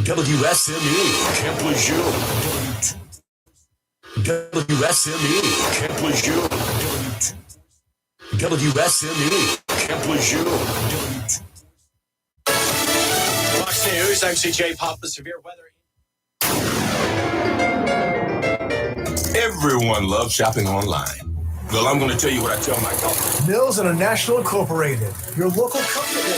WSME Camp Lejeune. WSME Camp Lejeune. WSME Camp Lejeune. Fox News, I'm CJ Papa. Severe weather. Everyone loves shopping online. Well, I'm going to tell you what I tell my customers. Mills International Incorporated, your local company.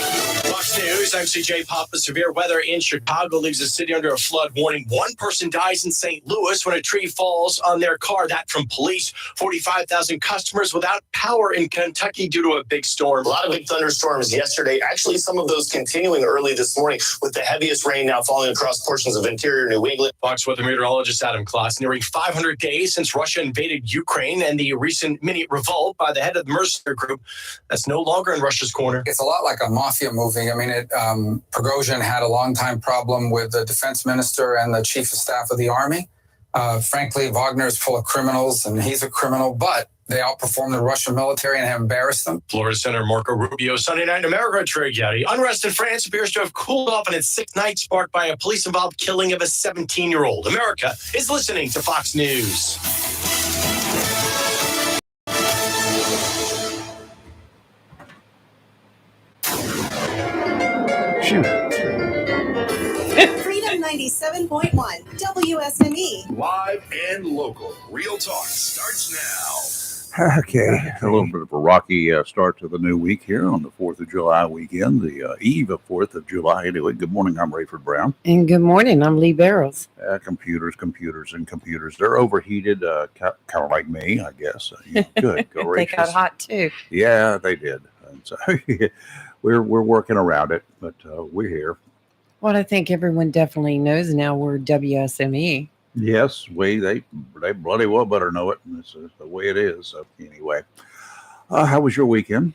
Fox News, I'm CJ Papa. Severe weather in Chicago leaves the city under a flood warning. One person dies in St. Louis when a tree falls on their car. That from police. 45,000 customers without power in Kentucky due to a big storm. A lot of big thunderstorms yesterday. Actually, some of those continuing early this morning with the heaviest rain now falling across portions of interior New England. Fox weather meteorologist Adam Kloss. Nearing 500 days since Russia invaded Ukraine and the recent mini revolt by the head of the mercenary group that's no longer in Russia's corner. It's a lot like a mafia movie. I mean, Prigozhin had a long-time problem with the defense minister and the chief of staff of the army. Frankly, Wagner's full of criminals, and he's a criminal, but they outperformed the Russian military and have embarrassed them. Florida Senator Marco Rubio, Sunday night in America, Trey Gowdy. Unrest in France appears to have cooled off in its sixth night, sparked by a police-involved killing of a 17-year-old. America is listening to Fox News. Freedom 97.1 WSME. Live and local. Real talk starts now. Okay, a little bit of a rocky start to the new week here on the 4th of July weekend, the eve of 4th of July. Anyway, good morning. I'm Rayford Brown. And good morning. I'm Lee Barrows. Computers. They're overheated, kind of like me, I guess. Good. Go They got hot too. Yeah, they did. And so we're working around it, but we're here. Well, I think everyone definitely knows now we're WSME. Yes, they bloody well better know it. And this is the way it is. So anyway, how was your weekend?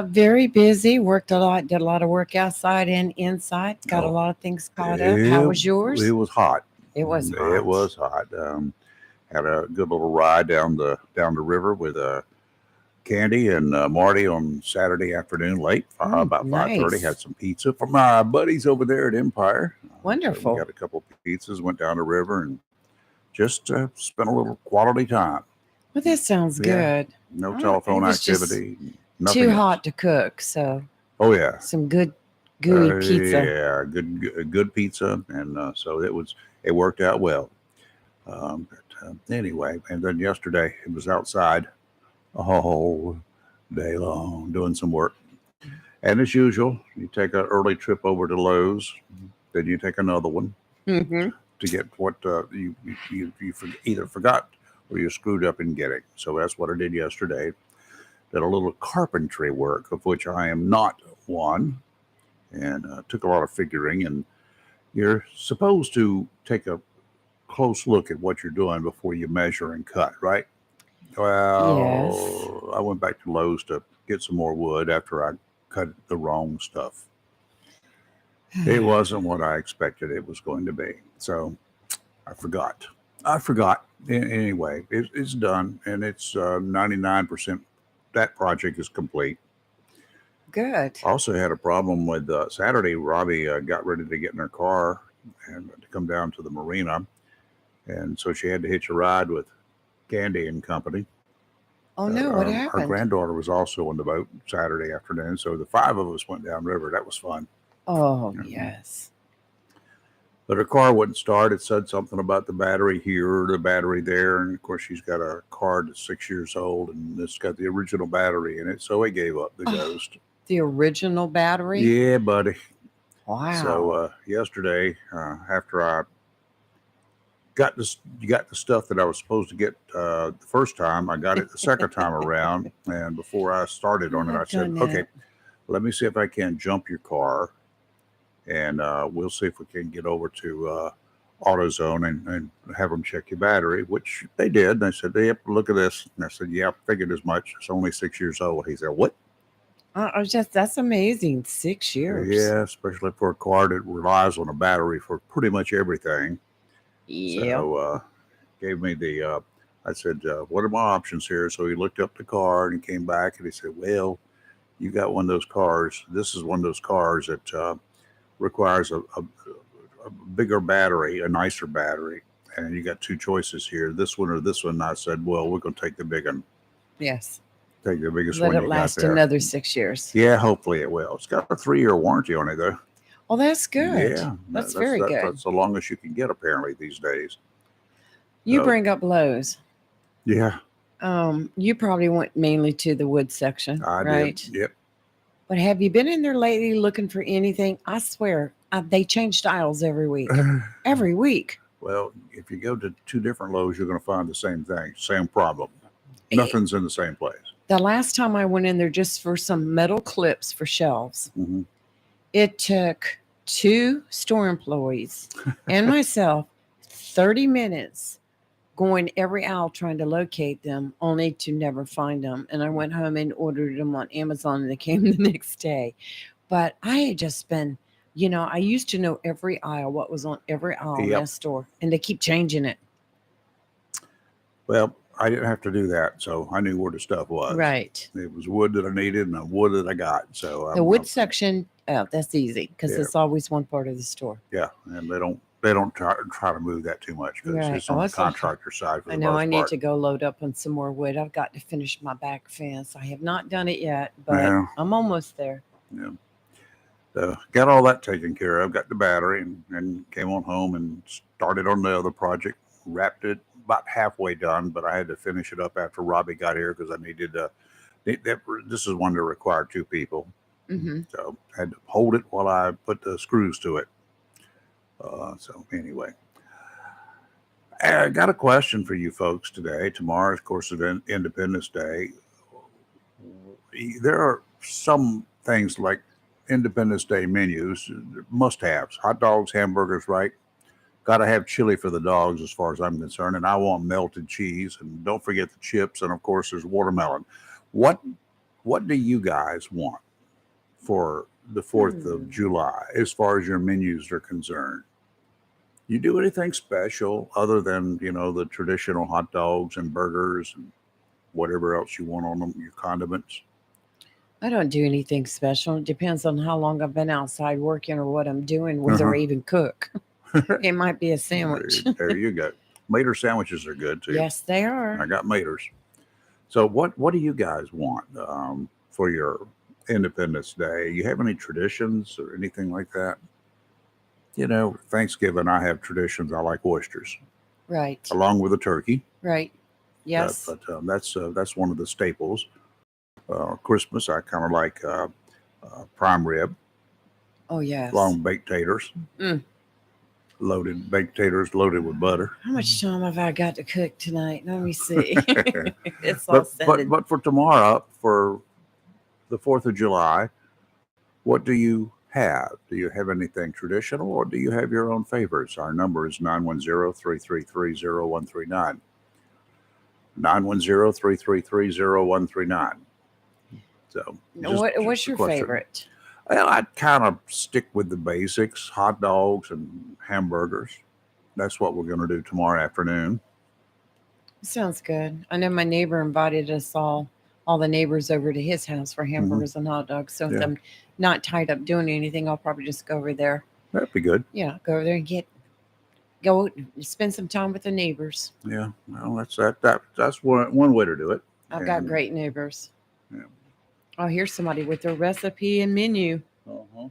Very busy. Worked a lot. Did a lot of work outside and inside. Got a lot of things caught up. How was yours? It was hot. It was hot. It was hot. Had a good little ride down the river with Candy and Marty on Saturday afternoon late, about 5:30. Had some pizza from my buddies over there at Empire. Wonderful. So we got a couple of pizzas, went down the river, and just spent a little quality time. Well, that sounds good. No telephone activity. Nothing too else. hot to cook. So. Oh yeah. Some good gooey pizza. Yeah, good pizza, and so it worked out well. Anyway, and then yesterday it was outside a whole day long doing some work. And as usual, you take an early trip over to Lowe's, then you take another one to get what you either forgot or you screwed up in getting. So that's what I did yesterday. Did a little carpentry work, of which I am not one, and took a lot of figuring. And you're supposed to take a close look at what you're doing before you measure and cut, right? Well, yes. I went back to Lowe's to get some more wood after I cut the wrong stuff. It wasn't what I expected it was going to be. So I forgot. Anyway, it's done, and it's 99%. That project is complete. Good. Also had a problem with Saturday. Robbie got ready to get in her car and to come down to the marina. And so she had to hitch a ride with Candy and company. Oh, no, what happened? Our granddaughter was also on the boat Saturday afternoon. So the five of us went downriver. That was fun. Oh, yes. But her car wouldn't start. It said something about the battery here or the battery there. And, of course, she's got a car that's 6 years old, and it's got the original battery in it. So it gave up the ghost. The original battery? Yeah, buddy. Wow. So yesterday, after I got the stuff that I was supposed to get the first time, I got it the second time around. And before I started on it, I said, okay, let me see if I can jump your car. And we'll see if we can get over to AutoZone and have them check your battery, which they did. And they said, yep, look at this. And I said, yeah, I figured as much. It's only 6 years old. He said, what? That's amazing. 6 years. Yeah, especially for a car that relies on a battery for pretty much everything. Yeah. So gave me I said, what are my options here? So he looked up the car and he came back and he said, well, you got one of those cars. This is one of those cars that requires a a bigger battery, a nicer battery, and you got two choices here, this one or this one. And I said, well, we're going to take the big one. Yes. Take the biggest Let one it you last got there. another 6 years. Yeah, hopefully it will. It's got a 3-year warranty on it, though. Well, that's good. Yeah, That's very good. That's the longest you can get apparently these days. You So- bring up Lowe's. Yeah, You probably went mainly to the wood section, I right? did. Yep. But have you been in there lately looking for anything? I swear, they change aisles every week. Every week. Well, if you go to 2 different Lowe's, you're going to find the same thing, same problem. Eh. Nothing's in the same place. The last time I went in there just for some metal clips for shelves, Mhm. it took 2 store employees and myself 30 minutes going every aisle trying to locate them, only to never find them. And I went home and ordered them on Amazon, and they came the next day. But I had just been, I used to know every aisle, what was on every aisle in Yep. that store, and they keep changing it. Well, I didn't have to do that, so I knew where the stuff was. Right. It was wood that I needed and the wood that I got. So The wood section, that's easy because Yeah. it's always one part of the store. yeah, and they don't try to move that too much because Right. it's on Oh, the it's okay. contractor side for the I know most I need part. to go load up on some more wood. I've got to finish my back fence. I have not done it yet, but Yeah. I'm almost there. Yeah. So got all that taken care of. Got the battery and came on home and started on the other project. Wrapped it about halfway done, but I had to finish it up after Robbie got here because I needed this is one that required 2 people. Hmm. So I had to hold it while I put the screws to it. So anyway, I got a question for you folks today. Tomorrow, of course, is Independence Day. There are some things like Independence Day menus, must-haves, hot dogs, hamburgers, right? Got to have chili for the dogs as far as I'm concerned. And I want melted cheese. And don't forget the chips. And, of course, there's watermelon. What do you guys want for the 4th of July as far as your menus are concerned? You do anything special other than, the traditional hot dogs and burgers and whatever else you want on them, your condiments? I don't do anything special. It depends on how long I've been outside working or what I'm doing, whether I even cook. It might be a sandwich. There you go. Mater sandwiches are good too. Yes, they I are. got maters. So what do you guys want for your Independence Day? You have any traditions or anything like that? Thanksgiving, I have traditions. I like oysters Right. along with a turkey. Right. Yes. But that's one of the staples. Christmas, I kind of like prime rib, Oh, yes. long baked taters, Mm. loaded baked taters loaded with butter. How much time have I got to cook tonight? Let me see. It's all But sending. but for tomorrow, for the 4th of July, what do you have? Do you have anything traditional, or do you have your own favorites? Our number is 910-333-0139. 910-333-0139. So What's just a your question. favorite? Well, I'd kind of stick with the basics: hot dogs and hamburgers. That's what we're going to do tomorrow afternoon. Sounds good. I know my neighbor invited us all the neighbors over to his house for hamburgers and hot dogs. So if Mm-hmm. Yeah. I'm not tied up doing anything, I'll probably just go over there. That'd be good. Yeah, go over there and go spend some time with the neighbors. Yeah, well, that's one way to do it. I've got And- great neighbors. Yeah. Oh, here's somebody with their recipe and menu. Uh-huh.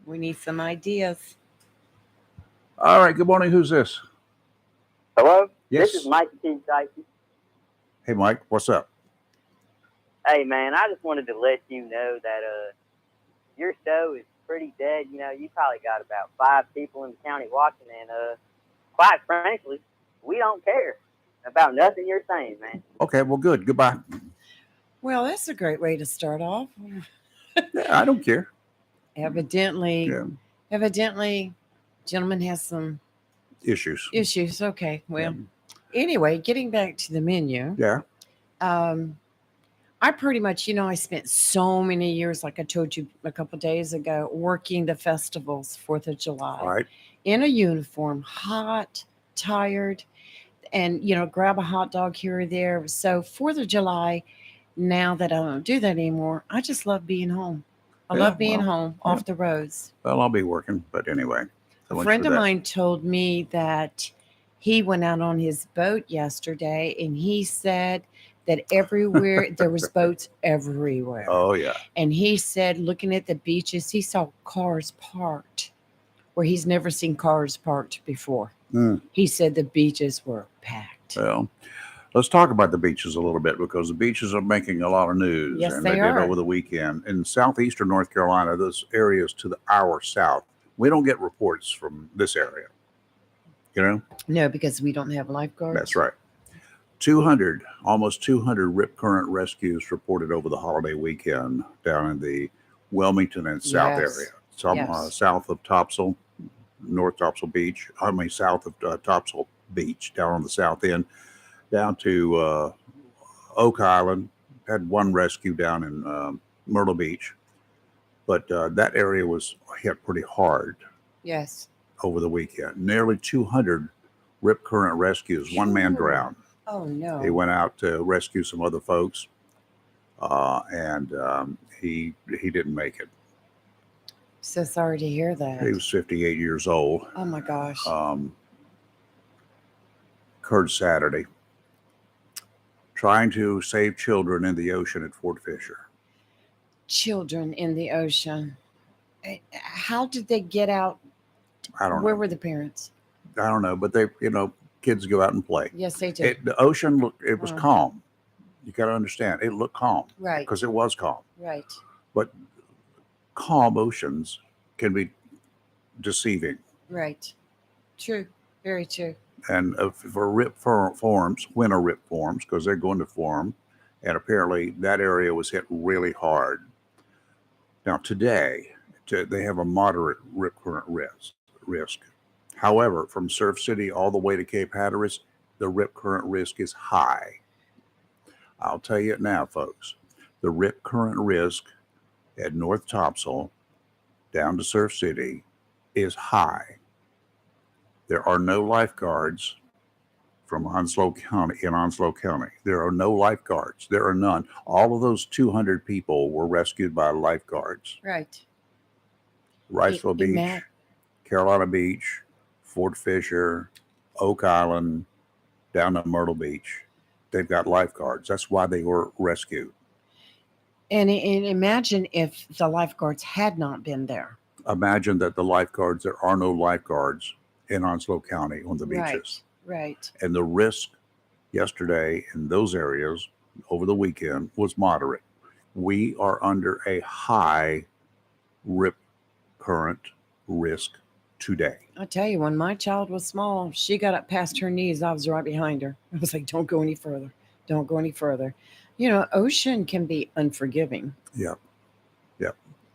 We need some ideas. All right. Good morning. Who's this? Hello? Yes. This is Mike T. Tyson. Hey, Mike. What's up? Hey, man, I just wanted to let you know that your show is pretty dead. You probably got about 5 people in the county watching, and quite frankly, we don't care about nothing you're saying, man. Okay. Well, good. Goodbye. Well, that's a great way to start off. Yeah, I don't care. Evidently, Yeah. gentleman has some Issues. issues. Okay. Well, anyway, getting back to the menu. Yeah. I pretty much, I spent so many years, like I told you a couple days ago, working the festivals, 4th of July, All right. in a uniform, hot, tired, and, grab a hot dog here or there. So 4th of July, now that I don't do that anymore, I just love being home. I Yeah, love being well, home off the roads. Well, I'll be working, but anyway. So A much friend for of that. mine told me that he went out on his boat yesterday and he said that everywhere there was boats everywhere. Oh yeah. And he said looking at the beaches, he saw cars parked where he's never seen cars parked before. Mm. He said the beaches were packed. Well, let's talk about the beaches a little bit because the beaches are making a lot of news. Yes, and they did are. over the weekend. In southeastern North Carolina, those areas to our south, we don't get reports from this area. You know? No, because we don't have lifeguards. That's right. Almost 200 rip current rescues reported over the holiday weekend down in the Wilmington and South Yes. area. Yes. South of Topsail, North Topsail Beach. South of Topsail Beach, down on the south end, down to Oak Island. Had one rescue down in Myrtle Beach, but that area was hit pretty hard Yes. over the weekend. Nearly 200 rip current rescues. One man Sure. drowned. Oh no. He went out to rescue some other folks, and he didn't make it. So sorry to hear that. He was 58 years old. Oh my gosh. Occurred Saturday. Trying to save children in the ocean at Fort Fisher. Children in the ocean. How did they get out? I don't Where know. were the parents? I don't know, but they, kids go out and play. Yes, they did. The ocean looked, it was Oh. calm. You got to understand, it looked calm Right. because it was calm. Right. But calm oceans can be deceiving. Right. True. Very true. And for rip forms, winter rip forms, because they're going to form, and apparently that area was hit really hard. Now today, they have a moderate rip current risk. However, from Surf City all the way to Cape Hatteras, the rip current risk is high. I'll tell you it now, folks. The rip current risk at North Topsail down to Surf City is high. There are no lifeguards from Onslow County, in Onslow County. There are no lifeguards. There are none. All of those 200 people were rescued by lifeguards. Right. Riceville Beach, Matt. Carolina Beach, Fort Fisher, Oak Island, down to Myrtle Beach. They've got lifeguards. That's why they were rescued. And imagine if the lifeguards had not been there. Imagine that there are no lifeguards in Onslow County on the beaches. Right. And the risk yesterday in those areas over the weekend was moderate. We are under a high rip current risk today. I tell you, when my child was small, she got up past her knees. I was right behind her. I was like, don't go any further. Don't go any further. Ocean can be unforgiving. Yep.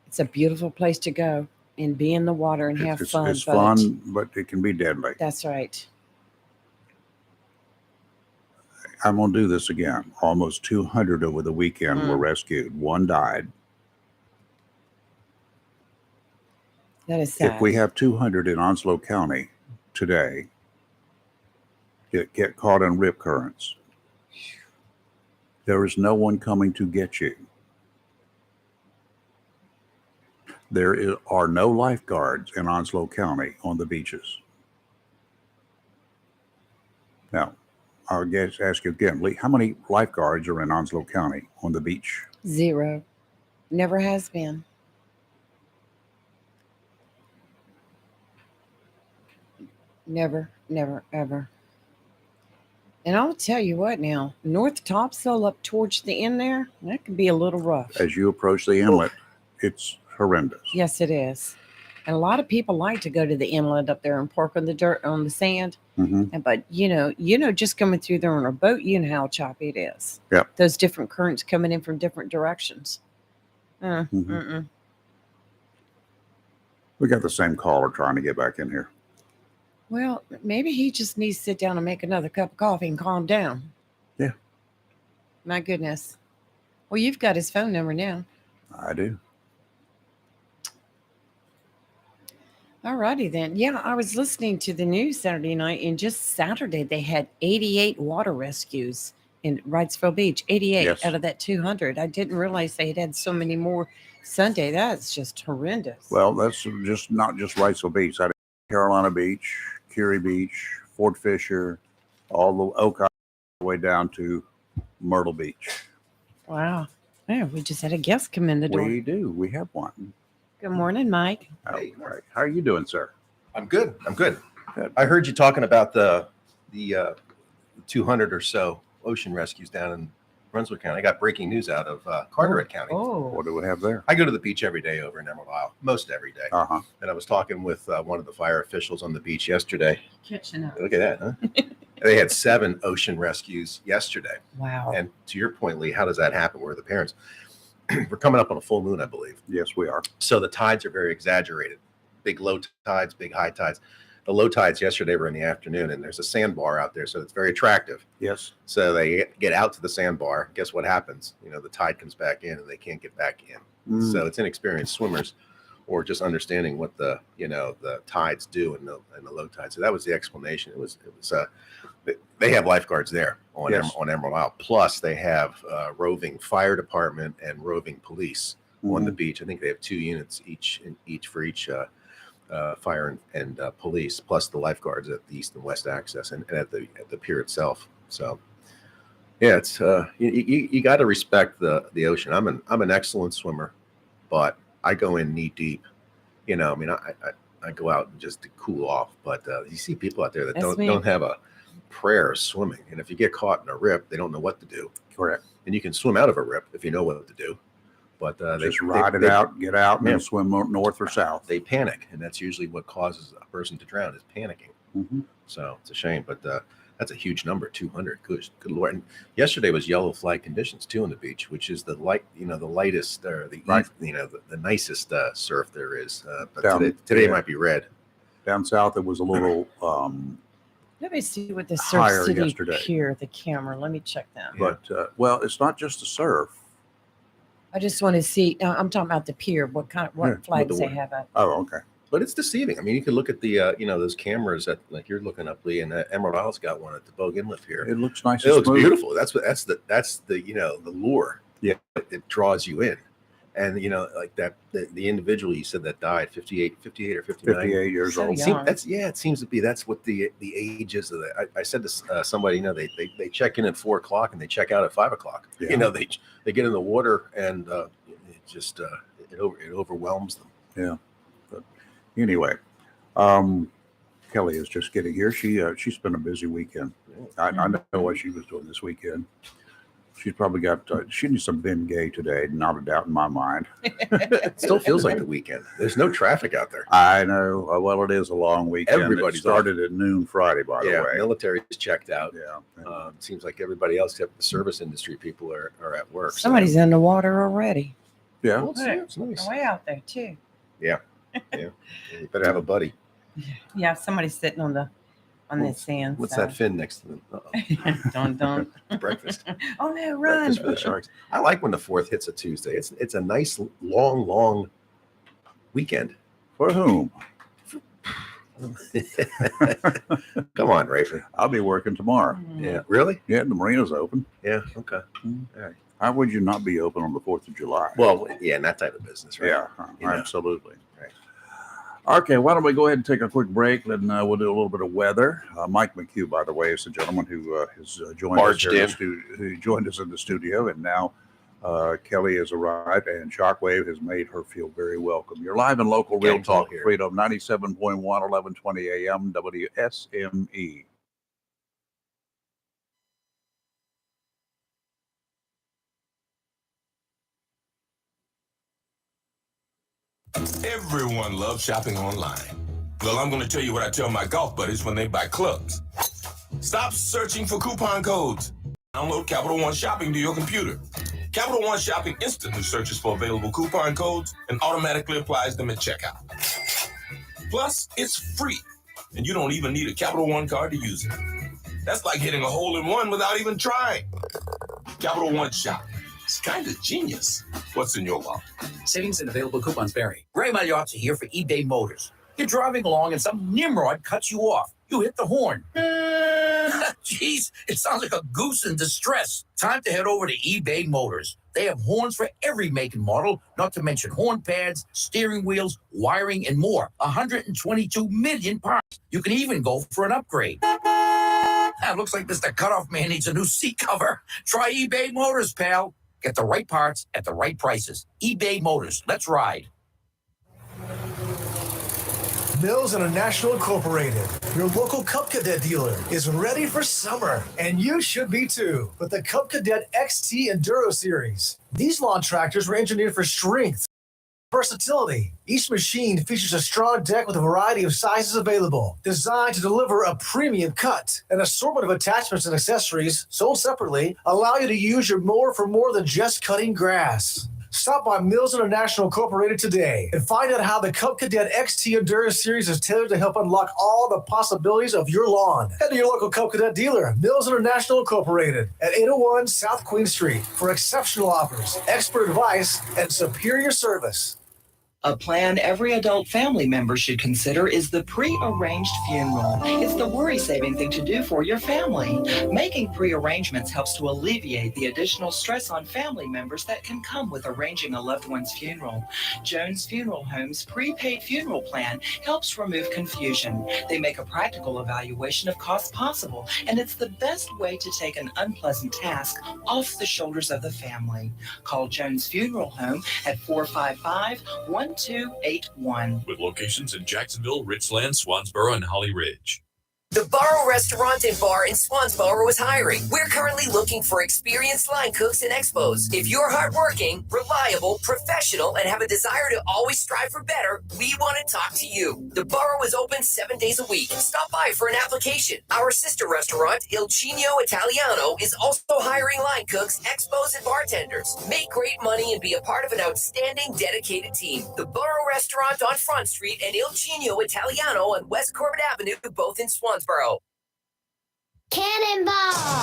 It's a beautiful place to go and be in the water and have fun. It's but fun, but it can be deadly. That's right. I'm going to do this again. Almost 200 over the weekend were rescued. One died. That is sad. If we have 200 in Onslow County today get caught in rip currents, there is no one coming to get you. There are no lifeguards in Onslow County on the beaches. Now, I'll ask you again, Lee, how many lifeguards are in Onslow County on the beach? 0. Never has been. Never, ever. And I'll tell you what now, North Topsail up towards the end there, that can be a little rough. As you approach the inlet, it's horrendous. Yes, it is. And a lot of people like to go to the inlet up there and park on the dirt, on the sand. Mm-hmm. But just coming through there on a boat, you know how choppy it is. Yep. Those different currents coming in from different directions. We got the same caller trying to get back in here. Well, maybe he just needs to sit down and make another cup of coffee and calm down. Yeah. My goodness. Well, you've got his phone number now. I do. All righty then. Yeah, I was listening to the news Saturday night, and just Saturday they had 88 water rescues in Wrightsville Beach. 88 Yes. out of that 200. I didn't realize they had so many more Sunday. That's just horrendous. Well, that's just not just Wrightsville Beach. I Carolina Beach, Curie Beach, Fort Fisher, all the Oak Island, all the way down to Myrtle Beach. Wow. Yeah, we just had a guest come in the door. We do. We have one. Good morning, Mike. All right. How are you doing, sir? I'm good. Good. I heard you talking about the 200 or so ocean rescues down in Brunswick County. I got breaking news out of Carteret County. What do we have there? I go to the beach every day over in Emerald Isle, most every day. Uh-huh. And I was talking with one of the fire officials on the beach yesterday. Catching up. Look at that, huh? They had 7 ocean rescues yesterday. Wow. And to your point, Lee, how does that happen? Where are the parents? We're coming up on a full moon, I believe. Yes, we are. So the tides are very exaggerated. Big low tides, big high tides. The low tides yesterday were in the afternoon, and there's a sandbar out there, so it's very attractive. Yes. So they get out to the sandbar. Guess what happens? The tide comes back in, and they can't get back in. So it's inexperienced swimmers, or just understanding what the tides do in the low tide. So that was the explanation. It was they have lifeguards there on on Emerald Isle. Plus they have roving fire department and roving police on the beach. I think they have 2 units each for each. Fire and police, plus the lifeguards at the east and west access and at the pier itself. So, yeah, it's you got to respect the ocean. I'm an excellent swimmer, but I go in knee deep. I go out and just to cool off. But you see people out there that don't have a prayer of swimming, and if you get caught in a rip, they don't know what to do. Correct. And you can swim out of a rip if you know what to do. But just ride it out, get out, and then swim north or south. They panic, and that's usually what causes a person to drown is panicking. Mm-hmm. So it's a shame, but that's a huge number, 200. Good Lord! And yesterday was yellow flag conditions too on the beach, which is the lightest or the nicest surf there is. But today might be red. Down south, it was a little. Let me see what the higher Surf City yesterday. Pier, the camera. Let me check that. But well, it's not just the surf. I just want to see. I'm talking about the pier. What flags they have out? Oh, okay. But it's deceiving. I mean, you can look at the those cameras that like you're looking up, Lee, and Emerald Isle's got one at the Bogue Inlet Pier. It looks nice. It looks smooth. beautiful. That's the lure. Yeah, it draws you in, and like that the individual you said that died 58 or 59. 58 years old. It seems to be that's what the age is of that. I said to somebody, they check in at 4:00 and they check out at 5:00. Yeah. They get in the water and it just it overwhelms them. Yeah. But anyway, Kelly is just getting here. She spent a busy weekend. I know what she was doing this weekend. She's probably got she needs some Bengay today, not a doubt in my mind. It still feels like the weekend. There's no traffic out there. I know. Well, it is a long weekend. Everybody started at noon Friday, by the way. Military is checked out. Yeah. It seems like everybody else except the service industry people are at work. Somebody's in the water already. Yeah. Well, it's nice. Way out there too. Yeah. You better have a buddy. Yeah, somebody's sitting on the sand. What's that fin next to them? Don't. Breakfast. Oh no, run. Breakfast for the sharks. I like when the 4th hits a Tuesday. It's a nice long weekend. For whom? Come on, Rafer. I'll be working tomorrow. Yeah. Really? Yeah, the marina's open. Yeah. Okay. All right. How would you not be open on the 4th of July? Well, yeah, in that type of business, right? Yeah, absolutely. Right. Okay, why don't we go ahead and take a quick break, and we'll do a little bit of weather. Mike McHugh, by the way, is the gentleman who has joined who joined us in the studio, and now Kelly has arrived, and Shockwave has made her feel very welcome. You're live and local, Real Talk Freedom, 97.1, 1120 AM, WSME. Everyone loves shopping online. Well, I'm going to tell you what I tell my golf buddies when they buy clubs. Stop searching for coupon codes. Download Capital One Shopping to your computer. Capital One Shopping instantly searches for available coupon codes and automatically applies them at checkout. Plus, it's free, and you don't even need a Capital One card to use it. That's like hitting a hole-in-one without even trying. Capital One Shopping. It's kind of genius. What's in your wallet? Savings and available coupons vary. Ray Magliotti here for eBay Motors. You're driving along and some nimrod cuts you off. You hit the horn. Jeez, it sounds like a goose in distress. Time to head over to eBay Motors. They have horns for every make and model, not to mention horn pads, steering wheels, wiring, and more. 122 million parts. You can even go for an upgrade. Looks like Mr. Cutoff Man needs a new seat cover. Try eBay Motors, pal. Get the right parts at the right prices. eBay Motors. Let's ride. Mills International Incorporated, your local Cub Cadet dealer, is ready for summer, and you should be too, with the Cub Cadet XT Enduro Series. These lawn tractors were engineered for strength, versatility. Each machine features a strong deck with a variety of sizes available, designed to deliver a premium cut. An assortment of attachments and accessories, sold separately, allow you to use your mower for more than just cutting grass. Stop by Mills International Incorporated today and find out how the Cub Cadet XT Endurance Series is tailored to help unlock all the possibilities of your lawn. Head to your local Cub Cadet dealer, Mills International Incorporated, at 801 South Queen Street for exceptional offers, expert advice, and superior service. A plan every adult family member should consider is the pre-arranged funeral. It's the worry-saving thing to do for your family. Making pre-arrangements helps to alleviate the additional stress on family members that can come with arranging a loved one's funeral. Jones Funeral Home's prepaid funeral plan helps remove confusion. They make a practical evaluation of costs possible, and it's the best way to take an unpleasant task off the shoulders of the family. Call Jones Funeral Home at 455-1281. With locations in Jacksonville, Richland, Swansboro, and Holly Ridge. The Burrow Restaurant and Bar in Swansboro is hiring. We're currently looking for experienced line cooks and expos. If you're hardworking, reliable, professional, and have a desire to always strive for better, we want to talk to you. The Burrow is open 7 days a week. Stop by for an application. Our sister restaurant, Il Cigno Italiano, is also hiring line cooks, expos, and bartenders. Make great money and be a part of an outstanding, dedicated team. The Burrow Restaurant on Front Street and Il Cigno Italiano on West Corbett Avenue, both in Swansboro. Cannonball!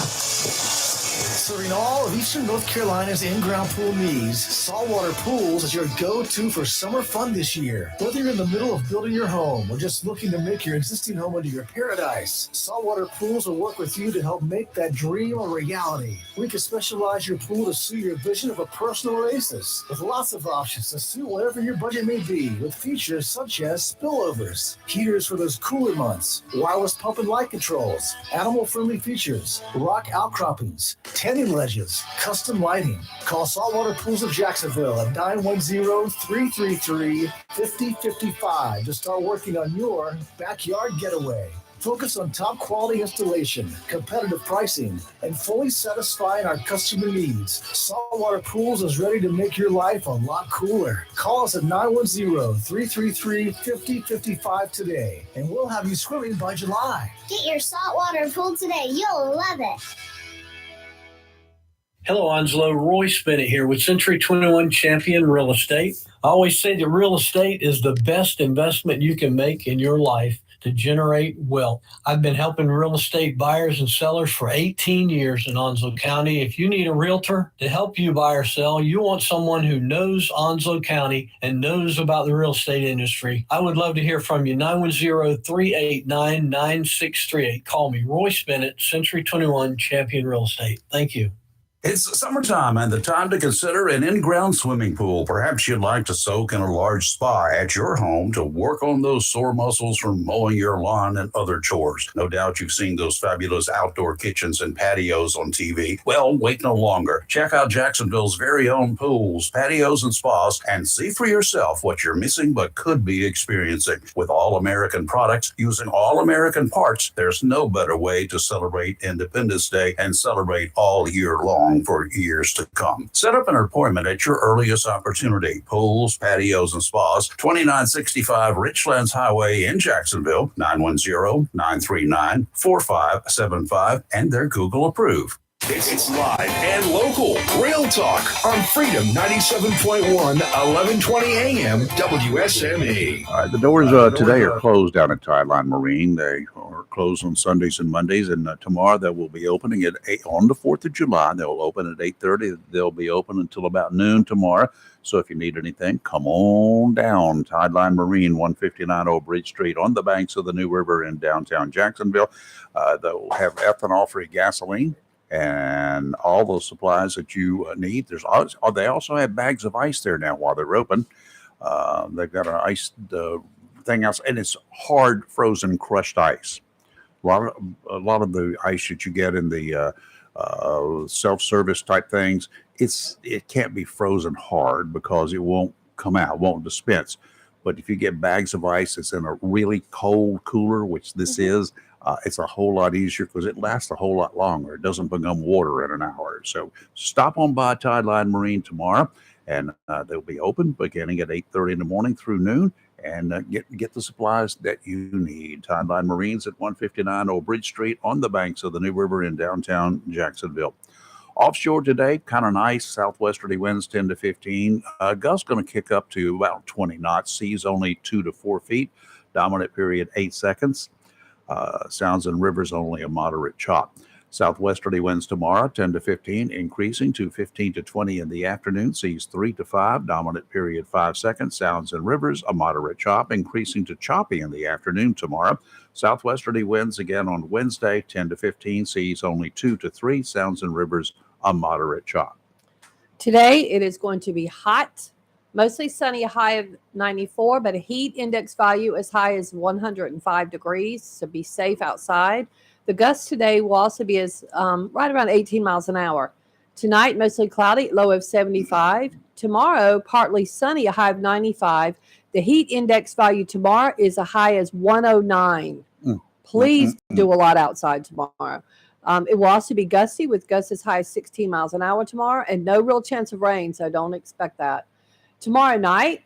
Serving all of Eastern North Carolina's in-ground pool needs, Saltwater Pools is your go-to for summer fun this year. Whether you're in the middle of building your home or just looking to make your existing home into your paradise, Saltwater Pools will work with you to help make that dream a reality. We can specialize your pool to suit your vision of a personal oasis, with lots of options to suit whatever your budget may be, with features such as spillovers, heaters for those cooler months, wireless pump and light controls, animal-friendly features, rock outcroppings, tanning ledges, custom lighting. Call Saltwater Pools of Jacksonville at 910-333-5055 to start working on your backyard getaway. Focus on top quality installation, competitive pricing, and fully satisfying our customer needs. Saltwater Pools is ready to make your life a lot cooler. Call us at 910-333-5055 today, and we'll have you swimming by July. Get your saltwater pool today. You'll love it. Hello, Onslow. Roy Spennett here with Century 21 Champion Real Estate. I always say that real estate is the best investment you can make in your life to generate wealth. I've been helping real estate buyers and sellers for 18 years in Onslow County. If you need a realtor to help you buy or sell, you want someone who knows Onslow County and knows about the real estate industry, I would love to hear from you. 910-389-9638. Call me, Roy Spennett, Century 21 Champion Real Estate. Thank you. It's summertime and the time to consider an in-ground swimming pool. Perhaps you'd like to soak in a large spa at your home to work on those sore muscles from mowing your lawn and other chores. No doubt you've seen those fabulous outdoor kitchens and patios on TV. Well, wait no longer. Check out Jacksonville's very own pools, patios, and spas and see for yourself what you're missing but could be experiencing. With all-American products using all-American parts, there's no better way to celebrate Independence Day and celebrate all year long for years to come. Set up an appointment at your earliest opportunity. Pools, patios, and spas, 2965 Richlands Highway in Jacksonville, 910-939-4575, and they're Google approved. It's live and local. Real talk on Freedom 97.1, 1120 AM, WSME. All right, the doors today are closed down at Tideline Marine. They are closed on Sundays and Mondays. And tomorrow they will be opening at 8 on the 4th of July. They'll open at 8:30. They'll be open until about noon tomorrow. So if you need anything, come on down. Tideline Marine, 159 Old Bridge Street on the banks of the New River in downtown Jacksonville. They'll have ethanol-free gasoline and all those supplies that you need. They also have bags of ice there now while they're open. They've got an ice thing else, and it's hard frozen crushed ice. A lot of the ice that you get in the self-service type things, it can't be frozen hard because it won't come out, won't dispense. But if you get bags of ice that's in a really cold cooler, which this is, it's a whole lot easier because it lasts a whole lot longer. It doesn't become water in an hour. So stop on by Tideline Marine tomorrow, and they'll be open beginning at 8:30 in the morning through noon, and get the supplies that you need. Tideline Marines at 159 Old Bridge Street on the banks of the New River in downtown Jacksonville. Offshore today, kind of nice. Southwesterly winds 10 to 15. Gust going to kick up to about 20 knots. Seas only 2 to 4 feet. Dominant period 8 seconds. Sounds and rivers only a moderate chop. Southwesterly winds tomorrow 10 to 15, increasing to 15 to 20 in the afternoon. Seas 3 to 5. Dominant period 5 seconds. Sounds and rivers a moderate chop, increasing to choppy in the afternoon tomorrow. Southwesterly winds again on Wednesday 10 to 15. Seas only 2 to 3. Sounds and rivers a moderate chop. Today it is going to be hot, mostly sunny, a high of 94, but a heat index value as high as 105 degrees. So be safe outside. The gusts today will also be right around 18 miles an hour. Tonight, mostly cloudy, low of 75. Tomorrow, partly sunny, a high of 95. The heat index value tomorrow is a high as 109. Please do a lot outside tomorrow. It will also be gusty with gusts as high as 16 miles an hour tomorrow, and no real chance of rain, so don't expect that. Tomorrow night,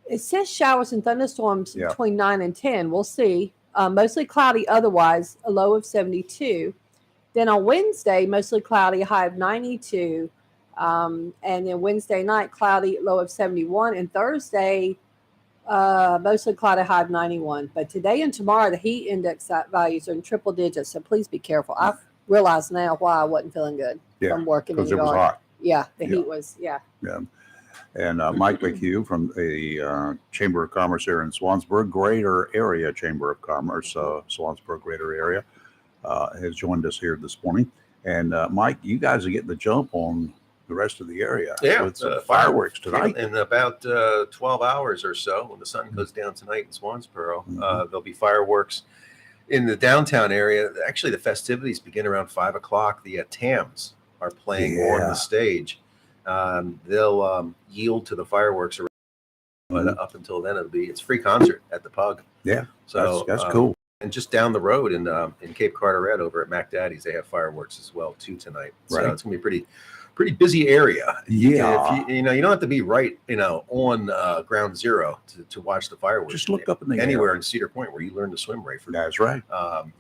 it says showers and thunderstorms between 9 and 10. We'll see. Mostly cloudy otherwise, a low of 72. Then on Wednesday, mostly cloudy, a high of 92. And then Wednesday night, cloudy, low of 71. And Thursday, mostly cloudy, high of 91. But today and tomorrow, the heat index values are in triple digits, so please be careful. I realize now why I wasn't feeling good from working in the yard. Because it was hot. Yeah, the heat was, Yeah. And Mike McHugh from the Chamber of Commerce here in Swansburg, Greater Area Chamber of Commerce, Swansburg Greater Area, has joined us here this morning. And Mike, you guys are getting the jump on the rest of the area. Yeah, with some fireworks tonight. In about 12 hours or so, when the sun goes down tonight in Swansboro, there'll be fireworks in the downtown area. Actually, the festivities begin around 5 o'clock. The TAMs are playing on the stage. They'll yield to the fireworks around, but up until then, it's free concert at the Pug. Yeah, so that's cool. And just down the road in Cape Carteret over at Mac Daddy's, they have fireworks as well too tonight. So it's gonna be pretty busy area. Yeah, if you don't have to be right on ground zero to watch the fireworks. Just look up in the anywhere air. in Cedar Point where you learn to swim, Rayford. That's right.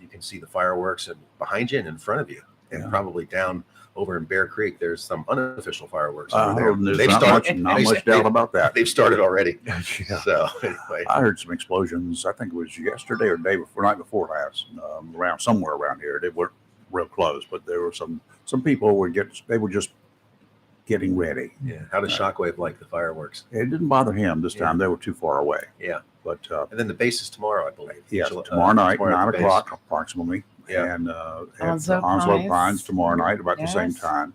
You can see the fireworks and behind you and in front of you, and probably down over in Bear Creek. There's some unofficial fireworks over there. There's They've not much doubt about that. They've started already. Yeah. So anyway, I heard some explosions. I think it was yesterday or day before, night before last, around somewhere around here. They weren't real close, but there were some people were just getting ready. Yeah. How does Shockwave like the fireworks? It didn't bother him this time. They were too far away. Yeah. But and then the base is tomorrow, I believe. Yeah, tomorrow night, tomorrow at 9 the o'clock base. approximately. Yeah. And Onslow Onslow Pines. Pines tomorrow night about the same time.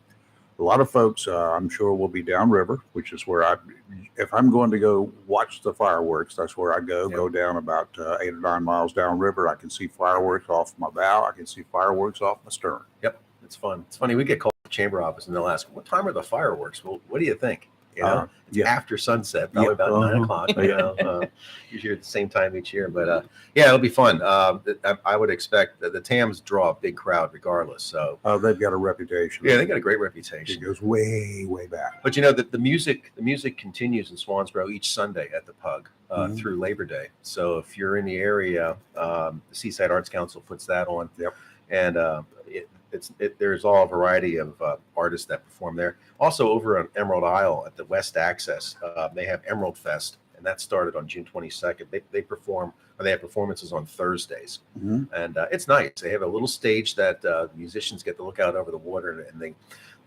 A lot of folks, I'm sure, will be downriver, which is where if I'm going to go watch the fireworks, that's where I go. Go down about 8 or 9 miles downriver. I can see fireworks off my bow. I can see fireworks off my stern. Yep, it's fun. It's funny. We get called to the chamber office and they'll ask, "What time are the fireworks?" Well, what do you think? It's after sunset, probably about 9 o'clock. Usually at the same time each year. But it'll be fun. I would expect that the TAMs draw a big crowd regardless. So they've got a reputation. Yeah, they got a great reputation. It goes way, way back. But the music continues in Swansboro each Sunday at the Pug through Labor Day. So if you're in the area, the Seaside Arts Council puts that on. Yep. And there's all a variety of artists that perform there. Also over on Emerald Isle at the West Access, they have Emerald Fest, and that started on June 22nd. They perform, or they have performances on Thursdays, Mhm. and it's nice. They have a little stage that musicians get to look out over the water, and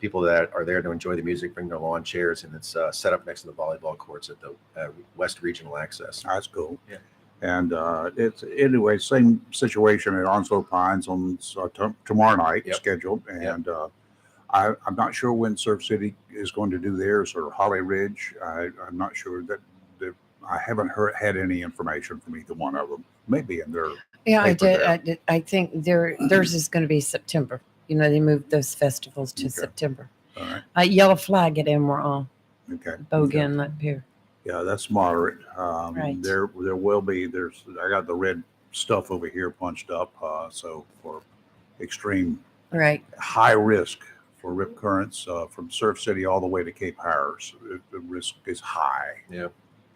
people that are there to enjoy the music bring their lawn chairs, and it's set up next to the volleyball courts at the West Regional Access. That's cool. Yeah. And it's anyway, same situation at Onslow Pines on tomorrow night scheduled. And I'm not sure when Surf City is going to do theirs or Holly Ridge. I'm not sure that I haven't had any information from either one of them. Maybe in their Yeah, I paper did. there. I think theirs is going to be September. You know, they moved those festivals to September. All right. Yellow Flag at Emerald, Okay. Bogan up here. Yeah, that's moderate. Right. There will be. I got the red stuff over here punched up. So for extreme Right. high risk for rip currents from Surf City all the way to Cape Harris, the risk is high. Yeah.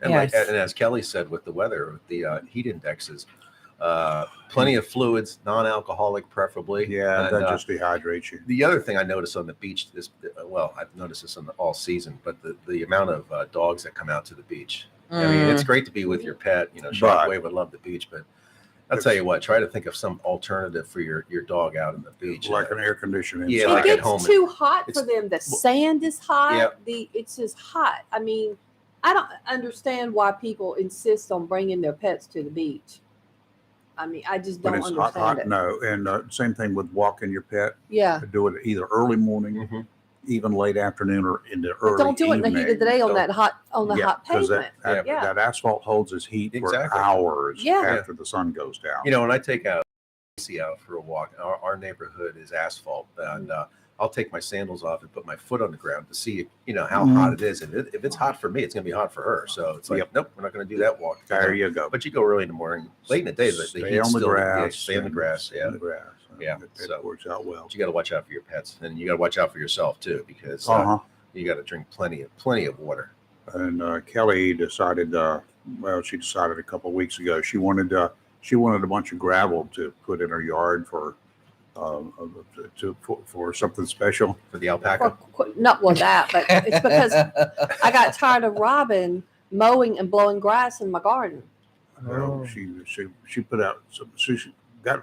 And, Yes. and as Kelly said, with the weather, with the heat indexes, plenty of fluids, non-alcoholic preferably. Yeah, and, that just dehydrates you. The other thing I noticed on the beach, I've noticed this all season, but the amount of dogs that come out to the beach. I mean, it's great to be with your pet. You know, Shockwave would love the beach, but I'll tell you what, try to think of some alternative for your dog out on the beach. Like an air conditioner. Yeah, It like at gets home. too hot for It's- them. The sand is hot. Yeah. It's just hot. I mean, I don't understand why people insist on bringing their pets to the beach. I mean, I just When don't it's understand hot, it. no. And same thing with walking your pet. Yeah. Do it either early morning, even late afternoon, or in the early Don't do it in the heat of the day on that hot hot 'cause pavement. that asphalt holds its heat Exactly. for hours Yeah. after the sun goes down. You know, when I take Casey out for a walk, our neighborhood is asphalt, and I'll take my sandals off and put my foot on the ground to see, how Mhm. hot it is. And if it's hot for me, it's going to be hot for her. So it's like, nope, we're not going to do that walk. There you go. But you go early in the morning, late in the day, the Stay heat's on the still, grass. stay on the grass. Yeah. On the grass. Yeah. It works out well. But you got to watch out for your pets, and you got to watch out for yourself too, because you got to drink plenty of water. And Kelly decided, she decided a couple of weeks ago she wanted a bunch of gravel to put in her yard for something special for the alpaca. Not with that, but it's because I got tired of Robin mowing and blowing grass in my garden. Well, she put out some. She got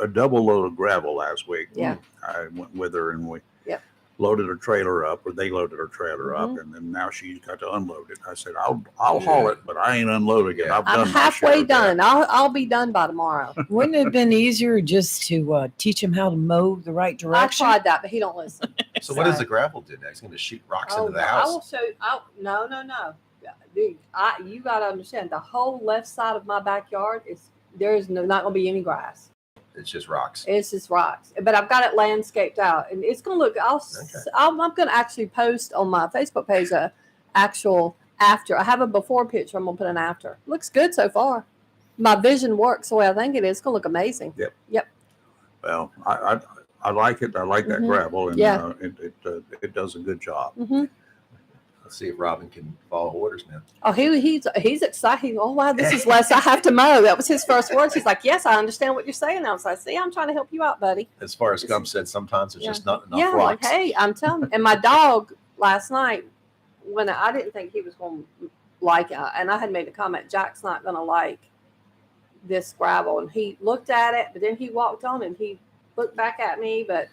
a double load of gravel last week. Yeah. I went with her and we Yep. loaded her trailer up, or they loaded her trailer up, Mhm. and then now she's got to unload it. I said, I'll haul it, but I ain't unloading it. I've I'm done my halfway share of that. done. I'll be done by tomorrow. Wouldn't it have been easier just to teach him how to mow the right I direction? tried that, but he don't listen. So what does the gravel do next? He's going to shoot rocks into the I house. will show you. No. Dude, you got to understand. The whole left side of my backyard there's not going to be any grass. It's just rocks. It's just rocks. But I've got it landscaped out, and it's going to look. I'm going to actually post on my Facebook page a actual after. I have a before picture. I'm going to put an after. Looks good so far. My vision works the way I think it is. It's going to look amazing. Yep. Well, I like it. I like that Mhm. gravel, and Yeah. it does a good job. hmm Let's see if Robin can follow orders now. Oh, he's excited. Oh wow, this is less I have to mow. That was his first words. He's like, "Yes, I understand what you're saying." I was like, "See, I'm trying to help you out, buddy." As far as Gump said, sometimes it's just not enough Yeah, like, rocks. hey, I'm telling you. And my dog last night, when I didn't think he was going to like it, and I had made a comment, Jack's not going to like this gravel. And he looked at it, but then he walked on and he looked back at me, but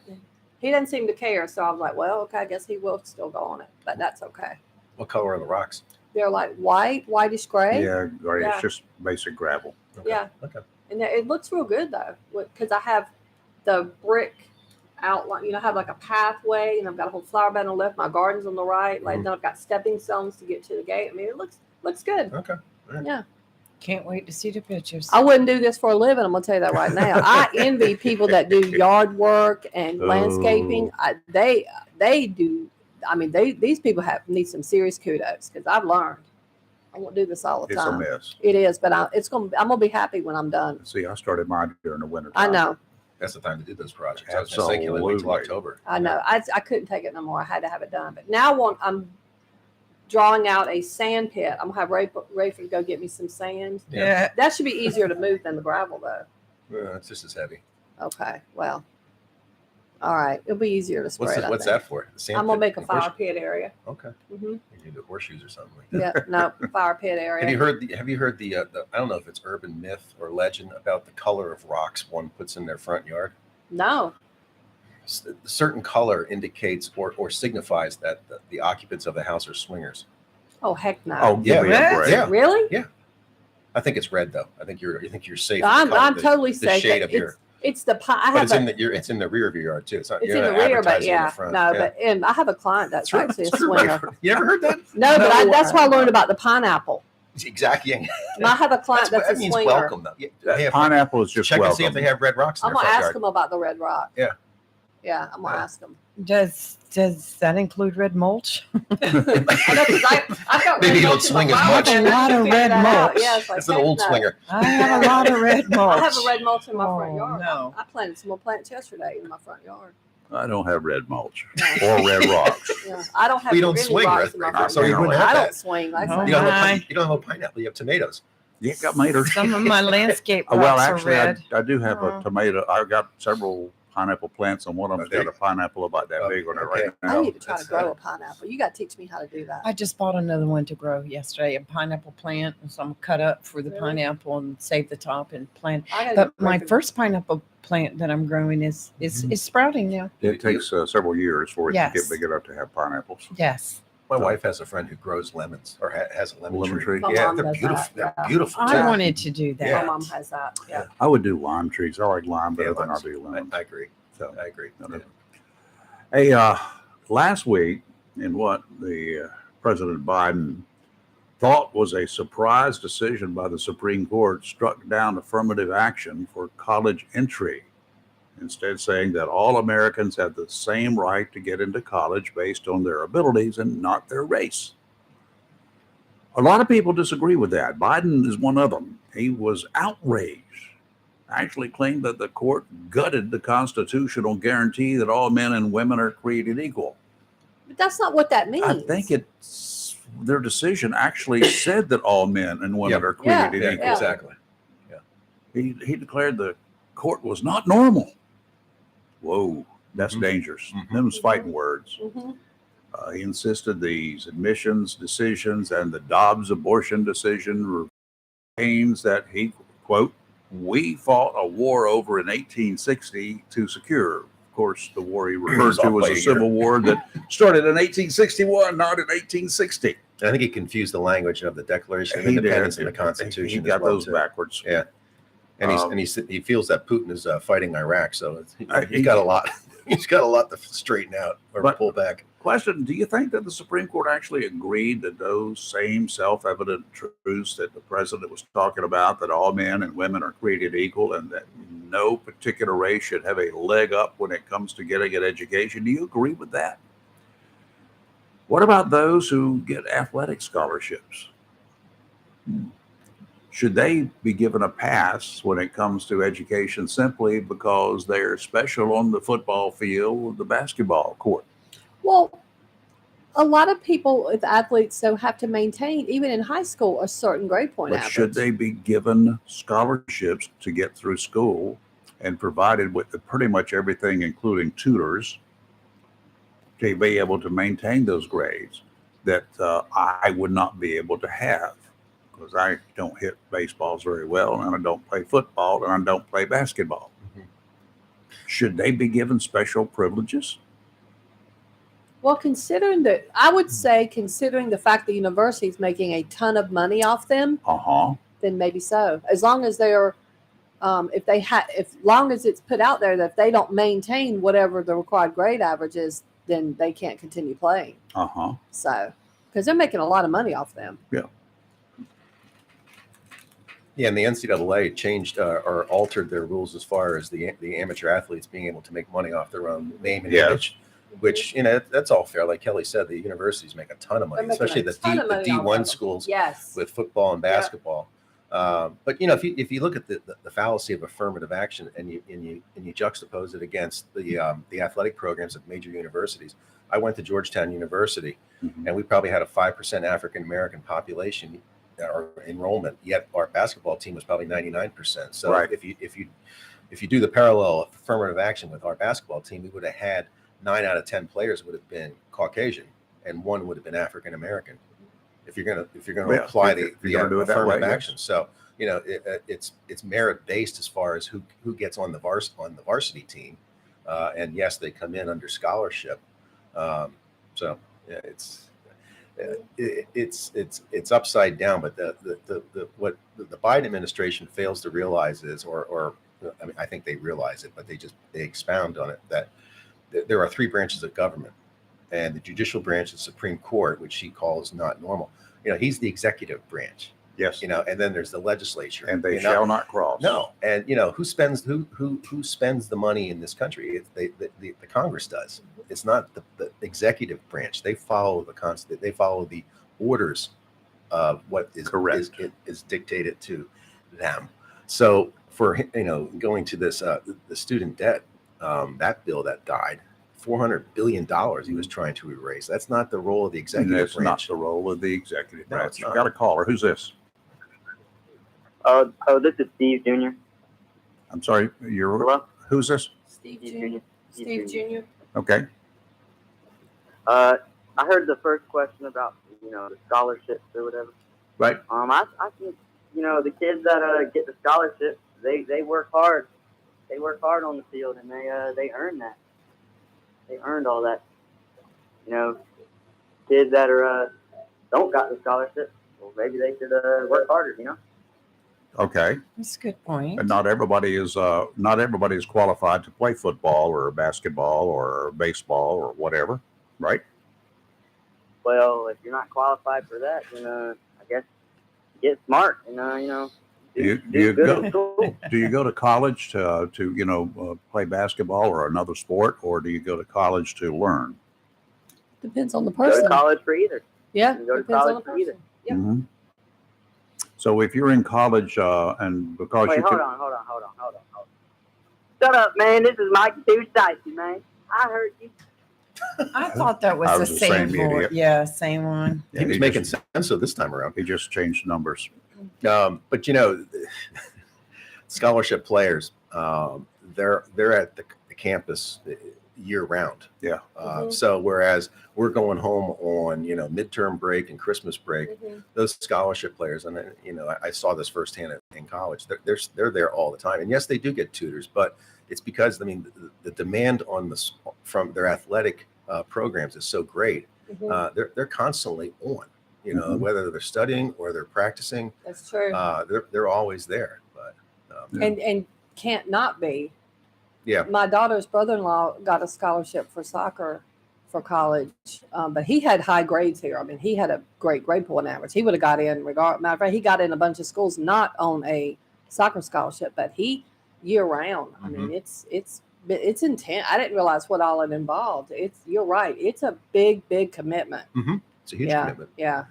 he didn't seem to care. So I was like, well, okay, I guess he will still go on it, but that's okay. What color are the rocks? They're like whitish gray. Yeah, great. Yeah. It's just basic gravel. Yeah. Okay. And it looks real good though, because I have the brick outline. I have like a pathway, and I've got a whole flower bed on the left. My garden's on the right. Like then I've got stepping stones to get to the gate. I mean, it looks good. Okay. Yeah. Can't wait to see the pictures. I wouldn't do this for a living. I'm gonna tell you that right now. I envy people that do yard work and landscaping. They do. I mean, these people need some serious kudos because I've learned. I won't do this all the It's a time. mess. It is, but I'm gonna be happy when I'm done. See, I started mine during the winter. I know. That's the time to do those projects. I was going to say, can we wait till Absolutely. October? I know. I couldn't take it no more. I had to have it done. But now I'm drawing out a sand pit. I'm gonna have Rayford go get me some sand. Yeah. That should be easier to move than the gravel though. It's just as heavy. Okay. Well. All right, it'll be easier to spread. I What's think. that for? The sand I'm gonna pit? make a The horse- fire pit area. Okay. Hmm. You can do horseshoes or something like that. Yeah, no fire pit area. Have you heard the I don't know if it's urban myth or legend about the color of rocks one puts in their front yard? No. A certain color indicates or signifies that the occupants of the house are swingers. Oh heck no. Oh, give me a break. Yeah. Really? Yeah. I think it's red though. I think you're safe. with the I'm color, totally the safe. shade of your. It's the I But have it's in it's in the rear of your yard too. It's not. it's you're in the not rear, but advertising in the yeah, front. no, Yeah. but and I have a client that's actually a It's true, right? swinger. You ever heard that? No, but that's why I learned about the pineapple. Exactly. And I have a client that's that a means swinger. welcome though. Yeah, Pineapple is just check welcome. and see if they have red rocks in I'm their gonna front ask yard. them about the red rock. Yeah. Yeah, I'm gonna ask them. Does that include red mulch? I know, 'cause I've got Maybe red you don't mulch in my swing as garden, much. and A lot I of figured red that out. mulch. Yeah, it's like, That's an heck old no. swinger. I have a lot of red mulch. I have a red mulch in my front Oh, yard. no. I planted some more plants yesterday in my front yard. I don't have red mulch or red rocks. Yeah, I don't have We don't any swing, rocks right? in my front So you yard. wouldn't have I don't that. swing. Like Oh, You don't, my. you don't have a pineapple. You have tomatoes. You ain't got tomatoes. Some of my landscape rocks Well, are actually, red. I do have Oh. a tomato. I've got several pineapple plants, and one of them's got a pineapple about that big on it right I now. need to try to grow a pineapple. You got to teach me how to do that. I just bought another one to grow yesterday, a pineapple plant. And so I'm gonna cut up for the Really? pineapple and save the top and plant. I gotta But break my it. first pineapple plant that I'm growing is sprouting now. It takes several years for it to Yes. get big enough to have pineapples. Yes. My wife has a friend who grows lemons or has a lemon, Lemon tree. tree? My Yeah, mom they're does beautiful. that, They're yeah. beautiful. I too. wanted to do that. Yeah. My mom has that. Yeah. I would do lime trees. I like lime better Yeah, than I limes. do lemon. I agree. So, I agree. no. Yeah. Hey, last week, in what the President Biden thought was a surprise decision by the Supreme Court, struck down affirmative action for college entry, instead saying that all Americans have the same right to get into college based on their abilities and not their race. A lot of people disagree with that. Biden is one of them. He was outraged, actually claimed that the court gutted the constitutional guarantee that all men and women are created equal. But that's not what that means. I think it's their decision actually said that all men and women are Yeah, created Yeah, equal. exactly. He declared the court was not normal. Whoa, that's dangerous. Them's fighting words. Mhm. He insisted these admissions decisions and the Dobbs abortion decision were aims that he, quote, we fought a war over in 1860 to secure. Of course, the war he referred It's to off was by a a civil war that started in 1861, not in 1860. I think he confused the language of the Declaration of He Independence did. and the Constitution. He as got well, those too. backwards. Yeah, and he feels that Putin is fighting Iraq, so he's got a lot. He's got a lot to straighten out or But- pull back. Question, do you think that the Supreme Court actually agreed that those same self-evident truths that the president was talking about, that all men and women are created equal and that no particular race should have a leg up when it comes to getting an education? Do you agree with that? What about those who get athletic scholarships? Should they be given a pass when it comes to education simply because they're special on the football field or the basketball court? Well, a lot of people with athletes so have to maintain, even in high school, a certain grade point But average. should they be given scholarships to get through school and provided with pretty much everything, including tutors, to be able to maintain those grades that I would not be able to have because I don't hit baseballs very well and I don't play football and I don't play basketball. Should they be given special privileges? Well, I would say, considering the fact the university is making a ton of money off them, then maybe so. As long as they're, if long as it's put out there that if they don't maintain whatever the required grade average is, then they can't continue playing. So, because they're making a lot of money off them. Yeah. Yeah, and the NCAA changed or altered their rules as far as the amateur athletes being able to make money off their own name and Yes. image, which that's all fair. Like Kelly said, the universities make a ton of money, They're making especially a the ton of money off of D1 them. schools Yes. with football and basketball. But if you look at the fallacy of affirmative action and you juxtapose it against the athletic programs at major universities, I went to Georgetown University, and we probably had a 5% African American population or enrollment. Yet our basketball team was probably 99%. So Right. if if you do the parallel affirmative action with our basketball team, we would have had 9 out of 10 players would have been Caucasian, and 1 would have been African American. If you're gonna apply the affirmative action, so it's merit based as far as who gets on the varsity team, and yes, they come in under scholarship. So yeah, it's upside down. But what the Biden administration fails to realize is, or I mean, I think they realize it, but they expound on it, that there are 3 branches of government, and the judicial branch, the Supreme Court, which he calls not normal. He's the executive branch. Yes. And then there's the legislature, and they shall not cross. No, and who spends the money in this country? It's the Congress does. It's not the executive branch. They follow they follow the orders of what is correct is dictated to them. So for going to this the student debt, that bill that died, $400 billion he was trying to erase. That's not the role of the executive branch. That's not the role of the executive branch. You got a caller. Who's this? This is Steve Jr. I'm sorry. Who's this? Steve Jr. Steve Jr. Okay. I heard the first question about the scholarships or whatever. Right. I think the kids that get the scholarships, they work hard. They work hard on the field, and they earn that. They earned all that. Kids that don't got the scholarship, well, maybe they should work harder. Okay. That's a good point. And not everybody is qualified to play football or basketball or baseball or whatever, right? Well, if you're not qualified for that, then I guess get smart and Do you go to college to play basketball or another sport, or do you go to college to learn? Depends on the Go person. to college for either. Yeah, You go to depends on college the for either. person. Yep. Mm-hmm. So if you're in college and because Wait, you hold can, on. Shut up, man. This is Mike Dicey, man. I heard you. I thought that was, I the was the same same board. idiot. Yeah, same one. He was making sense of this time around. He just changed numbers. But scholarship players, they're at the campus year round. Yeah. So whereas we're going home on midterm break and Christmas break, those scholarship players, and I saw this firsthand in college. They're there all the time, and yes, they do get tutors, but it's because the demand from their athletic programs is so great. They're constantly on. Whether they're studying or they're practicing. That's true. They're always there. But and can't not be. Yeah. My daughter's brother-in-law got a scholarship for soccer for college, but he had high grades here. I mean, he had a great grade point average. He would have got in. Matter of fact, he got in a bunch of schools not on a soccer scholarship, but he year round. I mean, it's intense. I didn't realize what all it involved. You're right. It's a big commitment. It's a huge commitment. Yeah.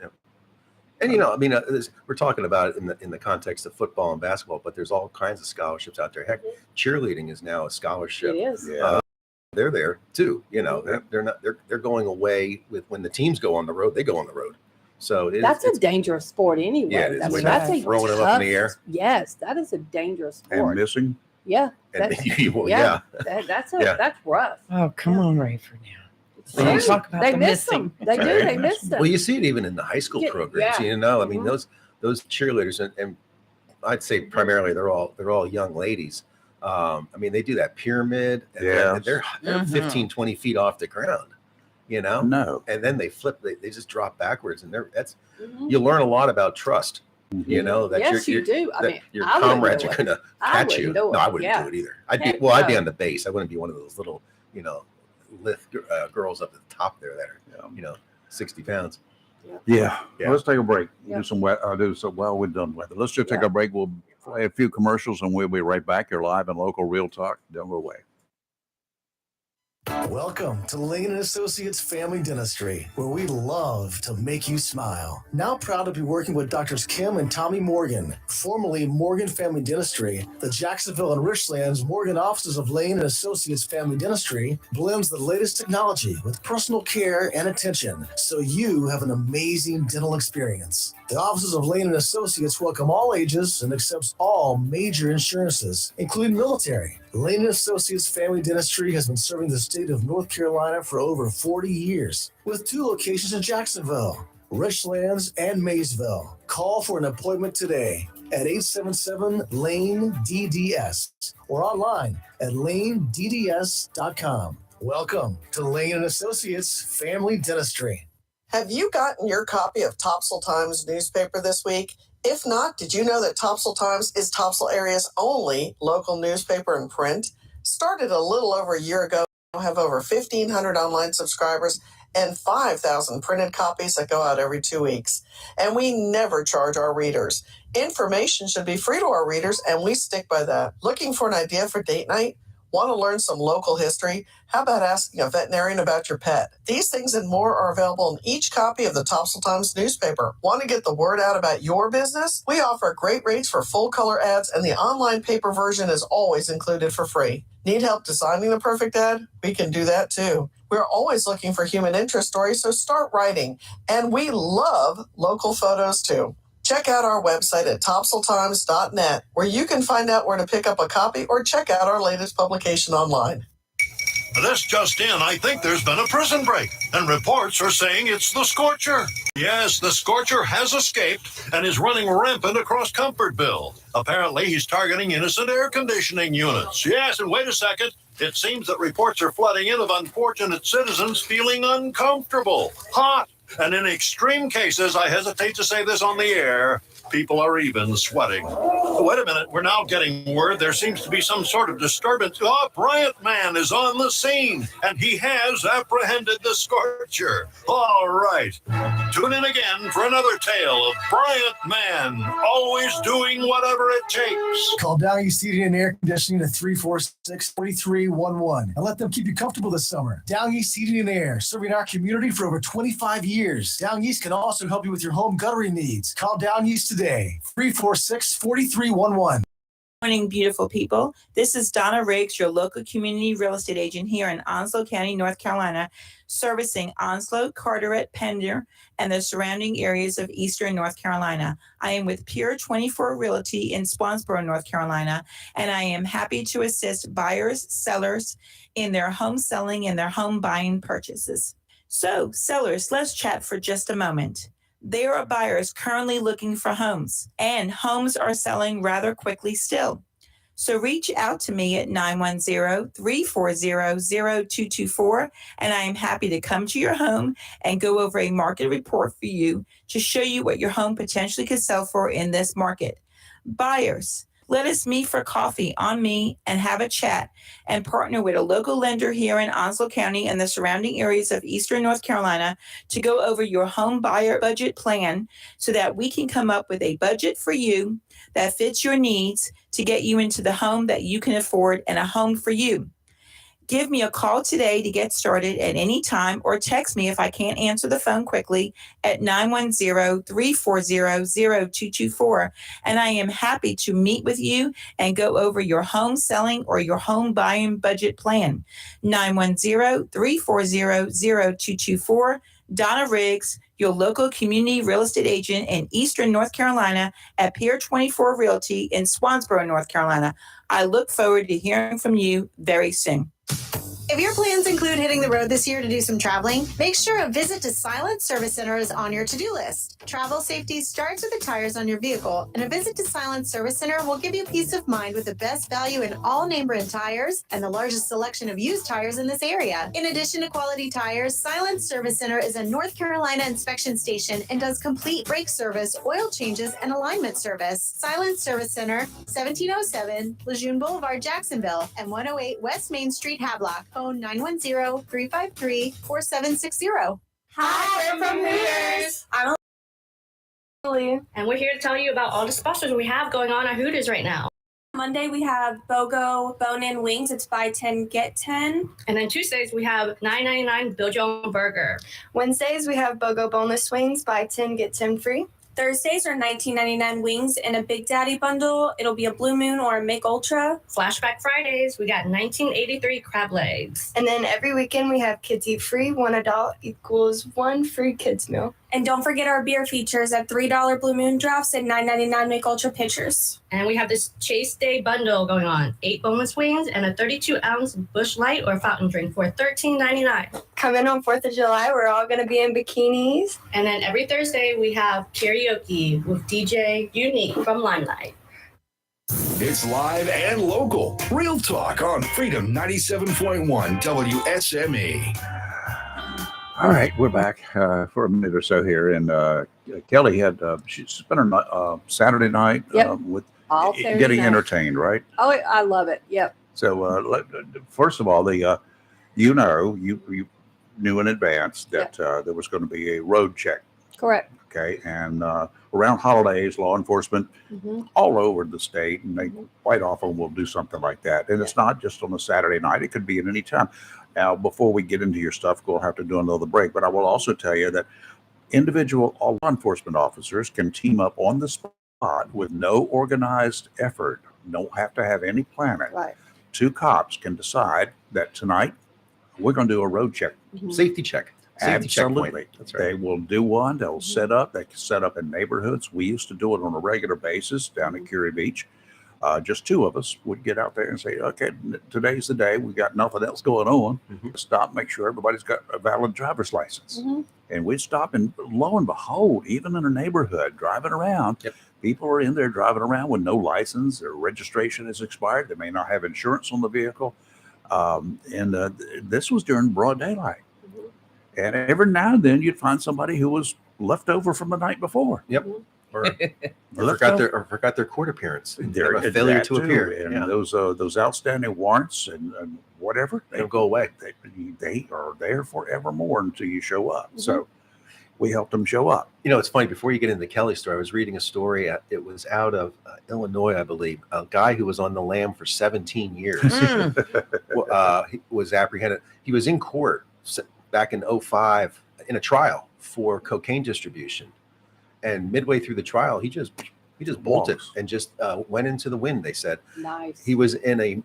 And we're talking about it in the context of football and basketball, but there's all kinds of scholarships out there. Heck, cheerleading is now a scholarship. It is. They're there too. They're going away with when the teams go on the road. They go on the road. So that's a dangerous sport anyway. Yeah, it is. That's a throwing it up in the air. Yes, that is a dangerous sport. And missing. Yeah. That's rough. Oh, come on, Rayford now. Well, Talk about They the miss missing. them. They do. They miss them. Well, you see it even in the high school programs. Yeah. Those cheerleaders, and I'd say primarily they're all young ladies. They do that pyramid, and they're 15, 20 feet off the ground. No. And then they flip. They just drop backwards, and you learn a lot about trust. That Yes, you do. Your I wouldn't comrades do are it. going to I catch you. wouldn't do No, it. I wouldn't Yeah. do it either. Heck I'd be no. on the base. I wouldn't be one of those little, lift girls up at the top there that are, 60 pounds. Yeah. Yeah. Let's take a break. Yeah. Do some well done weather. Let's just take a break. We'll play a few commercials and we'll be right back. You're live and local real talk. Don't go away. Welcome to Lane & Associates Family Dentistry, where we love to make you smile. Now proud to be working with Doctors Kim and Tommy Morgan, formerly Morgan Family Dentistry. The Jacksonville and Richlands Morgan offices of Lane & Associates Family Dentistry blends the latest technology with personal care and attention, so you have an amazing dental experience. The offices of Lane & Associates welcome all ages and accepts all major insurances, including military. Lane & Associates Family Dentistry has been serving the state of North Carolina for over 40 years, with 2 locations in Jacksonville, Richlands, and Maysville. Call for an appointment today at 877-LANE-DDS or online at lanedds.com. Welcome to Lane & Associates Family Dentistry. Have you gotten your copy of Topsail Times newspaper this week? If not, did you know that Topsail Times is Topsail area's only local newspaper in print? Started a little over a year ago, have over 1,500 online subscribers and 5,000 printed copies that go out every 2 weeks. And we never charge our readers. Information should be free to our readers, and we stick by that. Looking for an idea for date night? Want to learn some local history? How about asking a veterinarian about your pet? These things and more are available in each copy of the Topsail Times newspaper. Want to get the word out about your business? We offer great rates for full color ads, and the online paper version is always included for free. Need help designing the perfect ad? We can do that too. We're always looking for human interest stories, so start writing. And we love local photos too. Check out our website at topsailtimes.net, where you can find out where to pick up a copy or check out our latest publication online. This just in, I think there's been a prison break, and reports are saying it's the Scorcher. Yes, the Scorcher has escaped and is running rampant across Comfortville. Apparently, he's targeting innocent air conditioning units. Yes, and wait a second. It seems that reports are flooding in of unfortunate citizens feeling uncomfortable, hot, and in extreme cases, I hesitate to say this on the air, people are even sweating. Wait a minute, we're now getting word there seems to be some sort of disturbance. Oh, Bryant Man is on the scene, and he has apprehended the Scorcher. All right, tune in again for another tale of Bryant Man, always doing whatever it takes. Call Down East Heating and Air Conditioning at 346-4311 and let them keep you comfortable this summer. Down East Heating and Air, serving our community for over 25 years. Down East can also help you with your home guttering needs. Call Down East today, 346-4311. Morning, beautiful people. This is Donna Riggs, your local community real estate agent here in Onslow County, North Carolina, servicing Onslow, Carteret, Pender, and the surrounding areas of eastern North Carolina. I am with Pure 24 Realty in Swansboro, North Carolina, and I am happy to assist buyers, sellers in their home selling and their home buying purchases. So, sellers, let's chat for just a moment. There are buyers currently looking for homes, and homes are selling rather quickly still. So reach out to me at 910-340-0224, and I am happy to come to your home and go over a market report for you to show you what your home potentially could sell for in this market. Buyers, let us meet for coffee on me and have a chat and partner with a local lender here in Onslow County and the surrounding areas of eastern North Carolina to go over your home buyer budget plan so that we can come up with a budget for you that fits your needs to get you into the home that you can afford and a home for you. Give me a call today to get started at any time, or text me if I can't answer the phone quickly at 910-340-0224. And I am happy to meet with you and go over your home selling or your home buying budget plan. 910-340-0224. Donna Riggs, your local community real estate agent in eastern North Carolina at Pier 24 Realty in Swansboro, North Carolina. I look forward to hearing from you very soon. If your plans include hitting the road this year to do some traveling, make sure a visit to Silent Service Center is on your to-do list. Travel safety starts with the tires on your vehicle, and a visit to Silent Service Center will give you peace of mind with the best value in all name brand tires and the largest selection of used tires in this area. In addition to quality tires, Silent Service Center is a North Carolina inspection station and does complete brake service, oil changes, and alignment service. Silent Service Center, 1707 Lejeune Boulevard, Jacksonville, and 108 West Main Street, Havelock. Phone 910-353-4760. Hi, we're from Hooters. I'm Lily, and we're here to tell you about all the sponsors we have going on at Hooters right now. Monday, we have BOGO bone-in wings. It's buy 10, get 10. And then Tuesdays, we have $9.99 Build Your Own Burger. Wednesdays, we have BOGO boneless wings. Buy 10, get 10 free. Thursdays are $19.99 wings in a Big Daddy bundle. It'll be a Blue Moon or a Mick Ultra. Flashback Fridays, we got 1983 crab legs. And then every weekend, we have Kids Eat Free. 1 adult equals 1 free kids meal. And don't forget our beer features at $3 Blue Moon drafts and $9.99 Mick Ultra pitchers. And we have this Chase Day bundle going on. 8 boneless wings and a 32-ounce Busch Light or fountain drink for $13.99. Come in on 4th of July. We're all going to be in bikinis. And then every Thursday, we have karaoke with DJ Unique from Limelight. It's live and local. Real talk on Freedom 97.1 WSME. All right, we're back for a minute or so here, and Kelly had she spent her Saturday night with All Saturday getting night. entertained, right? Oh, I love it. Yep. So first of all, you knew in advance that there was going to be a road check. Correct. Okay, and around holidays, law enforcement all over the state, and they quite often will do something like that. And it's not just on a Saturday night; it could be at any time. Now, before we get into your stuff, we'll have to do another break. But I will also tell you that individual law enforcement officers can team up on the spot with no organized effort. Don't have to have any planning. Right. 2 cops can decide that tonight we're going to do a road check. Safety check. Safety checkpoint. Absolutely. That's right. They will do one. They'll set up. They can set up in neighborhoods. We used to do it on a regular basis down at Curie Beach. Just 2 of us would get out there and say, okay, today's the day. We got nothing else going on. Stop, make sure everybody's got a valid driver's license. And we'd stop, and lo and behold, even in a neighborhood, driving around, people are in there driving around with no license. Their registration is expired. They may not have insurance on the vehicle. This was during broad daylight. And every now and then you'd find somebody who was left over from the night before. Yep. Or forgot their court appearance. They're a failure that to too. appear. And those outstanding warrants and whatever, they don't go away. They are there forevermore until you show up. So we helped them show up. You know, it's funny. Before you get into the Kelly story, I was reading a story. It was out of Illinois, I believe. A guy who was on the lam for 17 years he was apprehended. He was in court back in 2005 in a trial for cocaine distribution. And midway through the trial, he just bolted and just went into the wind. They said, nice. He was in he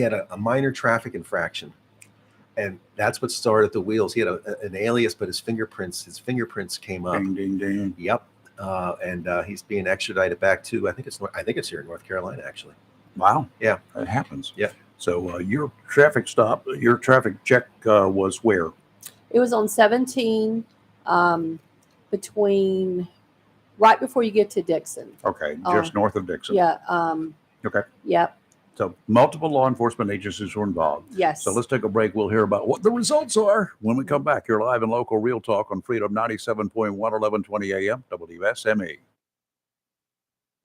had a minor traffic infraction, and that's what started the wheels. He had an alias, but his fingerprints came up. Ding, ding, ding. Yep. And he's being extradited back to I think it's here in North Carolina actually. Wow. Yeah, it happens. Yeah. So your traffic check was where? It was on 17. Between right before you get to Dixon. Okay, just north of Dixon. Yeah. Okay. Yep. So multiple law enforcement agencies were involved. Yes. So let's take a break. We'll hear about what the results are when we come back. You're live and local Real Talk on Freedom 97.1, 1120 AM, WSME.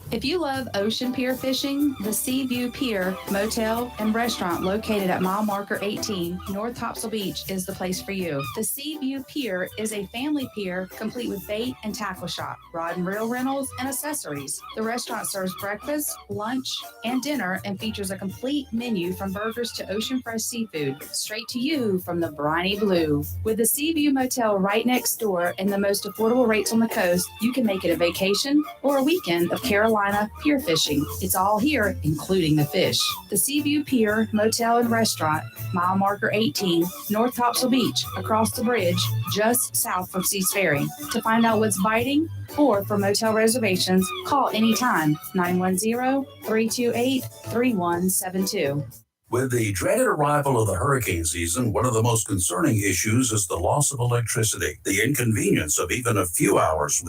If you love ocean pier fishing, the Seaview Pier Motel and Restaurant located at mile marker 18, North Topsail Beach is the place for you. The Seaview Pier is a family pier complete with bait and tackle shop, rod and reel rentals, and accessories. The restaurant serves breakfast, lunch, and dinner and features a complete menu from burgers to ocean fresh seafood, straight to you from the briny blue. With the Seaview Motel right next door and the most affordable rates on the coast, you can make it a vacation or a weekend of Carolina pier fishing. It's all here, including the fish. The Seaview Pier Motel and Restaurant, mile marker 18, North Topsail Beach, across the bridge, just south from Seas Ferry. To find out what's biting or for motel reservations, call anytime 910-328-3172. With the dreaded arrival of the hurricane season, one of the most concerning issues is the loss of electricity. The inconvenience of even a few hours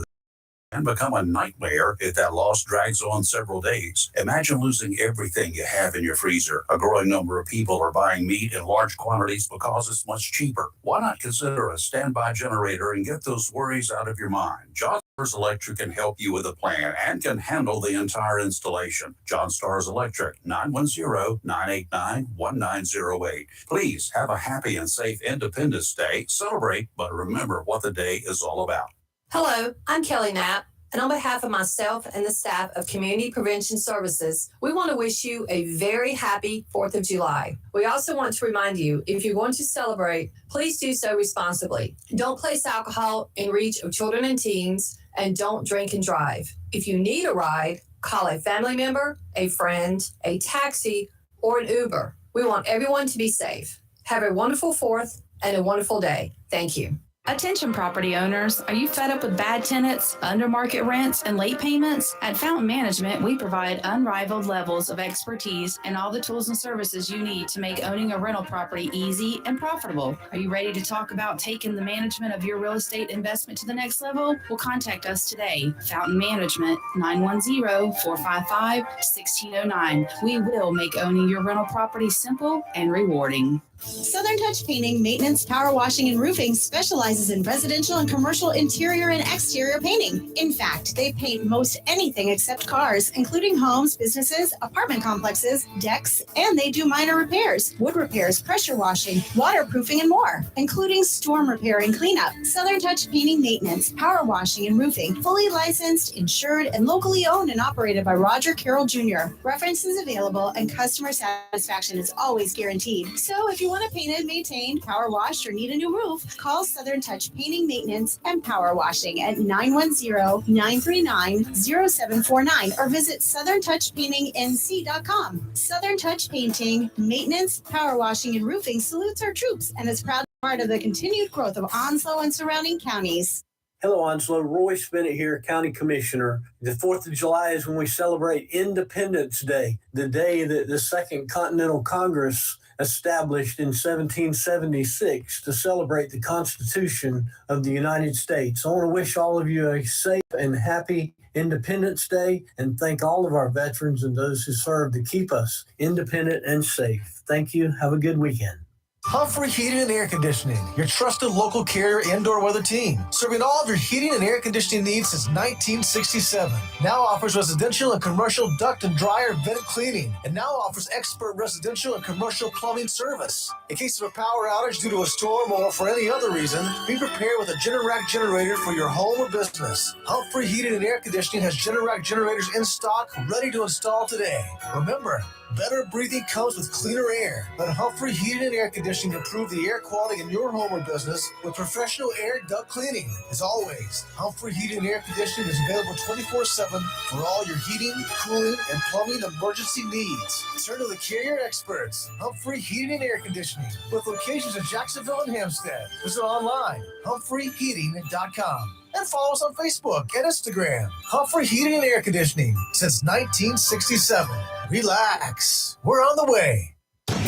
can become a nightmare if that loss drags on several days. Imagine losing everything you have in your freezer. A growing number of people are buying meat in large quantities because it's much cheaper. Why not consider a standby generator and get those worries out of your mind? John Stars Electric can help you with a plan and can handle the entire installation. John Stars Electric, 910-989-1908. Please have a happy and safe Independence Day. Celebrate, but remember what the day is all about. Hello, I'm Kelly Knapp. And on behalf of myself and the staff of Community Prevention Services, we want to wish you a very happy 4th of July. We also want to remind you, if you're going to celebrate, please do so responsibly. Don't place alcohol in reach of children and teens, and don't drink and drive. If you need a ride, call a family member, a friend, a taxi, or an Uber. We want everyone to be safe. Have a wonderful 4th and a wonderful day. Thank you. Attention property owners, are you fed up with bad tenants, under market rents, and late payments? At Fountain Management, we provide unrivaled levels of expertise and all the tools and services you need to make owning a rental property easy and profitable. Are you ready to talk about taking the management of your real estate investment to the next level? Well, contact us today. Fountain Management, 910-455-1609. We will make owning your rental property simple and rewarding. Southern Touch Painting, Maintenance, Power Washing, and Roofing specializes in residential and commercial interior and exterior painting. In fact, they paint most anything except cars, including homes, businesses, apartment complexes, decks, and they do minor repairs, wood repairs, pressure washing, waterproofing, and more, including storm repair and cleanup. Southern Touch Painting, Maintenance, Power Washing, and Roofing, fully licensed, insured, and locally owned and operated by Roger Carroll Jr. References available and customer satisfaction is always guaranteed. So if you want to paint it, maintained, power washed, or need a new roof, call Southern Touch Painting, Maintenance, and Power Washing at 910-939-0749 or visit southerntouchpaintingnc.com. Southern Touch Painting, Maintenance, Power Washing, and Roofing salutes our troops and is proud part of the continued growth of Onslow and surrounding counties. Hello, Onslow. Roy Spinnett here, County Commissioner. The 4th of July is when we celebrate Independence Day, the day that the Second Continental Congress established in 1776 to celebrate the Constitution of the United States. I want to wish all of you a safe and happy Independence Day and thank all of our veterans and those who serve to keep us independent and safe. Thank you. Have a good weekend. Humphrey Heating and Air Conditioning, your trusted local carrier indoor weather team, serving all of your heating and air conditioning needs since 1967. Now offers residential and commercial duct and dryer vent cleaning, and now offers expert residential and commercial plumbing service. In case of a power outage due to a storm or for any other reason, be prepared with a Generac generator for your home or business. Humphrey Heating and Air Conditioning has Generac generators in stock, ready to install today. Remember, better breathing comes with cleaner air. Let Humphrey Heating and Air Conditioning improve the air quality in your home or business with professional air duct cleaning. As always, Humphrey Heating and Air Conditioning is available 24/7 for all your heating, cooling, and plumbing emergency needs. Turn to the carrier experts, Humphrey Heating and Air Conditioning, with locations in Jacksonville and Hampstead. Visit online, humphreyheating.com. And follow us on Facebook and Instagram. Humphrey Heating and Air Conditioning since 1967. Relax. We're on the way.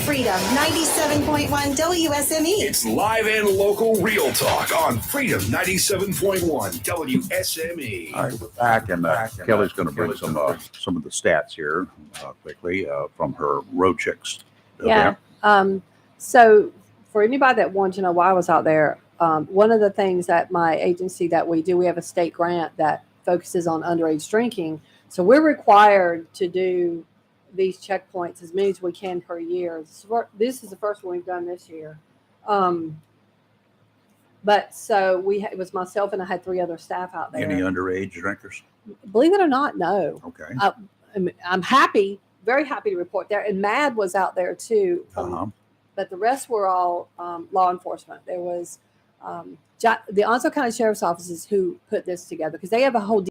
Freedom 97.1 WSME. It's live and local real talk on Freedom 97.1 WSME. All right, we're back, and Kelly's going to bring some of the stats here quickly from her Road Chicks event. So for anybody that wants to know why I was out there, one of the things that my agency that we do, we have a state grant that focuses on underage drinking. So we're required to do these checkpoints as many as we can per year. This is the first one we've done this year. But so it was myself and I had 3 other staff out there. Any underage drinkers? Believe it or not, no. Okay. I'm happy, very happy to report there. And MAD was out there too. But the rest were all law enforcement. There was the Onslow County Sheriff's Offices who put this together because they have a whole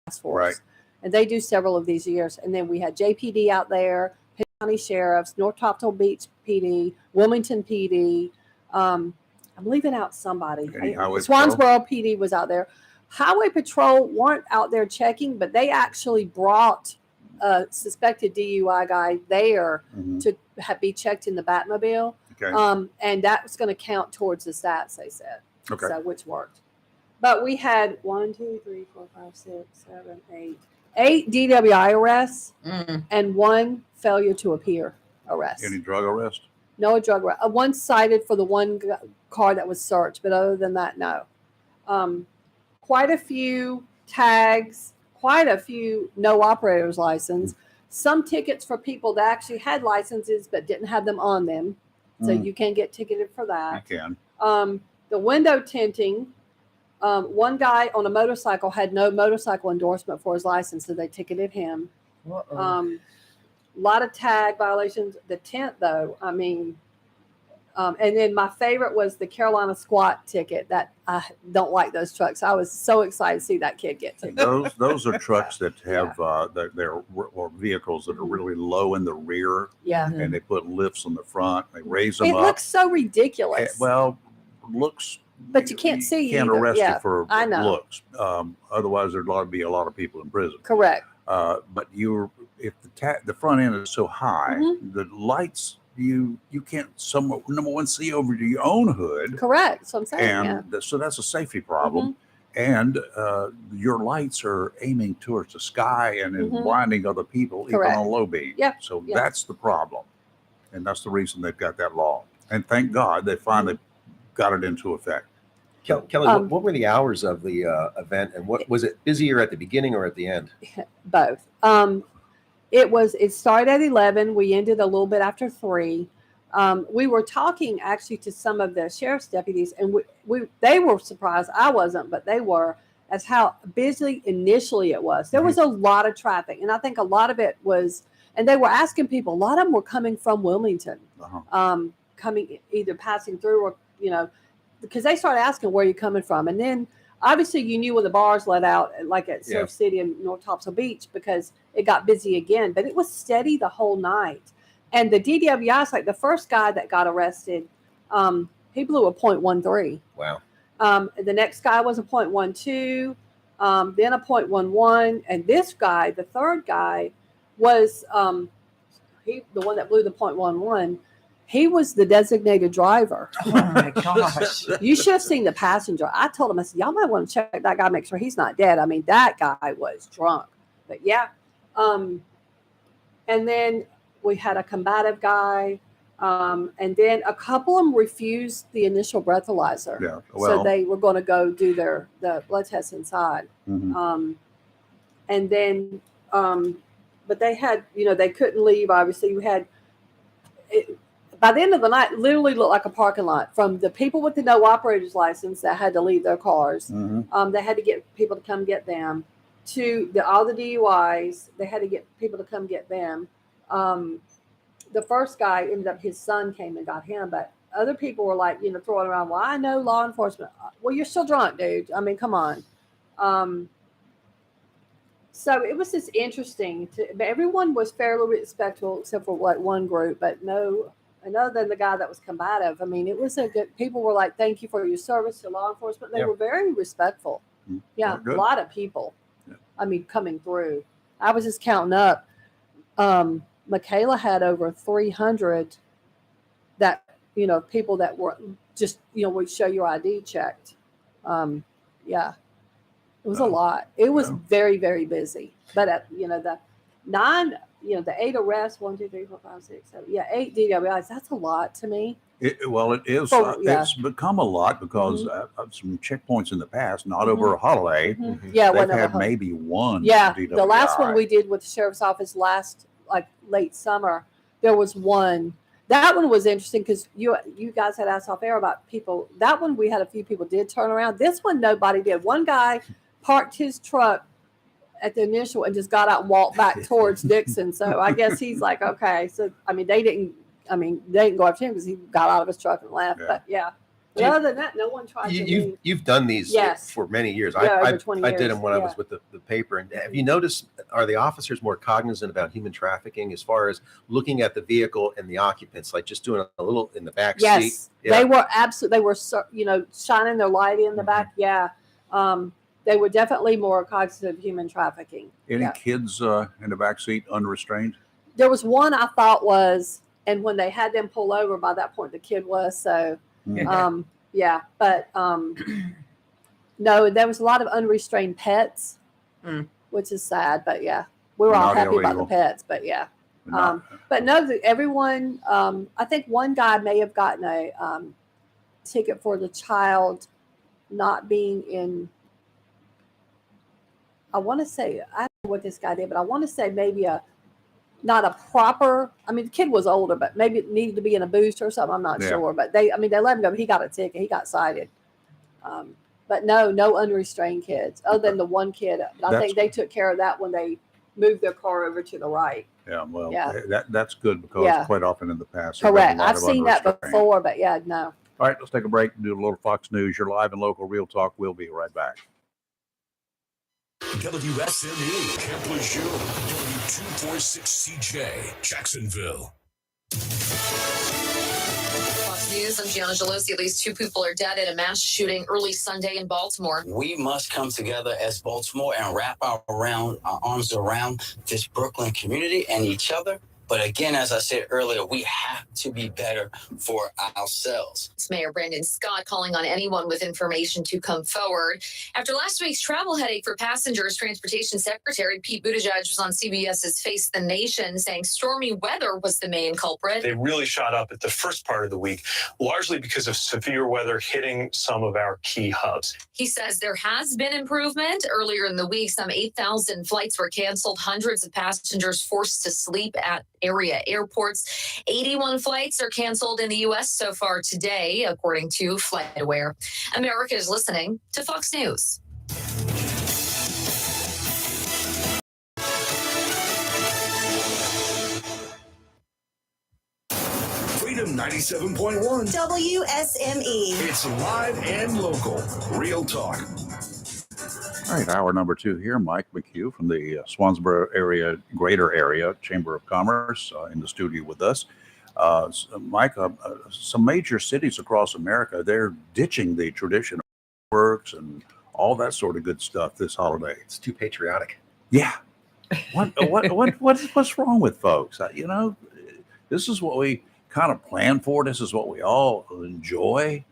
task force. Right. And they do several of these years. And then we had JPD out there, Pitt County Sheriffs, North Topsail Beach PD, Wilmington PD. I'm leaving out somebody. Swansboro PD was out there. Highway Patrol weren't out there checking, but they actually brought a suspected DUI guy there to be checked in the Batmobile. Okay. And that was going to count towards the stats, they said. Okay. So, which worked. But we had 1, 2, 3, 4, 5, 6, 7, 8 DWI arrests and 1 failure to appear arrest. Any drug arrest? No drug arrest. One cited for the one car that was searched, but other than that, no. Quite a few tags, quite a few no operator's license, some tickets for people that actually had licenses but didn't have them on them. So you can get ticketed for that. You can. The window tinting, One guy on a motorcycle had no motorcycle endorsement for his license, so they ticketed him. A lot of tag violations. The tent, though, I mean, and then my favorite was the Carolina squat ticket. That I don't like those trucks. I was so excited to see that kid get to. Those are trucks that have or vehicles that are really low in the rear. Yeah. And they put lifts on the front. They raise them It up. looks so ridiculous. Well, looks. But you can't see. You can't either. arrest Yeah, you for I know. looks. Otherwise, there'd be a lot of people in prison. Correct. But if the front end is so high, Mm-hmm. the lights you can't number one see over to your own hood. Correct. So I'm saying. And so that's a safety problem. And your lights are aiming towards the sky and then blinding other people, Correct. even on low beam. Yeah. So Yeah. that's the problem. And that's the reason they've got that law. And thank God they finally got it into effect. Kelly, what were the hours of the event, and what was it busier at the beginning or at the end? Both. It started at 11. We ended a little bit after 3. We were talking actually to some of the sheriff's deputies, and they were surprised. I wasn't, but they were, as how busy initially it was. There was a lot of traffic, and I think a lot of it was, and they were asking people. A lot of them were coming from Wilmington, coming either passing through or because they started asking where you're coming from, and then obviously you knew when the bars let out, like at Surf City and North Topsail Beach, because it got busy again. But it was steady the whole night. And the DWIs, like the first guy that got arrested, he blew a .13. Wow. The next guy was a .12, then a .11, and this guy, the third guy, was the one that blew the .11. He was the designated driver. Oh my gosh. You should have seen the passenger. I told him, I said, y'all might want to check that guy, make sure he's not dead. I mean, that guy was drunk. But yeah. And then we had a combative guy. And then a couple of them refused the initial breathalyzer. Yeah. So they were going to go do the blood test inside. And then, but they had, they couldn't leave. Obviously, we had, by the end of the night, literally looked like a parking lot, from the people with the no operator's license that had to leave their cars. They had to get people to come get them, to all the DUIs. They had to get people to come get them. The first guy ended up, his son came and got him, but other people were like, throwing around, well, I know law enforcement. Well, you're still drunk, dude. I mean, come on. So it was just interesting. But everyone was fairly respectful except for like one group, but no. And other than the guy that was combative, I mean, it was a good. People were like, "Thank you for your service to law enforcement." They were very respectful. Yeah, a lot of people. I mean, coming through. I was just counting up. Michaela had over 300 that people that were just would show your ID checked. Yeah, it was a lot. It was very, very busy. But the 9. The 8 arrests, 1, 2, 3, 4, 5, 6, 7. Yeah, 8 DWIs. That's a lot to me. It is. It's become a lot because of some checkpoints in the past, not over a holiday. Yeah, they've had maybe one. Yeah, DWI. the last one we did with the sheriff's office late summer, there was one. That one was interesting because you guys had asked off air about people. That one we had a few people did turn around. This one nobody did. One guy parked his truck at the initial and just got out and walked back towards Dixon. So I guess he's like, okay. So they didn't go after him because he got out of his truck and left. But yeah. But other than that, no one tried to. You've done these for many years. Yeah, I over 20 years. did them when I was with the paper. And have you noticed, are the officers more cognizant about human trafficking as far as looking at the vehicle and the occupants, like just doing a little in the back seat? Yes, they were absolutely. They were shining their light in the back. Yeah. They were definitely more cognizant of human trafficking. Any kids in the back seat unrestrained? There was one I thought was, and when they had them pull over, by that point the kid was. So, yeah. But no, there was a lot of unrestrained pets, which is sad. But yeah, we were all happy about the pets. But yeah, but no, everyone. I think one guy may have gotten a ticket for the child not being in. I want to say, I don't know what this guy did, but I want to say maybe not a proper, the kid was older, but maybe it needed to be in a boost or something. I'm not sure, but they let him go. He got a ticket. He got cited. But no unrestrained kids, other than the one kid. I think they took care of that when they moved their car over to the right. Yeah, well, Yeah. that's good because Yeah. quite often in the past, there's been a Correct. lot I've of seen that unrestrained. before, but yeah, no. All right, let's take a break and do a little Fox News. You're live and local Real Talk. We'll be right back. WSMU Camp Lejeune, W246 CJ, Jacksonville. Fox News, I'm Gianna Gelosi. At least 2 people are dead in a mass shooting early Sunday in Baltimore. We must come together as Baltimore and wrap our arms around this Brooklyn community and each other. But again, as I said earlier, we have to be better for ourselves. It's Mayor Brandon Scott calling on anyone with information to come forward. After last week's travel headache for passengers, Transportation Secretary Pete Buttigieg was on CBS's Face the Nation saying stormy weather was the main culprit. They really shot up at the first part of the week, largely because of severe weather hitting some of our key hubs. He says there has been improvement. Earlier in the week, some 8,000 flights were canceled, hundreds of passengers forced to sleep at area airports. 81 flights are canceled in the U.S. so far today, according to FlightAware. America is listening to Fox News. Freedom 97.1. WSME. It's live and local. Real talk. All right, hour number 2 here. Mike McHugh from the Swansboro area, greater area Chamber of Commerce in the studio with us. Mike, some major cities across America, they're ditching the traditional works and all that sort of good stuff this holiday. It's too patriotic. Yeah. What's wrong with folks? This is what we kind of plan for. This is what we all enjoy.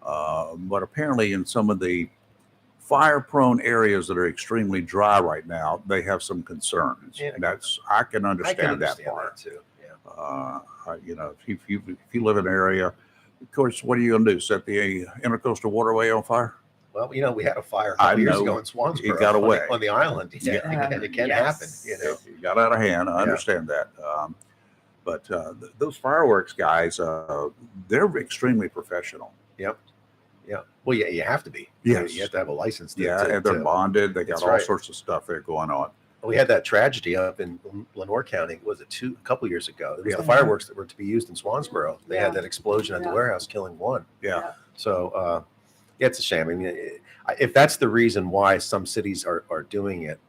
But apparently in some of the fire-prone areas that are extremely dry right now, they have some concerns. Yeah. I can understand that part. Too. Yeah. If you live in an area, of course, what are you going to do? Set the Intercoastal Waterway on fire? Well, we had a fire a couple years ago in Swansboro. It got away on the island. Yeah, it can happen. It got out of hand. I understand that. But those fireworks guys, they're extremely professional. Yep. Yeah. Well, yeah, you have to be. Yes. You have to have a license. And they're bonded. They got all sorts of stuff there going on. We had that tragedy up in Lenore County. Was it a couple years ago? There was the fireworks that were to be used in Swansboro. They had that explosion at the warehouse, killing 1. Yeah. So, it's a shame. I mean, if that's the reason why some cities are doing it,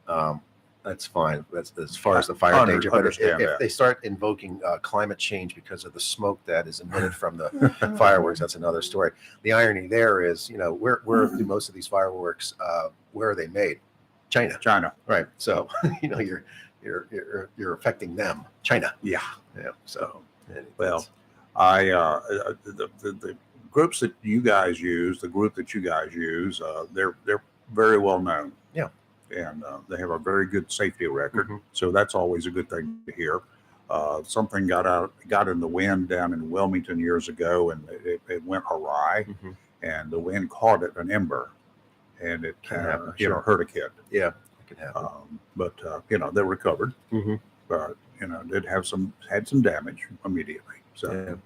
that's fine. That's as far as the fire danger. But if they start invoking climate change because of the smoke that is emitted from the fireworks, that's another story. The irony there is, where do most of these fireworks? Where are they made? China. Right. So you're affecting them. China. Yeah. Yeah. So well, the groups that you guys use, they're very well known. Yeah. And they have a very good safety record. So that's always a good thing to hear. Something got in the wind down in Wilmington years ago, and it went awry, and the wind caught it, an ember, and it hurt a kid. Yeah, it can happen. But they recovered. But had some damage immediately. So.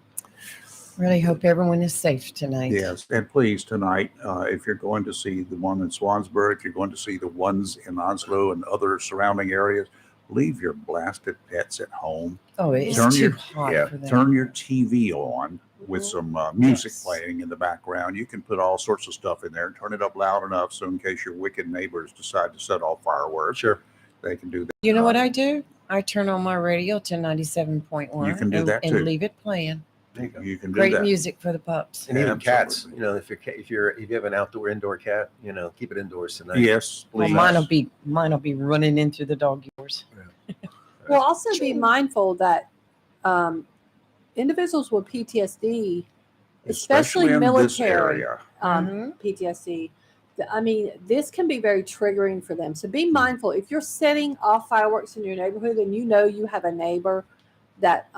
Really hope everyone is safe tonight. Yes, and please tonight, if you're going to see the one in Swansboro, if you're going to see the ones in Onslow and other surrounding areas, leave your blasted pets at home. Oh, it's too hot for them. Turn your TV on with some music playing in the background. You can put all sorts of stuff in there and turn it up loud enough so in case your wicked neighbors decide to set off fireworks, they can do that. You know what I do? I turn on my radio to 97.1. You can do that too. And leave it playing. You can do Great that. music for the pups. And even cats. If you have an indoor cat, keep it indoors tonight. Yes, well, mine'll be running into the dog yours. Well, also be mindful that individuals with PTSD, especially in military this area. PTSD, this can be very triggering for them. So be mindful. If you're setting off fireworks in your neighborhood and you have a neighbor that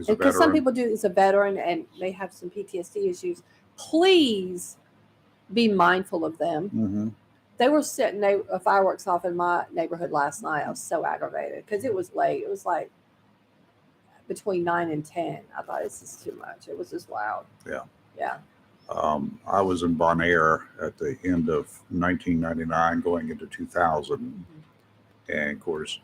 because some people is a veteran and they have some PTSD issues, please be mindful of them. They were setting fireworks off in my neighborhood last night. I was so aggravated because it was late. It was like between 9 and 10. I thought this is too much. It was just loud. Yeah. Yeah. I was in Bonaire at the end of 1999, going into 2000, and of course,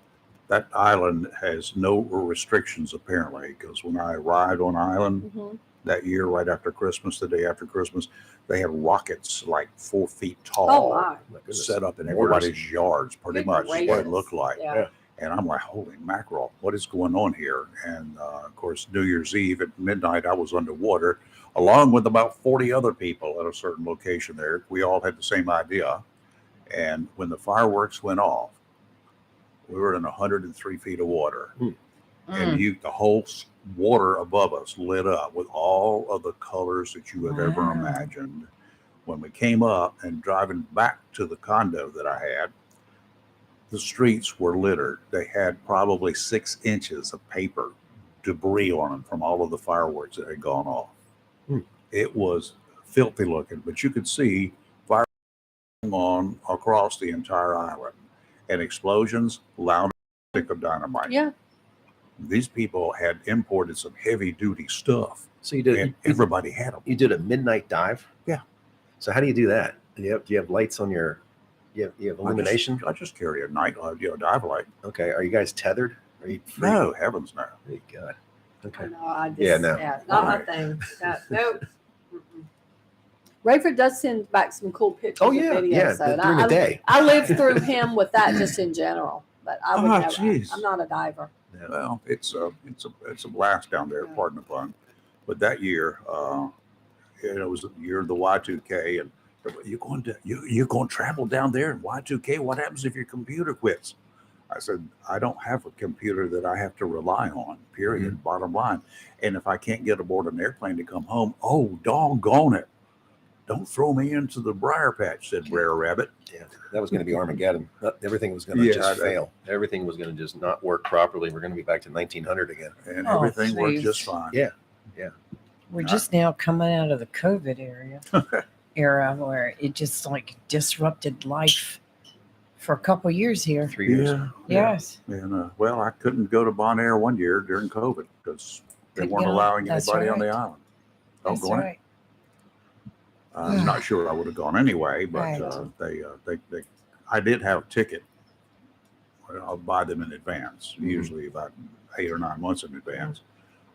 that island has no restrictions apparently. Because when I arrived on island that year, right after Christmas, the day after Christmas, they had rockets like 4 feet tall, Oh my. set up in everybody's yards, pretty much is what it looked like. Yeah. And I'm like, holy mackerel, what is going on here? And of course, New Year's Eve at midnight, I was underwater, along with about 40 other people at a certain location there. We all had the same idea. And when the fireworks went off, we were in 103 feet of water. And the whole water above us lit up with all of the colors that you have ever imagined. When we came up and driving back to the condo that I had, the streets were littered. They had probably 6 inches of paper debris on them from all of the fireworks that had gone off. It was filthy looking, but you could see fire on across the entire island, and explosions loud as a stick of dynamite. Yeah. These people had imported some heavy duty stuff. So you did. And everybody had them. You did a midnight dive. Yeah. So how do you do that? Do you have lights on your? You have illumination. I just carry a night dive light. Okay. Are you guys tethered? Are you free? No, heavens no. Thank God. Okay. No, I just, Yeah, no. not my thing. Nope. Rayford does send back some cool pictures Oh, and yeah, videos. yeah, so during the day. I lived through him with that just in general, but I would Oh, never. geez. I'm not a diver. Well, it's a blast down there. Pardon the pun. But that year, it was the year of the Y2K, and you're going to travel down there in Y2K. What happens if your computer quits? I said, I don't have a computer that I have to rely on. Period. Bottom line. And if I can't get aboard an airplane to come home, oh doggone it! Don't throw me into the briar patch," said Brer Rabbit. Yeah, that was going to be Armageddon. Everything was going to just fail. Everything was going to just not work properly. We're going to be back to 1900 again, and everything worked just fine. Yeah. We're just now coming out of the COVID era where it just like disrupted life for a couple years here. 3 years. Yes. And well, I couldn't go to Bonaire one year during COVID because they Couldn't weren't get on. allowing That's anybody on the right. island. That's Doggone it. right. I'm not sure I would have gone anyway, but Right. they I did have a ticket. I'll buy them in advance, usually about 8 or 9 months in advance.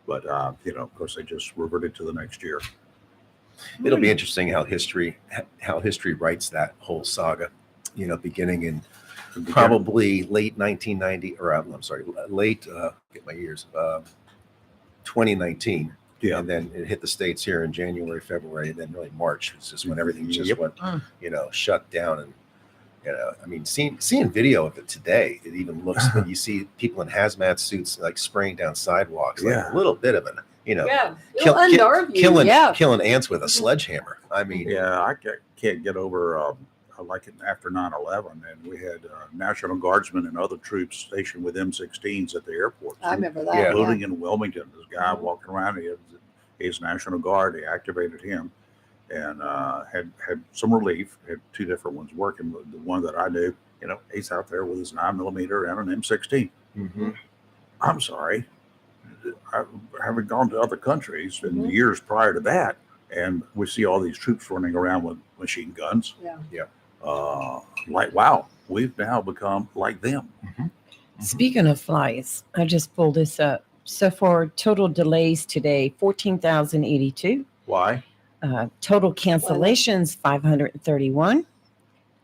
But of course, they just reverted to the next year. It'll be interesting how history writes that whole saga. Beginning in probably late 1990, or I'm sorry, late get my years, 2019. Yeah. And then it hit the States here in January, February, and then really March. It's just when everything just went, shut down. And, I mean, seeing video of it today, it even looks when you see people in hazmat suits like spraying down sidewalks, like a little bit of an, Yeah, it'll unnerve you. killing ants with a sledgehammer. I mean, Yeah, I can't get over like after 9/11, and we had National Guardsmen and other troops stationed with M16s at the airport. I remember that. Including in Wilmington, this guy walking around. He's National Guard. They activated him, and had some relief. Had 2 different ones working. The one that I knew, he's out there with his 9mm and an M16. I'm sorry, I haven't gone to other countries in the years prior to that, and we see all these troops running around with machine guns. Yeah. Like, wow, we've now become like them. Speaking of flights, I just pulled this up. So for total delays today, 14,082. Why? Total cancellations, 531.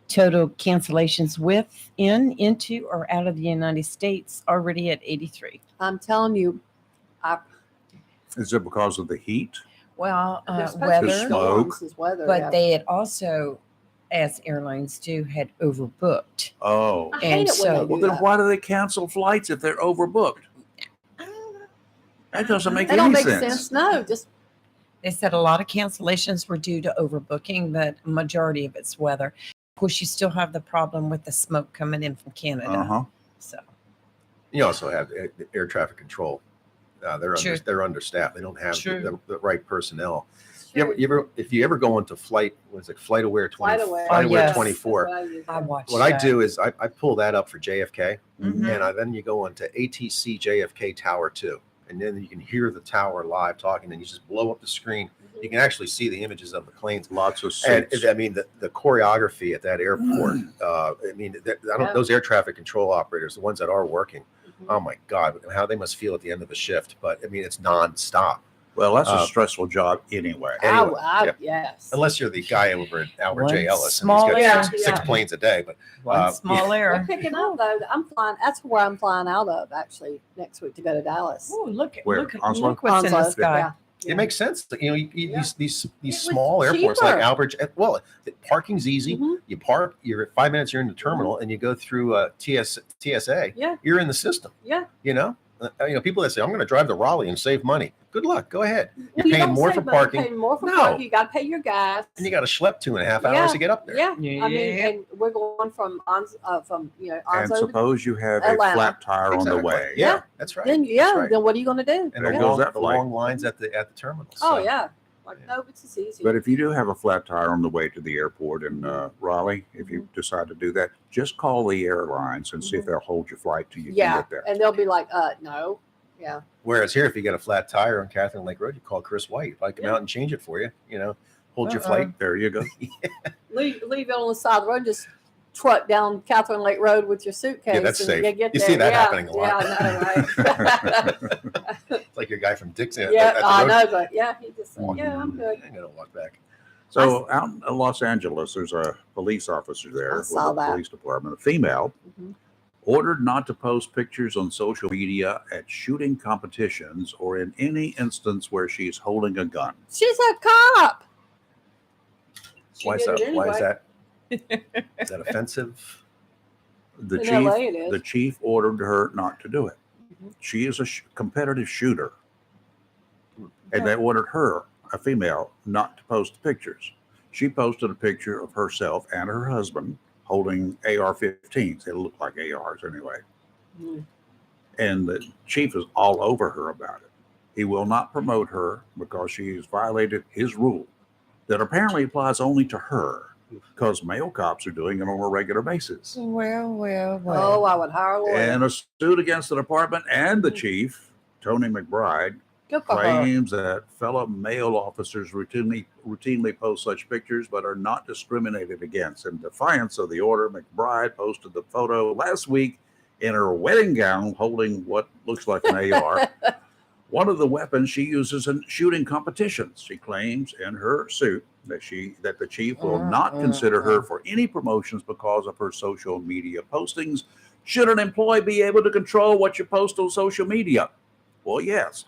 Total cancellations within, into, or out of the United States already at 83. I'm telling you, Is it because of the heat? Well, there's supposed to be weather, storms as weather. but yeah. they had also, as airlines do, had overbooked. Oh. I hate it when they do Well, then that. why do they cancel flights if they're overbooked? That doesn't make That any don't make sense. sense. No, just They said a lot of cancellations were due to overbooking, but a majority of it's weather. Of course, you still have the problem with the smoke coming in from Canada. So You also have air traffic control. True. They're understaffed. They don't have True. the right personnel. If you ever go into flight, was it FlightAware 20? FlightAware. FlightAware yes. 24. I watched What I that. do is I pull that up for JFK, Mhm. and then you go into ATC JFK Tower 2, and then you can hear the tower live talking, and you just blow up the screen, You can actually see the images of the planes. Lots of And suits. I mean, the choreography at that airport. I mean, those air traffic control operators, the ones that are working. Oh my God, how they must feel at the end of a shift. But I mean, it's nonstop. Well, that's a stressful job anyway. Anyway, yeah. Yes. Unless you're the guy over at Albert One J. Ellis, and small he's got error. six planes a day. But One small We're error. picking up though. I'm flying. That's where I'm flying out of actually next week to go to Dallas. Oh, look! Where? Look! Onslow? Look what's in the Onslow, sky. yeah. it makes sense. You know, these was small airports like cheaper. Albert. Well, parking's easy. Mhm. You park. You're 5 minutes. You're in the terminal, and you go through TSA. Yeah. You're in the system. Yeah. You know, people that say I'm going to drive to Raleigh and save money. Good luck. Go ahead. You're You paying don't more save for money, parking. Paying more for No. parking. You got to pay your gas. And you got to schlep 2.5 hours Yeah. to get up there. Yeah. I mean, and we're going from And Onslow to suppose you have a Atlanta. flat tire on the Exactly. way. Yeah, that's right. Then That's right. then what are you going to do? And There the goes long, that the flight. long lines at the terminal. Oh So, yeah. Like no, it's just easy. But if you do have a flat tire on the way to the airport in Raleigh, if you decide to do that, just call the airlines and see if they'll hold your flight till you can yeah, get there. and they'll be like, no, yeah. Whereas here, if you get a flat tire on Catherine Lake Road, you call Chris White. He'd come out and change it for you. You know, hold your flight. There you go. Leave it on the side of the road. Just truck down Catherine Lake Road with your suitcase. Yeah, that's and safe. Get You there. see that yeah, happening a lot. Yeah, I know, right? It's like your guy from Dixon. yeah, at the I road. know, but yeah, he just said, yeah, I'm good. I'm gonna walk back. So out in Los Angeles, there's a police officer there I with saw the that. police department, a female, Mhm. ordered not to post pictures on social media at shooting competitions or in any instance where she's holding a gun. She's a cop. She Why is did that? it Why is anyway. that? Is that offensive? The In chief, LA it is. the chief ordered her not to do it. Mhm. She is a competitive shooter, and they ordered her, a female, not to post pictures. She posted a picture of herself and her husband holding AR-15s. They look like ARs anyway. Mm. And the chief is all over her about it. He will not promote her because she has violated his rule that apparently applies only to her because male cops are doing it on a regular basis. Well. Oh, I would hire a lawyer. And a suit against the department and the chief, Tony McBride, Good for her. claims that fellow male officers routinely post such pictures but are not discriminated against. In defiance of the order, McBride posted the photo last week in her wedding gown holding what looks like an AR, one of the weapons she uses in shooting competitions. She claims in her suit that the chief will not consider her for any promotions because of her social media postings. Should an employee be able to control what you post on social media? Well, yes.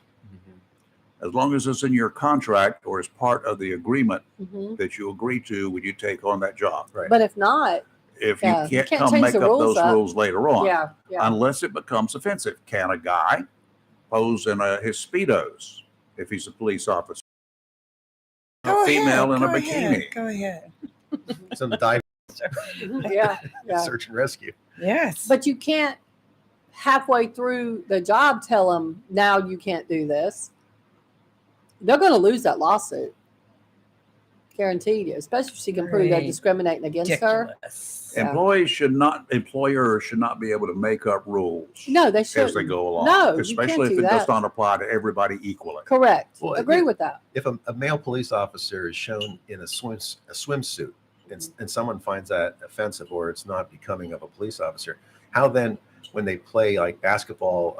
As long as it's in your contract or as part of the agreement Mhm. that you agree to when you take on that job. Right. But if not, If yeah, you can't can't come change make the up rules those up. rules later on, Yeah, yeah. unless it becomes offensive. Can a guy pose in his Speedos if he's a police officer? A female in a bikini. Go ahead. Some dive yeah, yeah. search and rescue. Yes. But you can't halfway through the job tell them now you can't do this. They're going to lose that lawsuit. Guaranteed you, especially if she can prove they're Great. discriminating against her. Yeah. Employers should not be able to make up rules No, they as shouldn't. they go along. No, you especially can't if do it does that. not apply to everybody equally. Correct. Well, Agree you- with that. If a male police officer is shown in a swimsuit and someone finds that offensive or it's not becoming of a police officer, how then when they play like basketball,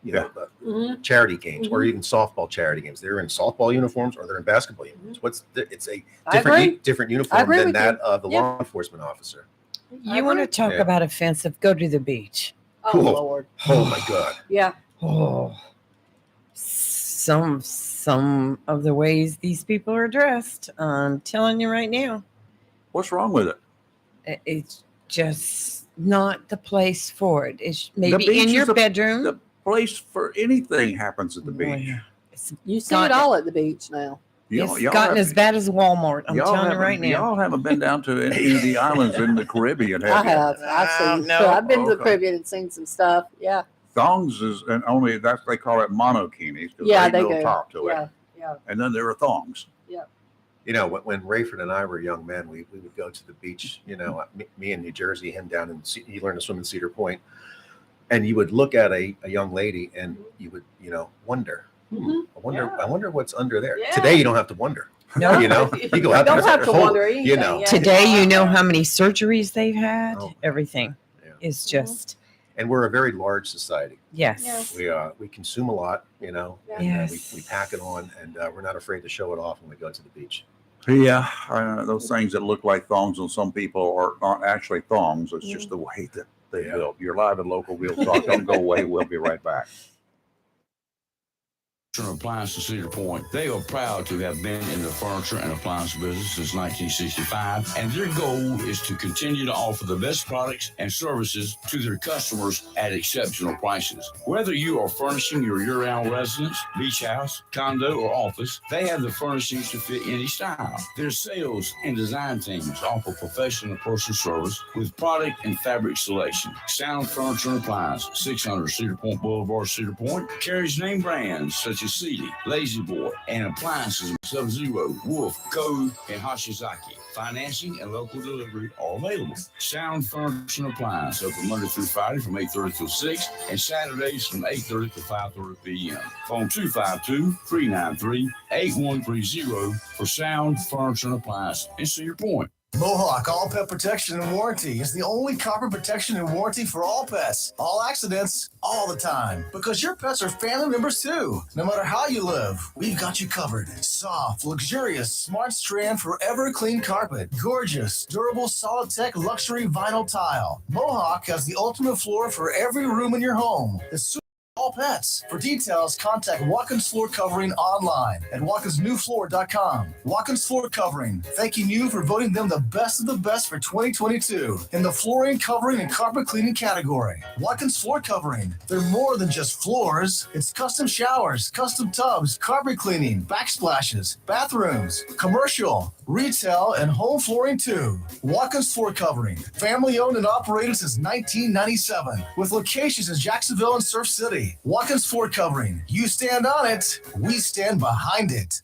Mhm. charity games or even softball charity games, they're in softball uniforms or they're in basketball uniforms. It's a I different agree. different I uniform agree than with that you. of the Yeah. law enforcement officer. You want to talk Yeah. about offensive? Go to the beach. Oh, Cool. Lord. Oh my God. Yeah. Oh, some of the ways these people are dressed. I'm telling you right now, What's wrong with it? it's just not the place for it. It's The maybe beach in is your the- bedroom. The place for anything happens at the beach. You see Got it it. all at the beach now. It's gotten as bad as Walmart. I'm telling you right now. Y'all haven't been down to any of the islands in the Caribbean, have I you? have. I've seen. no. I've been to the Okay. Caribbean and seen some stuff. Yeah. Thongs is, and only that's they call it monokinis because Yeah, they they no do. top to Yeah. it. Yeah. And then there are thongs. Yeah. You know, when Rayford and I were young men, we would go to the beach, you know, me in New Jersey, him down in, he learned to swim in Cedar Point. And you would look at a young lady and you would, you know, wonder, I wonder what's under there. Yeah. Today you don't have to wonder. No. You know, you go out Don't there. have to hold wonder it, anything, you know. yeah. Today, you know how many surgeries they've had. Oh. Everything is just And we're a very large society. yes. We consume a lot, you know, and Yes. we pack it on, and we're not afraid to show it off when we go to the beach. Yeah, those things that look like thongs on some people are not actually thongs. It's just the way that they built. You're live and local. Real Talk. Don't go away. We'll be right back. Appliance to Cedar Point. They are proud to have been in the furniture and appliance business since 1965, and their goal is to continue to offer the best products and services to their customers at exceptional prices. Whether you are furnishing your year-round residence, beach house, condo, or office, they have the furnishings to fit any style. Their sales and design teams offer professional and personal service with product and fabric selection. Sound Furniture and Appliance, 600 Cedar Point Boulevard, Cedar Point, carries name brands such as Sealy, Lazy Boy, and appliances Sub-Zero, Wolf, Code, and Hashizaki. Financing and local delivery are available. Sound Furniture and Appliance open Monday through Friday from 8:30 till 6 and Saturdays from 8:30 to 5:30 p.m. Phone 252-393-8130 for Sound Furniture and Appliance in Cedar Point. Mohawk All Pet Protection and Warranty is the only copper protection and warranty for all pets, all accidents, all the time. Because your pets are family members too. No matter how you live, we've got you covered. Soft, luxurious, smart strand, forever clean carpet. Gorgeous, durable, solid tech, luxury vinyl tile. Mohawk has the ultimate floor for every room in your home. It's all pets. For details, contact Watkins Floor Covering online at watkinsnewfloor.com. Watkins Floor Covering, thanking you for voting them the best of the best for 2022 in the flooring, covering, and carpet cleaning category. Watkins Floor Covering, they're more than just floors. It's custom showers, custom tubs, carpet cleaning, backsplashes, bathrooms, commercial, retail, and home flooring too. Watkins Floor Covering, family owned and operated since 1997 with locations in Jacksonville and Surf City. Watkins Floor Covering, you stand on it, we stand behind it.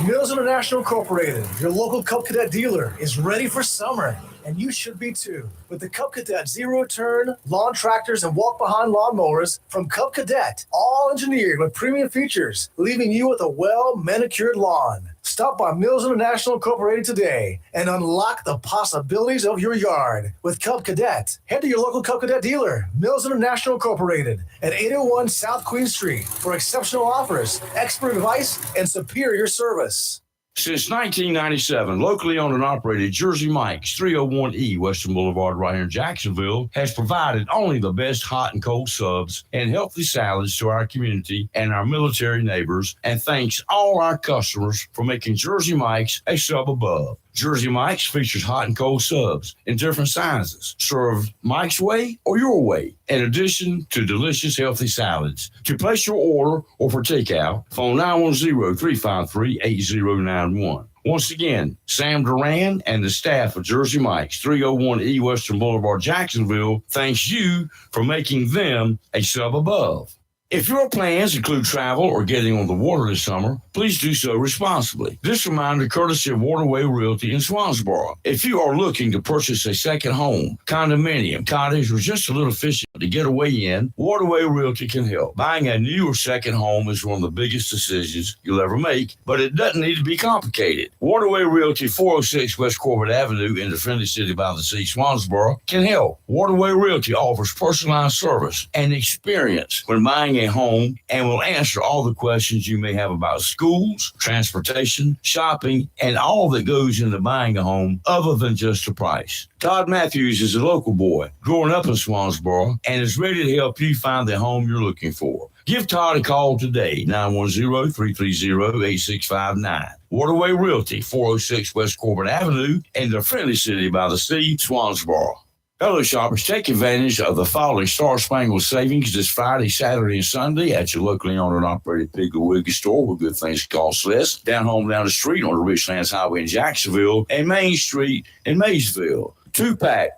Mills International Incorporated, your local Cub Cadet dealer, is ready for summer, and you should be too. With the Cub Cadet zero-turn lawn tractors and walk-behind lawnmowers from Cub Cadet, all engineered with premium features, leaving you with a well-manicured lawn. Stop by Mills International Incorporated today and unlock the possibilities of your yard. With Cub Cadet, head to your local Cub Cadet dealer, Mills International Incorporated, at 801 South Queen Street for exceptional offers, expert advice, and superior service. Since 1997, locally owned and operated Jersey Mike's, 301E Western Boulevard right here in Jacksonville, has provided only the best hot and cold subs and healthy salads to our community and our military neighbors, and thanks all our customers for making Jersey Mike's a sub above. Jersey Mike's features hot and cold subs in different sizes, served Mike's way or your way, in addition to delicious, healthy salads. To place your order or for takeout, phone 910-353-8091. Once again, Sam Duran and the staff of Jersey Mike's, 301E Western Boulevard, Jacksonville, thanks you for making them a sub above. If your plans include travel or getting on the water this summer, please do so responsibly. This reminder courtesy of Waterway Realty in Swansboro. If you are looking to purchase a second home, condominium, cottage, or just a little fishing to get away in, Waterway Realty can help. Buying a new or second home is one of the biggest decisions you'll ever make, but it doesn't need to be complicated. Waterway Realty, 406 West Corbett Avenue in the friendly city by the sea, Swansboro, can help. Waterway Realty offers personalized service and experience when buying a home and will answer all the questions you may have about schools, transportation, shopping, and all that goes into buying a home other than just the price. Todd Matthews is a local boy growing up in Swansboro and is ready to help you find the home you're looking for. Give Todd a call today, 910-330-8659. Waterway Realty, 406 West Corbett Avenue in the friendly city by the sea, Swansboro. Hello, shoppers. Take advantage of the following Star Spangled savings this Friday, Saturday, and Sunday at your locally owned and operated Piggly Wiggly store where good things cost less. Down home, down the street on the Richlands Highway in Jacksonville and Main Street in Maysville. 2-pack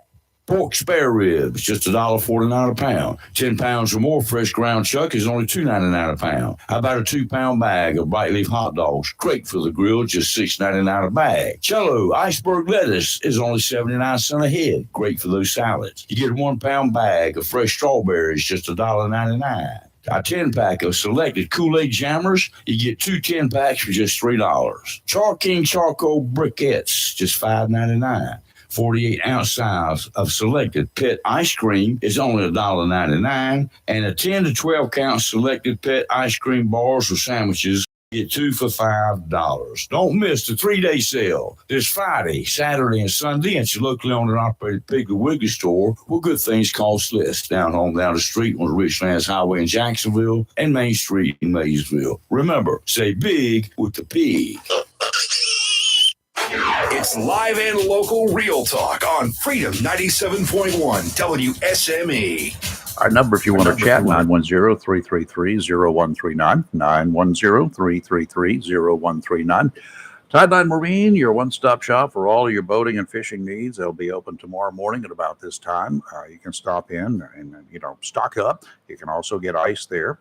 pork spare ribs, just $1.49 a pound. 10 pounds or more fresh ground chuck is only $2.99 a pound. How about a 2-pound bag of bright leaf hot dogs? Great for the grill, just $6.99 a bag. Cello iceberg lettuce is only 79 cents a head. Great for those salads. You get a 1-pound bag of fresh strawberries, just $1.99. A 10-pack of selected Kool-Aid Jammers, you get 2 10-packs for just $3. Char King Charcoal Briquettes, just $5.99. 48-ounce size of selected pet ice cream is only $1.99, and a 10 to 12 count selected pet ice cream bars or sandwiches get 2 for $5. Don't miss the 3-day sale this Friday, Saturday, and Sunday at your locally owned and operated Piggly Wiggly store, where good things cost less. Down the street on the Richlands Highway in Jacksonville and Main Street in Maysville. Remember, say big with the P. It's live and local real talk on Freedom 97.1 WSME. Our number, if you want to chat, 910-333-0139, 910-333-0139. Tideline Marine, your one-stop shop for all of your boating and fishing needs. They'll be open tomorrow morning at about this time. You can stop in and, stock up. You can also get ice there.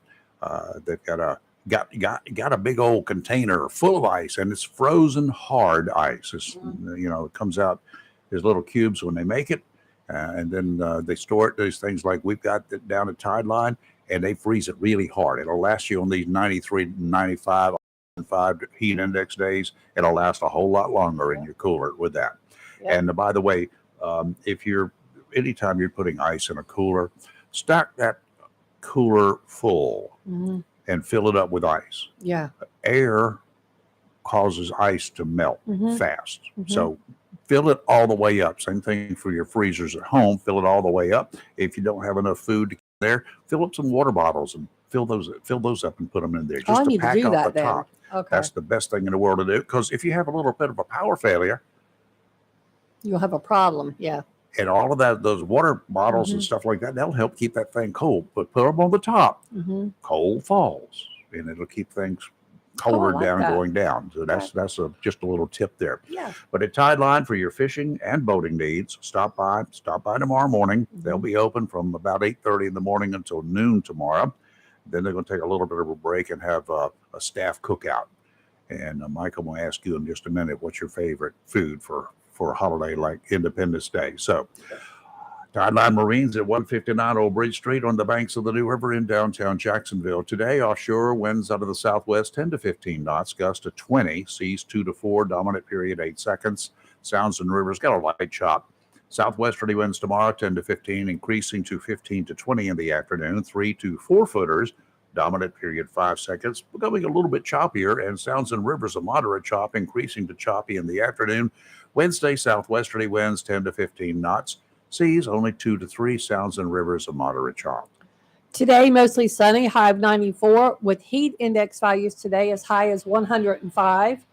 They've got a big old container full of ice, and it's frozen hard ice. It's, it comes out as little cubes when they make it. And then they store it, these things like we've got down at Tideline, and they freeze it really hard. It'll last you on these 93, 95, 5 heat index days. It'll last a whole lot longer in your cooler with that. Yep. And by the way, anytime you're putting ice in a cooler, stack that cooler full and fill it up with ice. Yeah. Air causes ice to melt fast. So fill it all the way up. Same thing for your freezers at home. Fill it all the way up. If you don't have enough food to keep there, fill up some water bottles and fill those up and put them in there. Just to pack out the top. Okay. That's the best thing in the world to do, because if you have a little bit of a power failure, you'll have a problem. Yeah. And all of those water bottles and stuff like that, that'll help keep that thing cold. But put them on the top. Cold falls, and it'll keep things colder going down. So that's just a little tip there. Yeah. But at Tideline, for your fishing and boating needs, stop by tomorrow morning. They'll be open from about 8:30 in the morning until noon tomorrow. Then they're going to take a little bit of a break and have a staff cookout. And Michael will ask you in just a minute, what's your favorite food for a holiday like Independence Day? So Tideline Marines at 159 Old Bridge Street on the banks of the New River in downtown Jacksonville. Today, offshore winds out of the southwest 10 to 15 knots, gust to 20, seas 2 to 4, dominant period 8 seconds. Sounds and rivers got a light chop. Southwesterly winds tomorrow 10 to 15, increasing to 15 to 20 in the afternoon, 3 to 4 footers, dominant period 5 seconds. Becoming a little bit choppier, and sounds and rivers a moderate chop, increasing to choppy in the afternoon. Wednesday, southwesterly winds 10 to 15 knots. Seas only 2 to 3, sounds and rivers a moderate chop. Today, mostly sunny, high of 94, with heat index values today as high as 105.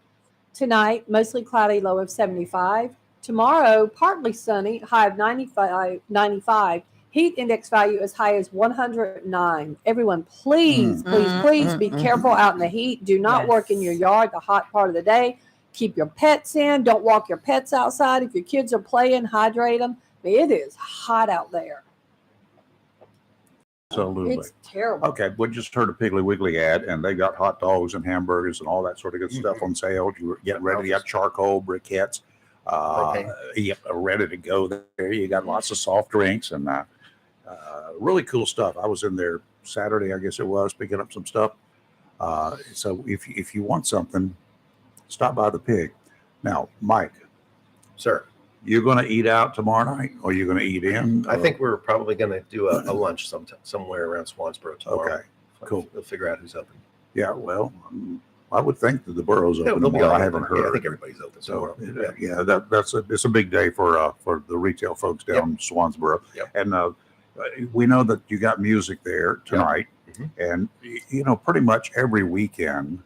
Tonight, mostly cloudy, low of 75. Tomorrow, partly sunny, high of 95. Heat index value as high as 109. Everyone, please be careful out in the heat. Do not work in your yard the hot part of the day. Keep your pets in. Don't walk your pets outside. If your kids are playing, hydrate them. It is hot out there. Absolutely. It's terrible. Okay, we just heard a Piggly Wiggly ad, and they got hot dogs and hamburgers and all that sort of good stuff on sale. You were getting ready. You got charcoal briquettes. Ready to go there. You got lots of soft drinks and really cool stuff. I was in there Saturday, I guess it was, picking up some stuff. So if you want something, stop by the Pig. Now, Mike. Sir. You're going to eat out tomorrow night, or you're going to eat in? I think we're probably going to do a lunch somewhere around Swansboro tomorrow. Okay, cool. We'll figure out who's open. Yeah, well, I would think that the borough's open they'll be tomorrow. all I haven't open. heard. Yeah, I think everybody's open. So it's a big day for the retail folks down in Swansboro. Yep. And we know that you got music there tonight, and pretty much every weekend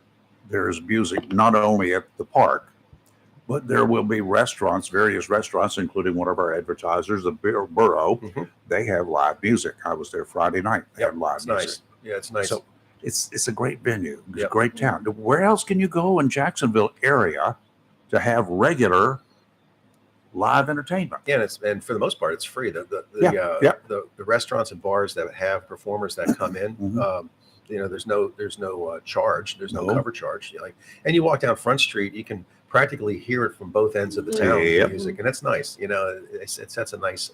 there's music not only at the park, but there will be various restaurants, including one of our advertisers, the Borough. They have live music. I was there Friday night. They had live music. Nice. Yeah, it's nice. So it's a great venue. It's a great town. Where else can you go in Jacksonville area to have regular live entertainment? Yeah, and for the most part, it's free. The restaurants and bars that have performers that come in, there's no charge. There's no cover charge. And you walk down Front Street, you can practically hear it from both ends of the town. The music, and that's nice. It sets a nice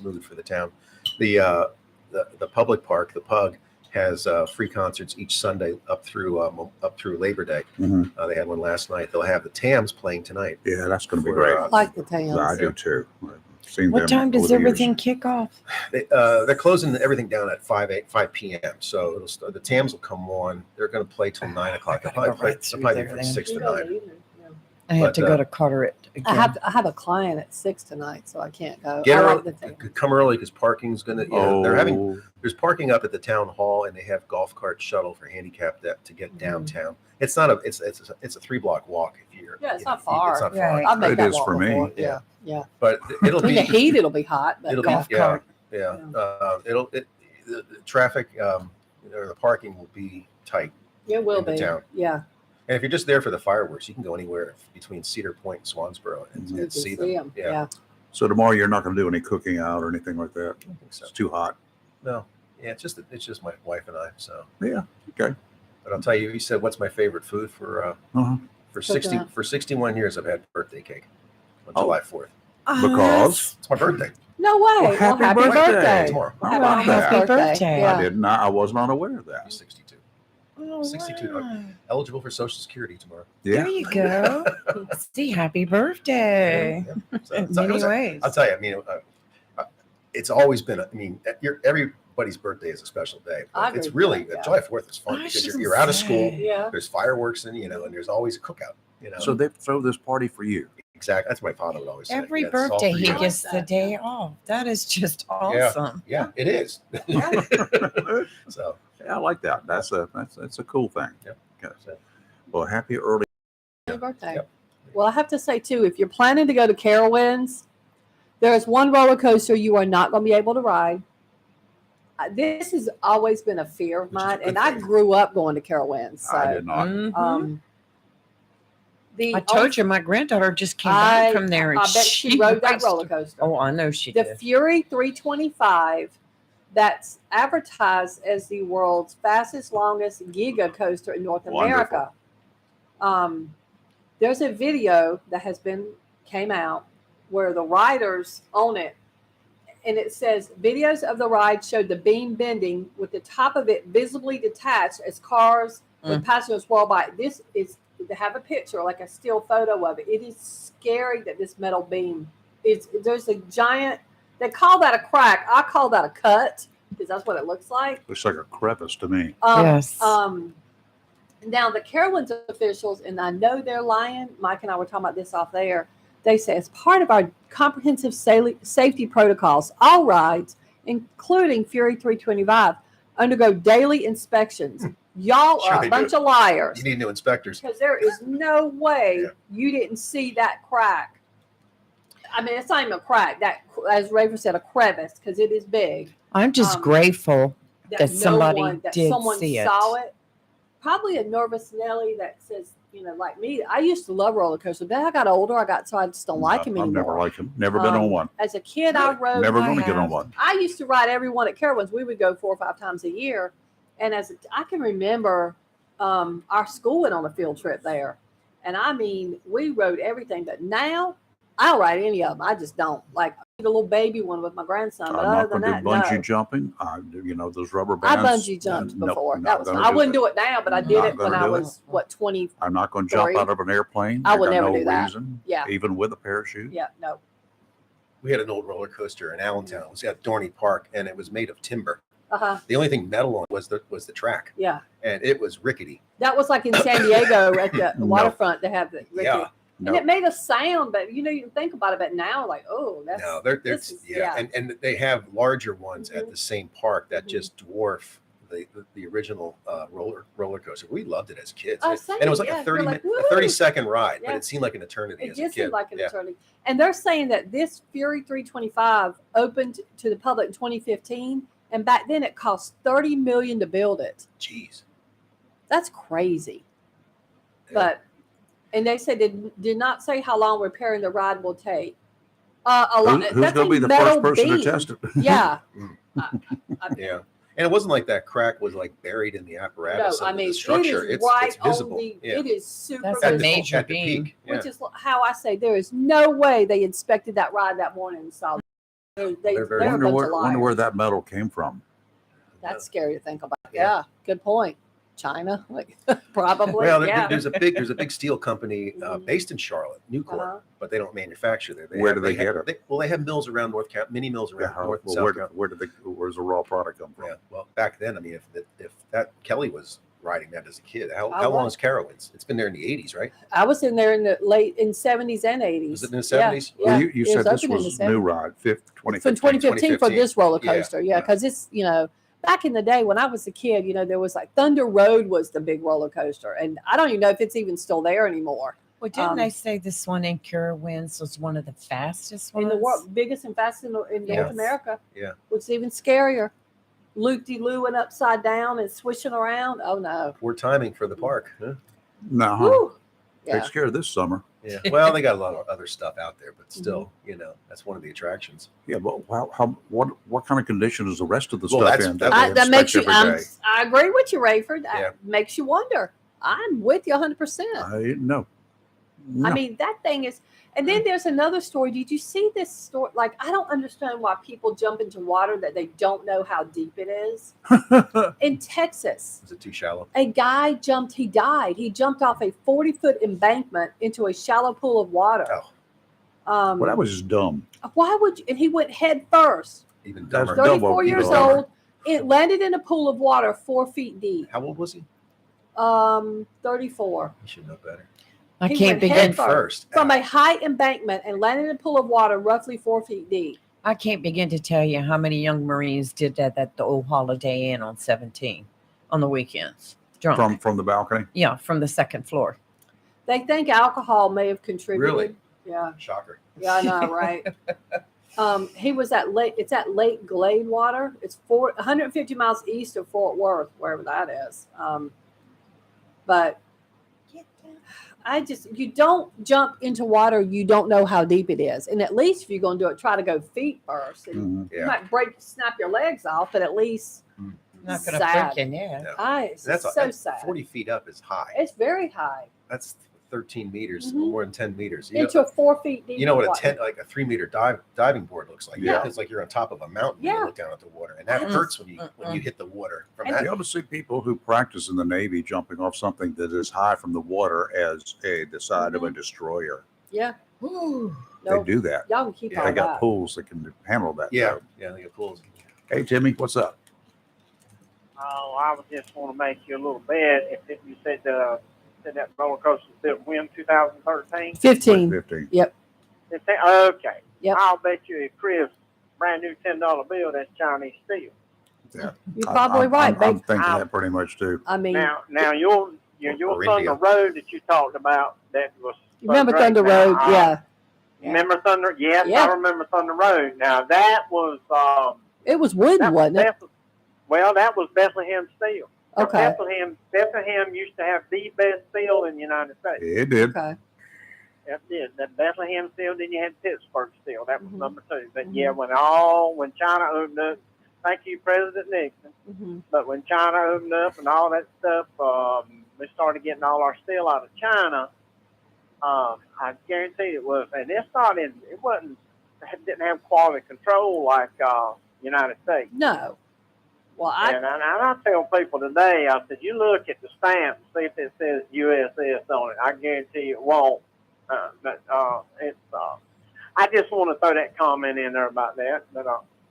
mood for the town. The public park, the Pug, has free concerts each Sunday up through Labor Day. They had one last night. They'll have the Tams playing tonight. Yeah, that's going to be For, great. I like the Tams. I do too. I've seen What them time does over the years. everything kick off? They're closing everything down at 5 p.m. So it'll start, the Tams will come on. They're going to play till 9 o'clock. They'll probably play from 6 to 9. I have to But, go to Carteret again. I have a client at 6 tonight, so I can't go. Get I early, like the Tams. come early because parking's gonna. They're having. Oh. There's parking up at the town hall, and they have golf cart shuttle for handicapped to get downtown. It's not a. It's a 3-block walk if you're. Yeah, it's not far. It's not far. I've made It that is walk for me. before. Yeah, yeah. But it'll In be the heat, it'll be hot. But It'll golf be cart. yeah. The traffic or the parking will be tight. It will in the be. town. Yeah. And if you're just there for the fireworks, you can go anywhere between Cedar Point and Swansboro and, You can see see them. 'em, yeah. So tomorrow you're not going to do any cooking out or anything like that. I think so. It's too hot. No, yeah, it's just my wife and I. So Yeah. Okay. but I'll tell you, you said what's my favorite food for Cook 60 out. for 61 years. I've had birthday cake on Oh. July 4th. Because It's my birthday. No way. Well, happy birthday. Tomorrow. Happy How about that? Happy birthday. Yeah. I was not aware of that. 62. Oh, 62. wow. Eligible for Social Security tomorrow. Yeah. There you go. See, happy birthday. So, In so it many was a- ways. I'll tell you. I mean, it's always been. I mean, everybody's birthday is a special day. I But it's agree with really that, yeah. July 4th is fun I because shouldn't you're out of school. say. Yeah. There's fireworks and and there's always a cookout. So they throw this party for you. Exactly. That's what my father would always say. Every Yeah, it's all birthday for he you. gets the day off. That is just awesome. Yeah, it is. So Yeah, I like that. That's a cool thing. Yep. Okay. Well, happy early. Happy birthday. Yep. Well, I have to say too, if you're planning to go to Carowinds, there is one roller coaster you are not going to be able to ride. This has always been a fear of Which is a mine, good and I thing. grew up going to Carowinds. So, I did not. Mhm. The I told you my granddaughter just came back from there. And I bet she rode that raced- roller coaster. Oh, I know she The did. Fury 325, that's advertised as the world's fastest, longest giga coaster in North America. There's a video that came out where the riders own it, and it says videos of the ride showed the beam bending with the top of it visibly detached as cars with passengers whirl by. This is to have a picture, like a still photo of it. It is scary that this metal beam there's a giant. They call that a crack. I call that a cut because that's what it looks like. Looks like a crevice to me. Yes. Now the Carowinds officials, and I know they're lying. Mike and I were talking about this off there. They say as part of our comprehensive safety protocols, all rides, including Fury 325, undergo daily inspections. Y'all Sure are they a bunch do. of liars you need new inspectors. because there is no way Yeah. you didn't see that crack. I mean, it's not even a crack. That, as Raver said, a crevice because it is big. I'm just grateful that no somebody one, that did someone see it. saw it. Probably a nervous Nelly that says, like me, I used to love roller coasters. Then I got older. I just don't like them I've anymore. never liked him. Never been on one. As a kid, I rode. Never I going to get on have. one. I used to ride every one at Carowinds. We would go 4 or 5 times a year. And I can remember our school went on a field trip there. And I mean, we rode everything. But now, I don't ride any of them. I just don't. Like, I did a little baby one with my grandson. I'm But not other going than to do that, bungee no. jumping. Those rubber I bands. bungee jumped Nope, before. not That was. gonna I do wouldn't that. do it now, but I did Not it when gonna I do it. was 20. I'm not going to jump Three. out of an airplane. I would got never no do that. reason, Yeah. even with a parachute. Yeah, no. We had an old roller coaster in Allentown. It was at Dorney Park, and it was made of timber. The only thing metal on was the track, Yeah. and it was rickety. That was like in San Diego at the No. waterfront. They have the Yeah. and it made a sound, but you think about it, but now like, oh, that's No, they're this is- and they have larger ones at the same park that just dwarf the original roller coaster. We loved it as kids, Oh, and same, it was like yeah. a 30 You're like, minute, a 30-second ride, Yeah. but it seemed like an eternity It as a just kid. seemed like an Yeah. eternity. And they're saying that this Fury 325 opened to the public in 2015, and back then it cost $30 million to build it. Jeez, that's crazy. And they said did not say how long repairing the ride will take. Who's going to be the first person to test it? Yeah. Yeah. And it wasn't like that crack was like buried in the apparatus No, I of mean, the structure. it is it's right visible. on the, Yeah. it is super That's At a the- major at the beam. peak. Yeah. which is how I say there is no way they inspected that ride that morning and saw. They're a bunch of Wonder liars. where that metal came from. That's scary to think about. Yeah, good point. China, like probably. Well, yeah. there's a big steel company based in Charlotte, Nucor, but they don't manufacture there. Where do they get it? They have mills around mini mills around North and South Carolina. Where's the raw product come from? Yeah, well, back then, I mean, if that Kelly was riding that as a kid, how long is Carowinds? It's been there in the 80s, right? I was in there in the late 70s and 80s. Was it in the 70s? Yeah, Well, yeah. you It said this opened in was the new 70s. ride, 2015 2015. for this roller coaster. Yeah, Yeah, because it's, back in the day when I was a kid, there was like Thunder Road was the big roller coaster. And I don't even know if it's even still there anymore. Well, didn't they say this one in Carowinds was one of the fastest ones? In the world, biggest and fastest in Yes. North America. Yeah. Which is even scarier. Loop-de-loo and upside down and swishing around. Oh, no. Poor timing for the park, huh? No, Woo. takes Yeah. care of this summer. Yeah. Well, they got a lot of other stuff out there, but still, that's one of the attractions. Yeah, but what kind of condition is the rest of the Well, stuff that's- in? that- That makes you, every day? I agree with you, Rayford. That Yeah. makes you wonder. I'm with you 100%. No. I mean, that thing is, and then there's another story. Did you see this story? Like, I don't understand why people jump into water that they don't know how deep it is. In Texas, Is it too shallow? a guy he died. He jumped off a 40-foot embankment into a shallow pool of water. Well, that was just dumb. Why would you? And he went head first. Even That's dumber. 34 double, years even dumber. old. It landed in a pool of water 4 feet deep. How old was he? 34. He should know better. I He can't went head begin first. from a high embankment and landed in a pool of water roughly 4 feet deep. I can't begin to tell you how many young Marines did that at the old Holiday Inn on 17 on the weekends. Drunk. From the balcony. Yeah, from the second floor. They think alcohol may have contributed. Really? Yeah. Shocker. Yeah, I know, right? He was at It's at Lake Gladewater. It's 150 miles east of Fort Worth, wherever that is. But you don't jump into water you don't know how deep it is. And at least if you're going to do it, try to go feet first. And you might snap your legs off, but at least Not going to sad. freak in there. It's That's so sad. 40 feet up is high. It's very high. That's 13 meters, Mhm. more than 10 meters. Into 4 feet deep. You know what water. a 3 meter diving board looks like? Yeah. It's like you're on top of a mountain. Yeah. You look down at the water, and that Mhm. hurts when you hit the water from And that. You ought to see people who practice in the Navy jumping off something that is high from the water as the side of a destroyer. Yeah. They No, do that. y'all can keep all They got that. pools that can handle that. Yeah, load. yeah, they got pools. Hey, Timmy, what's up? Oh, I was just want to make you a little bet. If you said that roller coaster built when 2013. 15. 15. Yep. Okay. Yep. I'll bet you a Chris brand new $10 bill that's Chinese steel. Yeah. You're probably right, I'm babe. thinking that pretty much too. I mean, Now your Or Thunder India. Road that you talked about that was you remember great. Thunder Now, Road? Yeah. Remember Thunder? Yes, Yeah. I remember Thunder Road. Now that was It was wooden, wasn't it? that was Bethlehem Steel. Now, Okay. Bethlehem used to have the best steel in the United States. It did. Okay. That did. That Bethlehem Steel, then you had Pittsburgh Steel. That was Mhm. number 2. But yeah, when China opened up, thank you, President Nixon. Mm-hmm. But when China opened up and all that stuff, we started getting all our steel out of China. I guarantee it was, and it didn't have quality control like United States. No. Well, And I tell people today, I said, you look at the stamp, see if it says USS on it. I guarantee it won't. I just want to throw that comment in there about that. But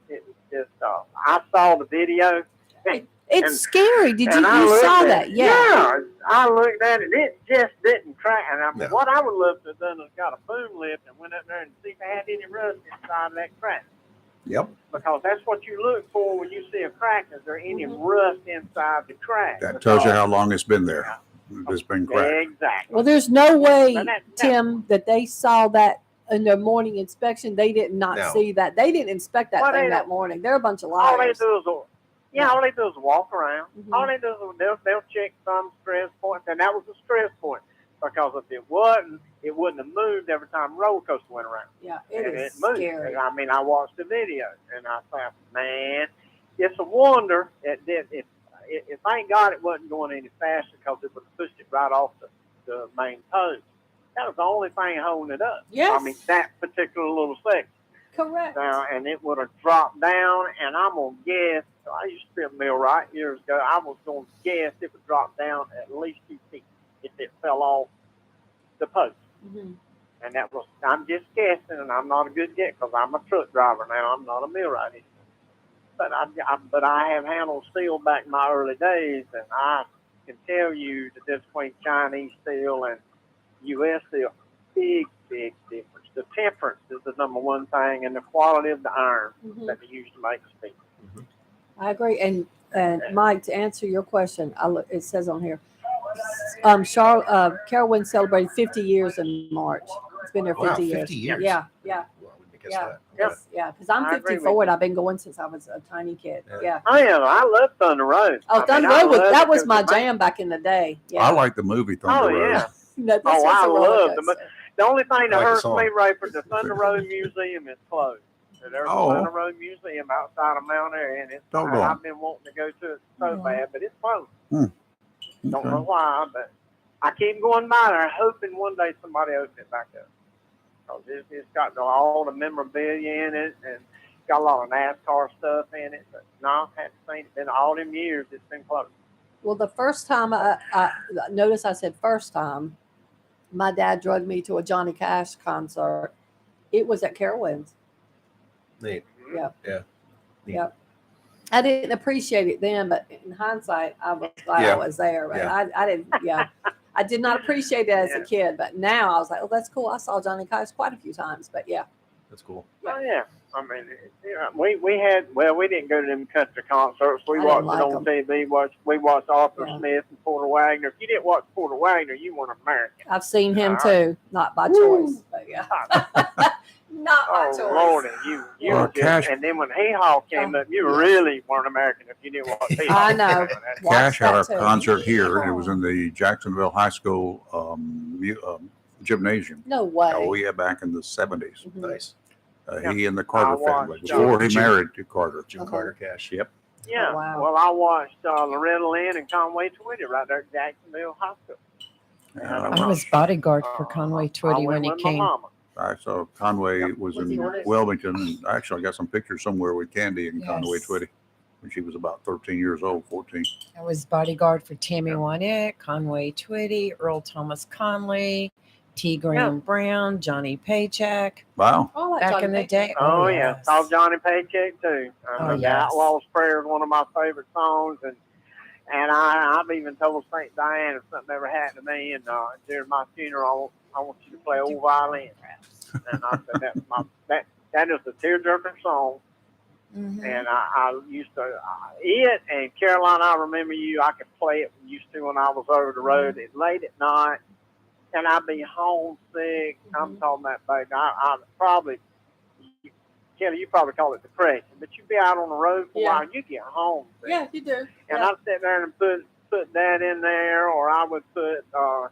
it was just, I saw the video. It's and- scary. Did you and I looked saw at that? it. Yeah. I looked at it. It just didn't crack. And I mean, No. what I would love to have done is got a boom lift and went up there and see if I had any rust inside of that crack. Yep. Because that's what you look for when you see a crack. Is there any rust inside the crack? That tells you how long it's been there. It's been cracked. Exactly. Well, there's no way, But that- Tim, that they saw that in their morning inspection. They did not No. see that. They didn't inspect that Well, thing they- that morning. They're a bunch of All they liars. do is all they do is walk around. Mhm. All they do is they'll check some stress points, and that was a stress point because if it wasn't, it wouldn't have moved every time a roller coaster went around. Yeah, And it is moved. scary. And I mean, I watched the video, and I thought, man, it's a wonder it did. If thank God it wasn't going any faster because it would have pushed it right off the main post. That was the only thing holding it up. Yes. I mean, that particular little section. Correct. Now, and it would have dropped down, and I'm gonna guess So I used to be a millwright years ago. I was going to guess it would drop down at least 2 feet if it fell off the post. Mm-hmm. And that was, I'm just guessing, and I'm not a good guess because I'm a truck driver now. I'm not a millwright anymore. But I have handled steel back in my early days, and I can tell you the difference between Chinese steel and U.S. steel, big difference. The temperance is the number one thing, and the quality of the iron that they use to make steel. I agree. And Mike, to answer your question, it says on here, Carowinds celebrated 50 years in March. It's been there 50 Wow, years. 50 years. Yeah. Guess that. Yeah, because I'm I agree 54 with and I've been going since I was a tiny kid. Yeah. I am. I love Thunder Road. Oh, Thunder Road was my jam back in the day. Yeah. I like the movie Thunder Road. Yeah. No, this Oh, was I a roller love coaster. the only thing that I like the hurts song. me, Rayford, the Thunder Road Museum is closed. So there's Oh. a Thunder Road Museum outside of Mount Airy, and Doggone. I've been wanting to go to it so bad, but it's closed. Don't Okay. know why, but I keep going by there, hoping one day somebody opens it back up. Because it's got all the memorabilia in it, and got a lot of NASCAR stuff in it. But no, I haven't seen it. Been all them years it's been closed. Well, the first time I notice I said first time, my dad drugged me to a Johnny Cash concert. It was at Carowinds. Neat. Yeah. Yeah. Neat. Yep. I didn't appreciate it then, but in hindsight, I was glad Yeah. I was there. But Yeah. I didn't. Yeah, I did not appreciate it as a kid, but now I was like, oh, that's cool. I saw Johnny Cash quite a few times, but yeah. That's cool. Oh yeah, I mean, we had we didn't go to them country concerts. We I watched didn't like it on TV. We watched Arthur Smith and Porter Wagner. If you didn't watch Porter Wagner, you weren't American. I've seen him All right. too, not by choice, but yeah. Not by choice. Oh Lordy, you Well, were just, Cash- and then when Hee Haw came up, you really weren't American if you didn't watch Hee Haw. I know. Cash had a that too. concert here. It was in the Jacksonville High School gymnasium. No way. Oh yeah, back in the 70s. Mhm. Nice. He and the Carter I family watched, before he Jim- married to Carter. Jim Carter Cash. Yep. Yeah. Oh, wow. Well, I watched Loretta Lynn and Conway Twitty right there at Jacksonville High School. I was bodyguard for Conway I Twitty went when he with my came. mama. I saw Conway was Was he in on it? Wilmington, and actually I got some pictures somewhere with Candy and Conway Yes. Twitty when she was about 13 years old, 14. I was bodyguard for Tammy Wynette, Conway Twitty, Earl Thomas Conley, T. Graham Brown, Johnny Paycheck. Wow. Oh, I like Back Johnny in the Paycheck. day. Oh yeah, yes. saw Johnny Paycheck too. Oh, The yes. Outlaw's Prayer is one of my favorite songs, and I've even told Saint Diane if something ever happened to me, and during my funeral, I want you to play old violin. And I said that is the tearjerker song. Mhm. And I used to it and Caroline, I Remember You. I could play it used to when I was over the road. It's late at night, and I'd be homesick. I'm talking about, baby. I probably, Kelly, you probably call it depression, but you'd be out on the road for a while, and you get home. Yeah, you do. And I'd sit there and put that in there, or I would put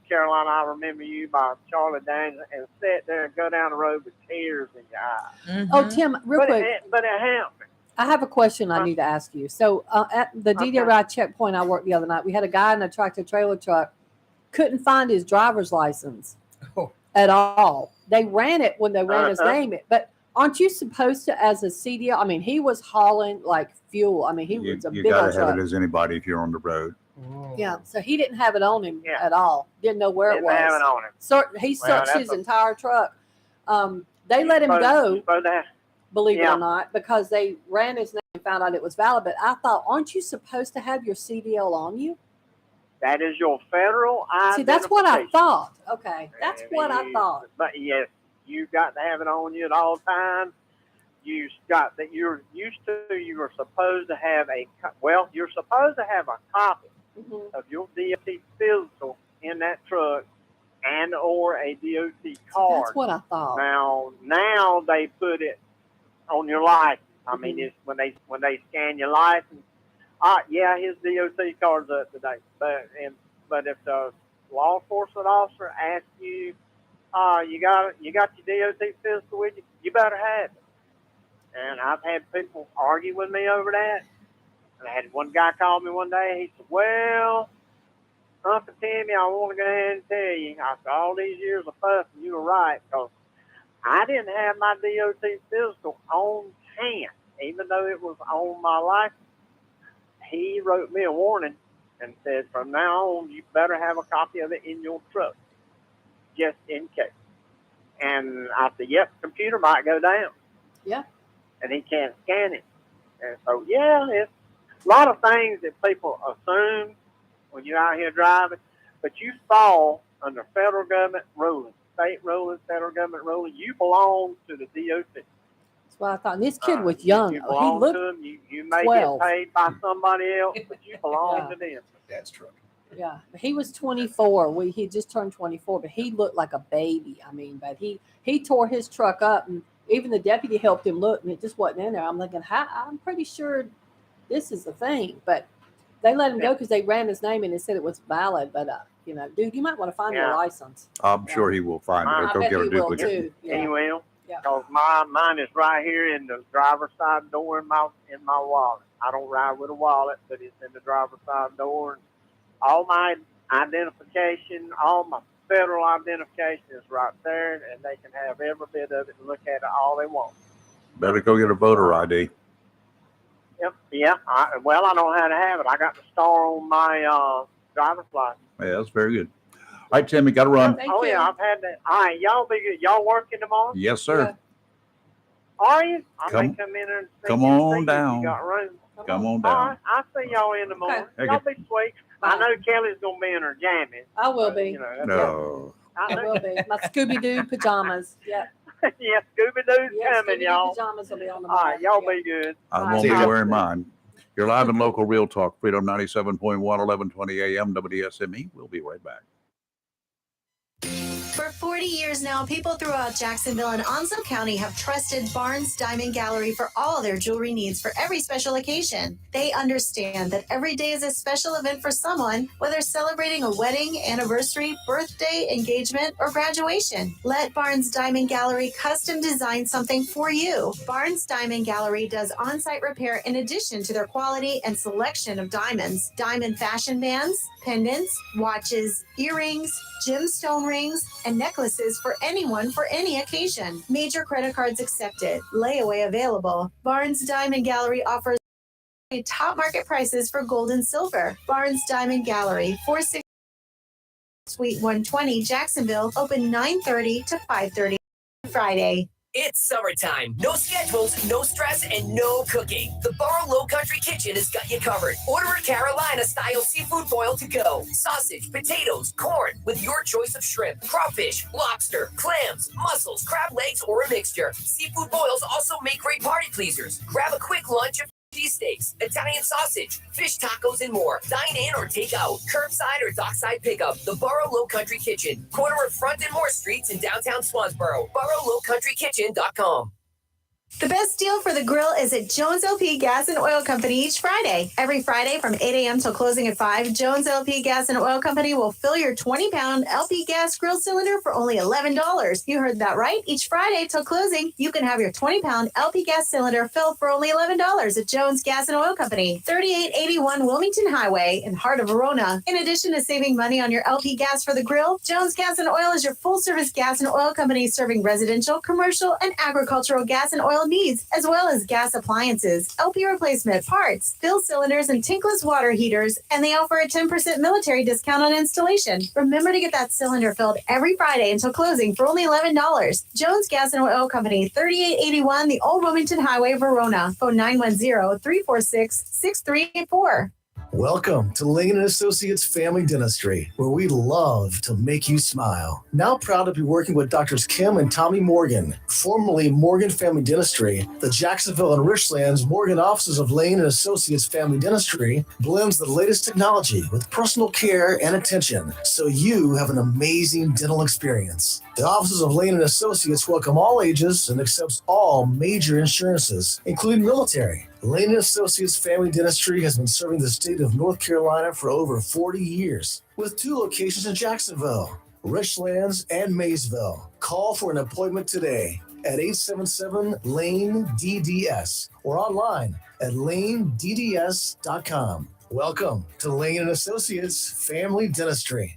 Caroline, I Remember You by Charlie Daniels, and sit there and go down the road with tears in your eyes. Oh, Tim, real But quick. it helped me. I have a question I need to ask you. So at the DWI checkpoint I worked the other night, we had a guy in a tractor trailer truck, couldn't find his driver's license at all. They ran it when they ran his name, but aren't you supposed to, as a CDL? I mean, he was hauling like fuel. I mean, he You, was a you big got old to have truck. it as anybody if you're on the road. Yeah, so he didn't have it on him at all. Didn't know where it Didn't was. have it on him. He Well, searched that's his a- entire truck. They let him go, Supposed to have- believe it Yeah. or not, because they ran his name and found out it was valid. But I thought, aren't you supposed to have your CDL on you? That is your federal identification. See, that's what I thought. Okay, that's what I thought. But yes, you got to have it on you at all times. You got that. You're used to. You are supposed to have you're supposed to have a copy Mm-hmm. of your DOT physical in that truck and or a DOT card. That's what I thought. Now they put it on your license. I mean, Mm-hmm. it's when they scan your license. Yeah, his DOT card's up to date. But if the law enforcement officer asks you, you got your DOT physical with you, you better have it. And I've had people argue with me over that. And I had one guy call me one day. He said, "Well, Uncle Timmy, I want to go ahead and tell you, after all these years of fussing, you were right, because I didn't have my DOT physical on hand, even though it was on my license. he wrote me a warning and said, from now on, you better have a copy of it in your truck, just in case. And I said, yep, computer might go down. Yeah. And he can't scan it. And so, yeah, it's a lot of things that people assume when you're out here driving, but you fall under federal government ruling, state ruling, federal government ruling. You belong to the DOT. That's what I thought. And this kid was young. You He belong looked to them. You may 12. get paid by somebody else, but you belong Yeah. to them. Dad's truck. Yeah, but he was 24. He just turned 24, but he looked like a baby. I mean, but he tore his truck up, and even the deputy helped him look, and it just wasn't in there. I'm thinking, I'm pretty sure this is the thing, but they let him go because they ran his name and they said it was valid. But dude, you might want to find your license. I'm sure he will find it. I He'll go bet get a he will duplicate. too. Yeah. He will. Yeah. Because mine is right here in the driver's side door in my wallet. I don't ride with a wallet, but it's in the driver's side door. And all my identification, all my federal identification is right there, and they can have every bit of it and look at it all they want. Better go get a voter ID. Yep. Yeah. I don't have to have it. I got the star on my driver's license. Yeah, that's very good. All right, Timmy, got to run. Yeah, I've had that. All right, y'all be good. Y'all working tomorrow? Yes, sir. Are you? I Come- may come in and see come you and on see you if down. You got room. Come on All down. right, I'll see y'all in the morning. Okay. Y'all be sweet. I know Kelly's gonna be in her jammies. I will be. No. I will be. My Scooby Doo pajamas. Yeah. Yeah, Scooby Doo's Yeah, coming, Scooby-Doo y'all. pajamas will be on the All right, back. y'all Yeah. be good. I won't be wearing mine. You're live and local Real Talk, Freedom 97.1, 1120 AM, WSME. We'll be right back. For 40 years now, people throughout Jacksonville and Onslow County have trusted Barnes Diamond Gallery for all their jewelry needs for every special occasion. They understand that every day is a special event for someone, whether celebrating a wedding, anniversary, birthday, engagement, or graduation. Let Barnes Diamond Gallery custom design something for you. Barnes Diamond Gallery does on-site repair in addition to their quality and selection of diamonds, diamond fashion bands, pendants, watches, earrings, gemstone rings, and necklaces for anyone for any occasion. Major credit cards accepted. Layaway available. Barnes Diamond Gallery offers top market prices for gold and silver. Barnes Diamond Gallery, 46 Suite 120, Jacksonville, open 9:30 to 5:30 Friday. It's summertime. No schedules, no stress, and no cooking. The Borough Low Country Kitchen has got you covered. Order a Carolina-style seafood boil to go. Sausage, potatoes, corn, with your choice of shrimp, crawfish, lobster, clams, mussels, crab legs, or a mixture. Seafood boils also make great party pleasers. Grab a quick lunch of cheesesteaks, Italian sausage, fish tacos, and more. Dine in or take out. Curbside or dockside pickup. The Borough Low Country Kitchen. Corner of Front and Moore Streets in downtown Swansboro. BoroughLowCountryKitchen.com. The best deal for the grill is at Jones LP Gas and Oil Company each Friday. Every Friday from 8 a.m. till closing at 5, Jones LP Gas and Oil Company will fill your 20-pound LP gas grill cylinder for only $11. You heard that right. Each Friday till closing, you can have your 20-pound LP gas cylinder filled for only $11 at Jones Gas and Oil Company, 3881 Wilmington Highway in heart of Verona. In addition to saving money on your LP gas for the grill, Jones Gas and Oil is your full-service gas and oil company serving residential, commercial, and agricultural gas and oil needs, as well as gas appliances, LP replacement parts, fill cylinders, and tankless water heaters, and they offer a 10% military discount on installation. Remember to get that cylinder filled every Friday until closing for only $11. Jones Gas and Oil Company, 3881 the Old Wilmington Highway, Verona. Phone 910-346-6384. Welcome to Lane & Associates Family Dentistry, where we love to make you smile. Now proud to be working with Doctors Kim and Tommy Morgan, formerly Morgan Family Dentistry. The Jacksonville and Richlands Morgan offices of Lane & Associates Family Dentistry blends the latest technology with personal care and attention, so you have an amazing dental experience. The offices of Lane & Associates welcome all ages and accepts all major insurances, including military. Lane & Associates Family Dentistry has been serving the state of North Carolina for over 40 years, with 2 locations in Jacksonville, Richlands, and Maysville. Call for an appointment today at 877-LANE-DDS or online at lanedds.com. Welcome to Lane & Associates Family Dentistry.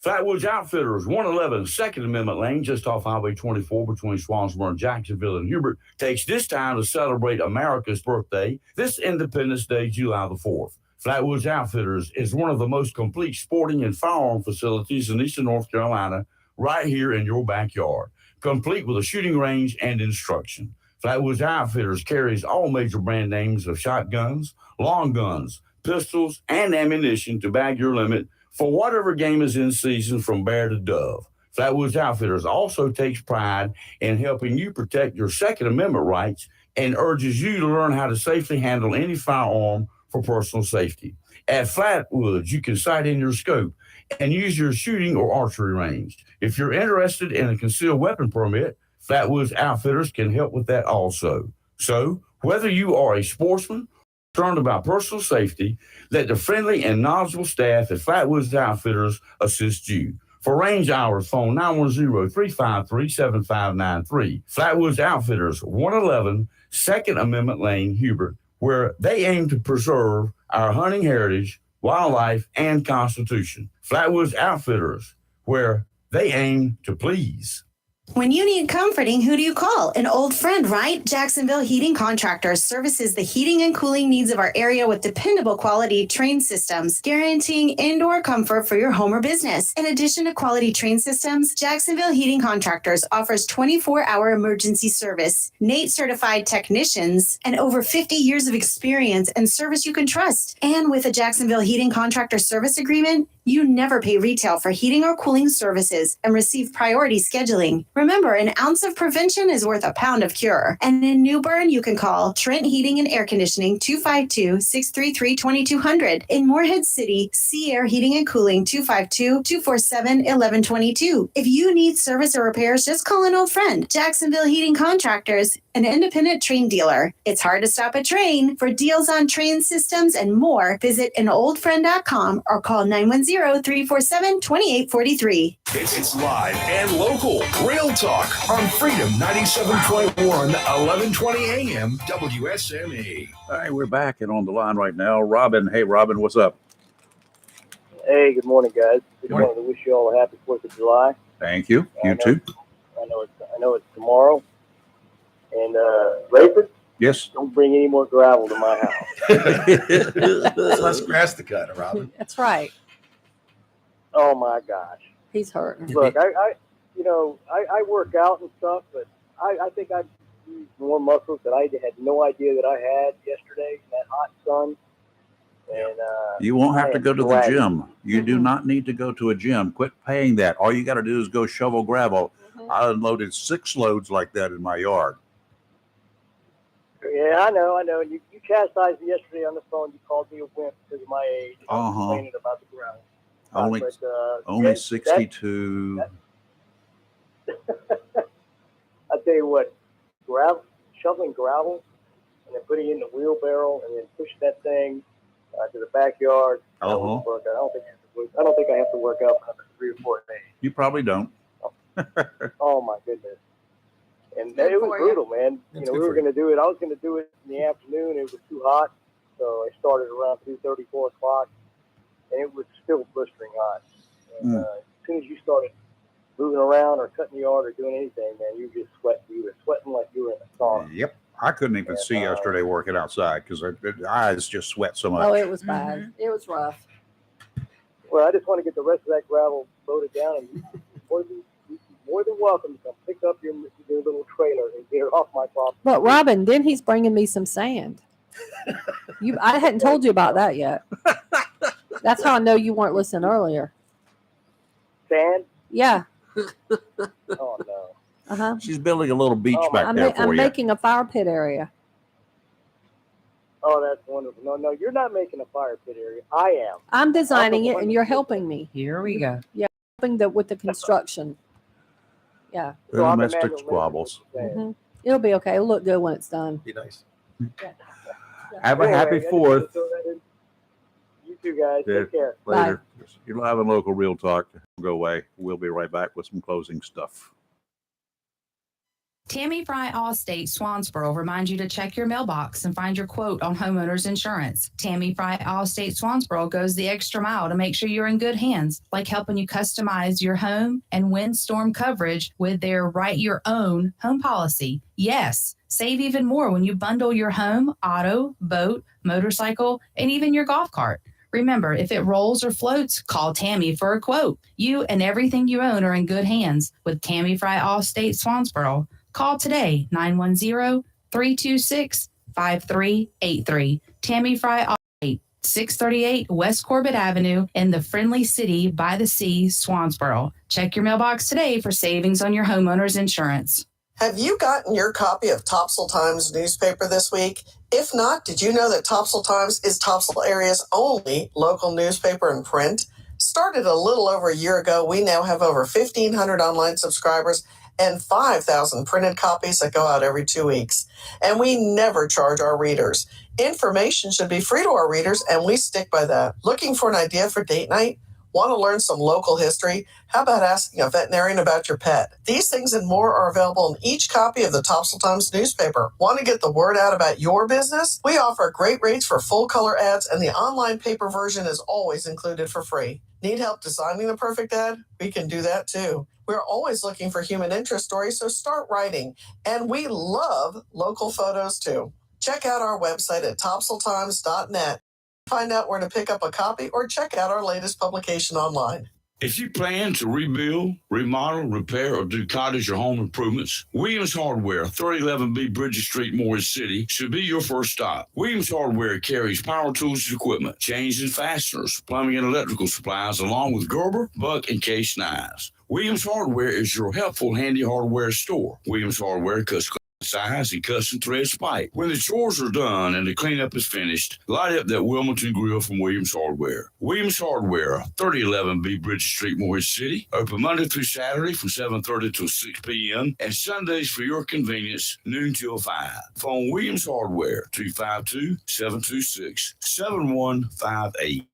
Flatwoods Outfitters, 111 Second Amendment Lane, just off Highway 24 between Swansboro and Jacksonville and Hubert, takes this time to celebrate America's birthday this Independence Day, July the 4th. Flatwoods Outfitters is one of the most complete sporting and firearm facilities in Eastern North Carolina, right here in your backyard, complete with a shooting range and instruction. Flatwoods Outfitters carries all major brand names of shotguns, long guns, pistols, and ammunition to bag your limit for whatever game is in season from bear to dove. Flatwoods Outfitters also takes pride in helping you protect your Second Amendment rights and urges you to learn how to safely handle any firearm for personal safety. At Flatwoods, you can sight in your scope and use your shooting or archery range. If you're interested in a concealed weapon permit, Flatwoods Outfitters can help with that also. So, whether you are a sportsman concerned about personal safety, let the friendly and knowledgeable staff at Flatwoods Outfitters assist you. For range hours, phone 910-353-7593. Flatwoods Outfitters, 111 Second Amendment Lane, Hubert, where they aim to preserve our hunting heritage, wildlife, and Constitution. Flatwoods Outfitters, where they aim to please. When you need comforting, who do you call? An old friend, right? Jacksonville Heating Contractors services the heating and cooling needs of our area with dependable quality train systems, guaranteeing indoor comfort for your home or business. In addition to quality train systems, Jacksonville Heating Contractors offers 24-hour emergency service, NATE certified technicians, and over 50 years of experience and service you can trust. And with a Jacksonville Heating Contractor service agreement, you never pay retail for heating or cooling services and receive priority scheduling. Remember, an ounce of prevention is worth a pound of cure. And in New Bern, you can call Trent Heating and Air Conditioning 252-633-2200. In Morehead City, Sea Air Heating and Cooling 252-247-1122. If you need service or repairs, just call an old friend. Jacksonville Heating Contractors, an independent train dealer. It's hard to stop a train. For deals on train systems and more, visit anoldfriend.com or call 910-347-2843. It's live and local. Real talk on Freedom 97.1, 1120 AM, WSME. All right, we're back and on the line right now. Robin. Hey, Robin, what's up? Hey, good morning, guys. Just morning. wanted to wish you all a happy 4th of July. Thank you. You too. I know it's tomorrow. And Rayford, Yes. don't bring any more gravel to my house. It's less grass to cut, Robin. That's right. Oh my gosh. He's hurting. Look, I work out and stuff, but I think I've used more muscles that I had no idea that I had yesterday in that hot sun. And You won't have I to am go to the dragging. gym. You do not need to go to a gym. Quit paying that. All you got to do is go shovel gravel. I unloaded 6 loads like that in my yard. Yeah, I know. You chastised me yesterday on the phone. You called me a wimp because of my age. Complaining about the gravel. Only But, only that- 62. I tell you what, shoveling gravel and then putting it in the wheelbarrow and then pushing that thing to the backyard. That wouldn't work out. I don't think I have to work out for another 3 or 4 days. You probably don't. Oh my goodness! And Good it was for you. brutal, man. That's We good were for you. going to do it. I was going to do it in the afternoon. It was too hot, so I started around 2:30, 4 o'clock, and it was still blistering hot. And, as soon as you started moving around or cutting the yard or doing anything, man, you just sweat. You were sweating like you were in a sauna. Yep. I couldn't even see yesterday working outside because the eyes just sweat so much. Oh, it was bad. It was rough. Well, I just want to get the rest of that gravel loaded down, and you're more than welcome to come pick up your little trailer and get it off my property. But Robin, then he's bringing me some sand. I hadn't told you about that yet. That's how I know you weren't listening earlier. Sand? Yeah. Oh no. Uh-huh. She's building a little beach back there for I'm you. making a fire pit area. Oh, that's wonderful. No, you're not making a fire pit area. I am. I'm designing it and you're helping me. Here we go. Yeah, helping with the construction. Yeah. Domestic squabbles. Mhm. It'll be okay. It'll look good when it's done. Be nice. Have a Anyway, happy I just 4th. wanted to throw that in. You too, guys. Yeah, Take care. Later. You're live and local Real Talk. Go away. We'll be right back with some closing stuff. Tammy Fry Allstate Swansboro reminds you to check your mailbox and find your quote on homeowners insurance. Tammy Fry Allstate Swansboro goes the extra mile to make sure you're in good hands, like helping you customize your home and windstorm coverage with their Write Your Own home policy. Yes, Save even more when you bundle your home, auto, boat, motorcycle, and even your golf cart. Remember, if it rolls or floats, call Tammy for a quote. You and everything you own are in good hands with Tammy Fry Allstate Swansboro. Call today, 910-326-5383. Tammy Fry Allstate, 638 West Corbett Avenue in the friendly city by the sea, Swansboro. Check your mailbox today for savings on your homeowner's insurance. Have you gotten your copy of Topsail Times newspaper this week? If not, did you know that Topsail Times is Topsail area's only local newspaper in print? Started a little over a year ago, we now have over 1,500 online subscribers and 5,000 printed copies that go out every 2 weeks. And we never charge our readers. Information should be free to our readers, and we stick by that. Looking for an idea for date night? Want to learn some local history? How about asking a veterinarian about your pet? These things and more are available in each copy of the Topsail Times newspaper. Want to get the word out about your business? We offer great rates for full color ads, and the online paper version is always included for free. Need help designing the perfect ad? We can do that too. We're always looking for human interest stories, so start writing. And we love local photos too. Check out our website at topsailtimes.net. Find out where to pick up a copy or check out our latest publication online. If you plan to rebuild, remodel, repair, or do cottage or home improvements, Williams Hardware, 3011B Bridges Street, Morris City, should be your first stop. Williams Hardware carries power tools and equipment, chains and fasteners, plumbing and electrical supplies, along with Gerber, Buck, and Case knives. Williams Hardware is your helpful, handy hardware store. Williams Hardware cuts size and custom threads pipe. When the chores are done and the cleanup is finished, light up that Wilmington grill from Williams Hardware. Williams Hardware, 3011B Bridges Street, Morris City. Open Monday through Saturday from 7:30 till 6 p.m. and Sundays for your convenience, noon till 5. Phone Williams Hardware, 252-726-7158.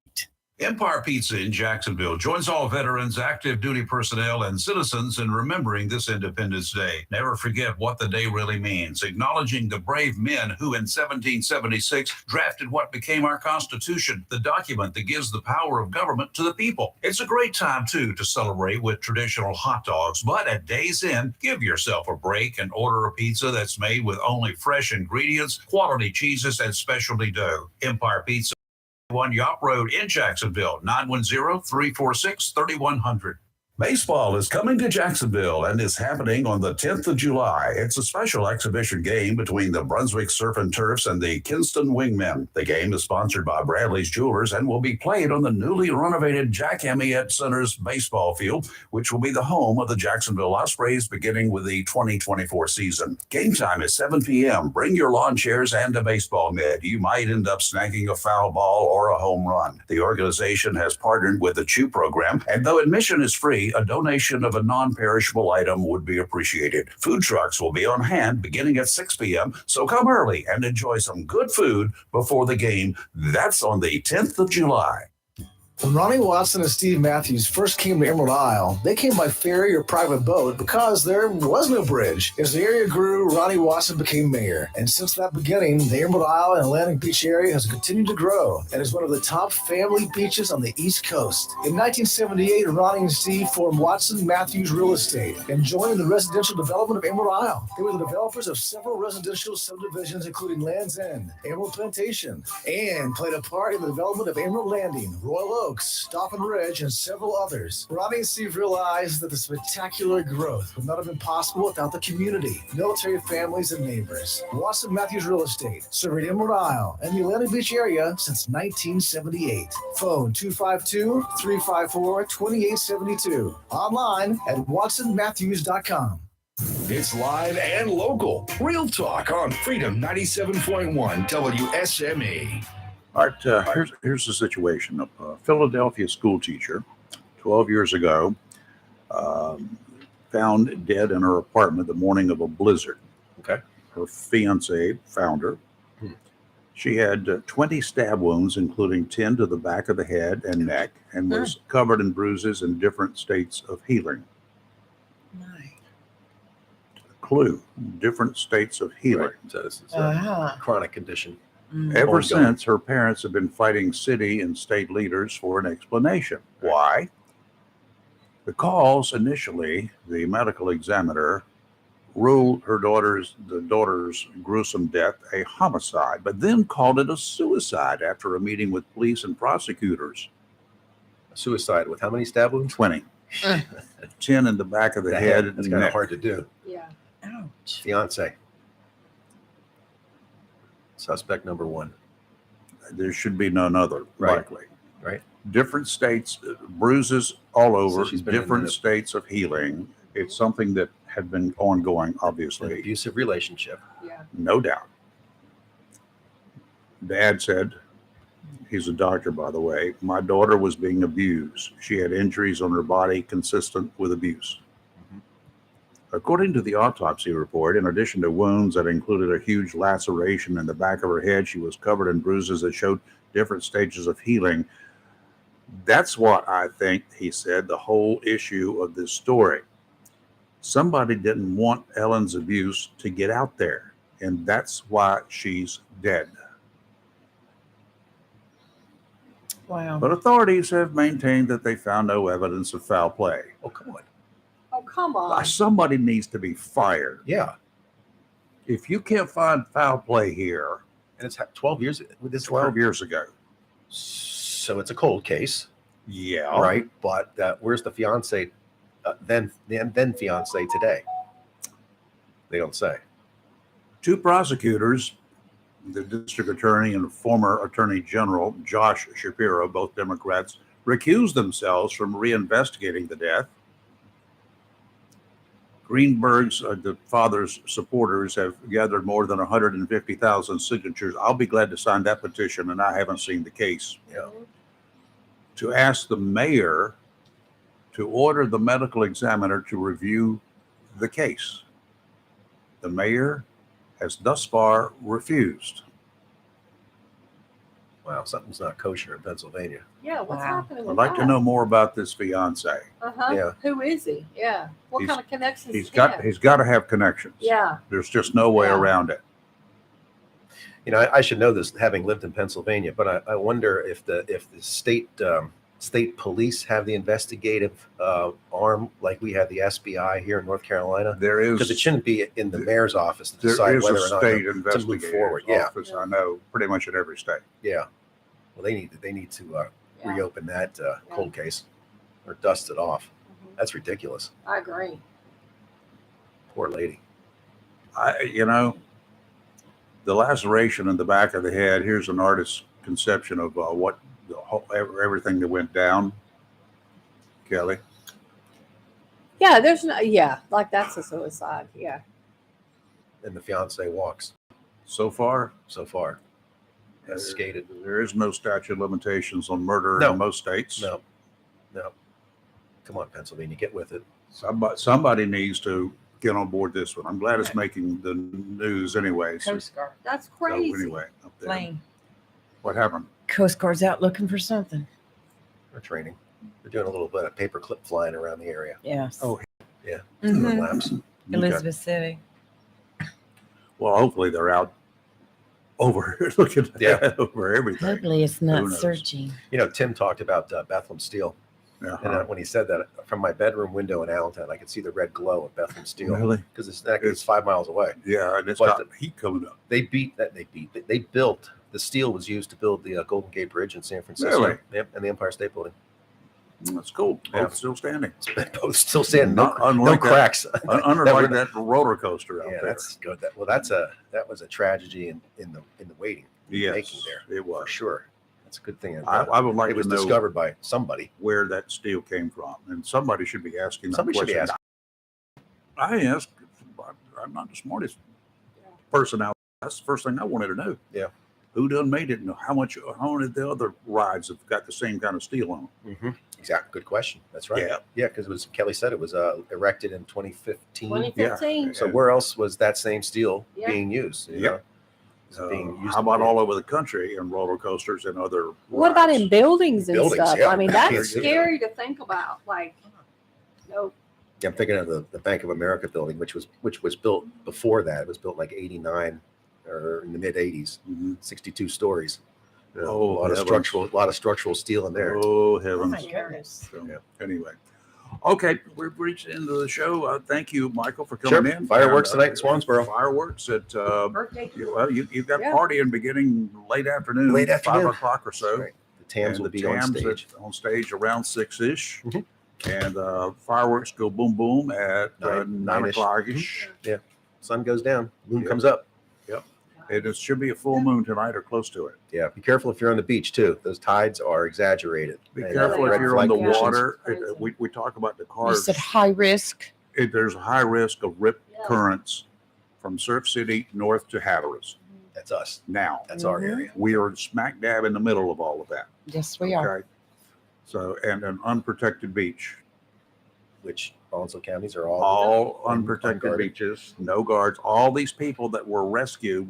Empire Pizza in Jacksonville joins all veterans, active duty personnel, and citizens in remembering this Independence Day. Never forget what the day really means, acknowledging the brave men who in 1776 drafted what became our Constitution, the document that gives the power of government to the people. It's a great time, too, to celebrate with traditional hot dogs, but at day's end, give yourself a break and order a pizza that's made with only fresh ingredients, quality cheeses, and specialty dough. Empire Pizza, 1 Yacht Road in Jacksonville, 910-346-3100. Baseball is coming to Jacksonville and is happening on the 10th of July. It's a special exhibition game between the Brunswick Surf and Turfs and the Kinston Wingmen. The game is sponsored by Bradley's Jewelers and will be played on the newly renovated Jack Amyette Center's baseball field, which will be the home of the Jacksonville Ospreys beginning with the 2024 season. Game time is 7 p.m. Bring your lawn chairs and a baseball mitt. You might end up snagging a foul ball or a home run. The organization has partnered with the CHEW program, and though admission is free, a donation of a non-perishable item would be appreciated. Food trucks will be on hand beginning at 6 p.m., so come early and enjoy some good food before the game. That's on the 10th of July. When Ronnie Watson and Steve Matthews first came to Emerald Isle, they came by ferry or private boat because there was no bridge. As the area grew, Ronnie Watson became mayor. And since that beginning, the Emerald Isle and Atlantic Beach area has continued to grow and is one of the top family beaches on the East Coast. In 1978, Ronnie and Steve formed Watson Matthews Real Estate and joined the residential development of Emerald Isle. They were the developers of several residential subdivisions, including Land's End, Emerald Plantation, and played a part in the development of Emerald Landing, Royal Oak, Stop and Ridge, and several others. Ronnie and Steve realized that the spectacular growth would not have been possible without the community, military families, and neighbors. Watson Matthews Real Estate, serving Emerald Isle and the Atlantic Beach area since 1978. Phone 252-354-2872. Online at watsonmatthews.com. It's live and local. Real Talk on Freedom 97.1 WSME. All right, here's the situation. A Philadelphia school teacher, 12 years ago, found dead in her apartment the morning of a blizzard. Okay. Her fiance found her. She had 20 stab wounds, including 10 to the back of the head and neck, and was covered in bruises in different states of healing. Clue, different states of healing. Right. So this is a chronic condition. Ever Ongoing. since, her parents have been fighting city and state leaders for an explanation. Why? Because initially, the medical examiner ruled the daughter's gruesome death a homicide, but then called it a suicide after a meeting with police and prosecutors. A suicide with how many stab wounds? 20. 10 in the back of the head. That's and kind of neck. hard to do. Yeah. Ouch. Fiance. Suspect number 1. There should be none other, Right. likely. Right. Different states, bruises all over, she's been in different an- states of healing. It's something that had been ongoing, An obviously, abusive relationship. Yeah. no doubt. Dad said, he's a doctor, by the way, my daughter was being abused. She had injuries on her body consistent with abuse. According to the autopsy report, in addition to wounds that included a huge laceration in the back of her head, she was covered in bruises that showed different stages of healing. That's what I think, he said, the whole issue of this story. Somebody didn't want Ellen's abuse to get out there, and that's why she's dead. Wow. But authorities have maintained that they found no evidence of foul play. Oh, come on. Oh, come on. Somebody needs to be fired. Yeah. If you can't find foul play here, And it's 12 years. This 12 years ago. So it's a cold case. Yeah. Right. But where's the fiance then fiance today? They don't say. 2 prosecutors, the district attorney and former attorney general Josh Shapiro, both Democrats, recused themselves from reinvestigating the death. Greenberg's, the father's supporters have gathered more than 150,000 signatures. I'll be glad to sign that petition, and I haven't seen the case. Yeah. To ask the mayor to order the medical examiner to review the case. The mayor has thus far refused. Wow, something's not kosher in Pennsylvania. Yeah, what's happening I'd with like that? to know more about this fiance. Uh-huh. Yeah. Who is he? Yeah. What He's- kind of connections He's does he have? got to have connections. Yeah. There's just no way Yeah. around it. You know, I should know this having lived in Pennsylvania, but I wonder if the state police have the investigative arm like we have the SBI here in North Carolina. There is, Because it shouldn't be in the mayor's office to there decide is whether a or not state to move investigator's forward. Yeah, office, I know, pretty much in every state. yeah. Well, they need to reopen that cold case or dust it off. That's ridiculous. I agree. Poor lady. The laceration in the back of the head, here's an artist's conception of what the whole, everything that went down. Kelly, Yeah, there's no, yeah, like that's a suicide. Yeah. And the fiance walks. so far, Has skated. there is no statute of limitations on murder No. in most states. No. Come on, Pennsylvania, get with it. Somebody needs to get on board this one. I'm glad it's making the news anyway. So, Coast Guard. That's so crazy. anyway, up there. Plane. What happened? Coast Guard's out looking for something. They're training. They're doing a little bit of paperclip flying around the area. Yes. Oh, Yeah. Mhm. Doing laps. Elizabeth City. Well, hopefully they're out over looking Yeah. over everything. Hopefully it's Who not knows? searching. You know, Tim talked about Bethlehem Steel. Uh-huh. And when he said that, from my bedroom window in Allentown, I could see the red glow of Bethlehem Steel. Really? Because it's 5 miles away. Yeah, and it's But got heat coming up. They built, the steel was used to build the Golden Gate Bridge in San Francisco. Really? Yep, and the Empire State Building. That's cool. Yeah. Both still standing. Both still standing. No, Unlike no that- cracks. Unlike that roller coaster out Yeah, there. that's good. That was a tragedy in the waiting, Yes, making there it was. for sure. That's a good thing. I would like it was to know discovered by somebody. where that steel came from, and somebody should be asking that Somebody should be question. asking. I asked. I'm not the smartest person out. That's the first thing I wanted to know. Yeah. Who done made it, and how many of the other rides have got the same kind of steel on them? Mm-hmm. Exactly. Good question. That's right. Yeah. Yeah, because Kelly said it was erected in 2015. 2015. So where else was that same steel Yeah. being used? you Yep. know? Is it being used How about to- all over the country in roller coasters and other What about rides? in buildings and Buildings, stuff? yeah. I mean, Yeah. that's scary to think about. Like, no. Yeah, I'm thinking of the Bank of America building, which was built before that. It was built like 89 or in the mid 80s, 62 stories. You know, Oh, a lot of heavens. structural steel in there. Oh heavens! goodness. So, Anyway, Okay, we've reached the end of the show. Thank you, Michael, for coming Sure. in. Fireworks And, tonight in Swansboro. Fireworks at Birthday. you've got Yeah. partying beginning late afternoon, Late afternoon. 5 o'clock or so. Right. The Tams And will be on Tams stage. on stage around 6-ish. Mhm. And fireworks go boom boom at 9 9-ish. o'clock ish. Yeah. Sun goes down, moon Yep. comes up. Yep. It should be a full moon tonight or close to it. Yeah. Be careful if you're on the beach too. Those tides are exaggerated. Be And, careful if red you're on flag the conditions. water. We talk about the You cars. said high risk. There's a high risk of rip currents from Surf City north to Hatteras. That's us. Now, That's our area. we are smack dab in the middle of all of that. Yes, we are. Okay. So, and an unprotected beach. Which also counties are all All unprotected unguarded. beaches, no guards. All these people that were rescued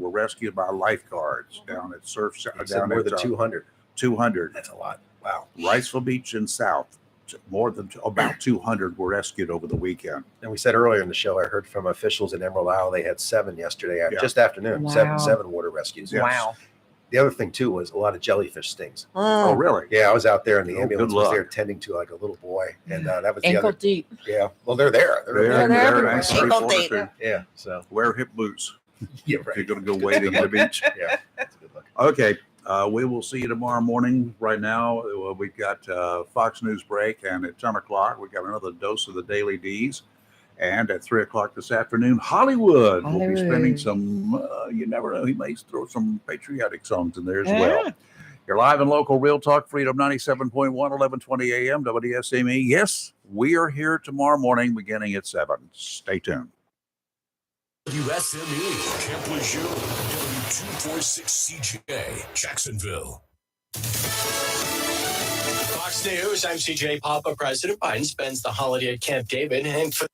by lifeguards down at Surf They said down more at than 200. 200. That's a lot. Wow. Wriceville Beach and South, more than about 200 were rescued over the weekend. And we said earlier in the show, I heard from officials in Emerald Isle, they had 7 yesterday, Yeah. just afternoon. Wow. Seven water rescues. Yes. Wow. The other thing too was a lot of jellyfish stings. Oh, really? Yeah, I was out there and the Oh, ambulance good was luck. there tending to like a little boy, and that was the Ankle other. deep. Yeah, well, they're there. They're there. nice Ankle three-quarter deep. too. Yeah, so Wear hip boots yeah, if right. you're going to go wading in the beach. Yeah, that's good luck. Okay. We will see you tomorrow morning. Right now, we've got Fox News break, and at 10 o'clock, we've got another dose of the Daily D's. And at 3 o'clock this afternoon, Hollywood will be spinning some, you never know, he may throw some patriotic songs in there as well. You're live and local, Real Talk, Freedom 97.1, 1120 a.m., WSME. Yes, we are here tomorrow morning beginning at 7. Stay tuned. WSME, Camp Lejeune, W246 CJ, Jacksonville. Fox News, I'm CJ Papa. President Biden spends the holiday at Camp David and for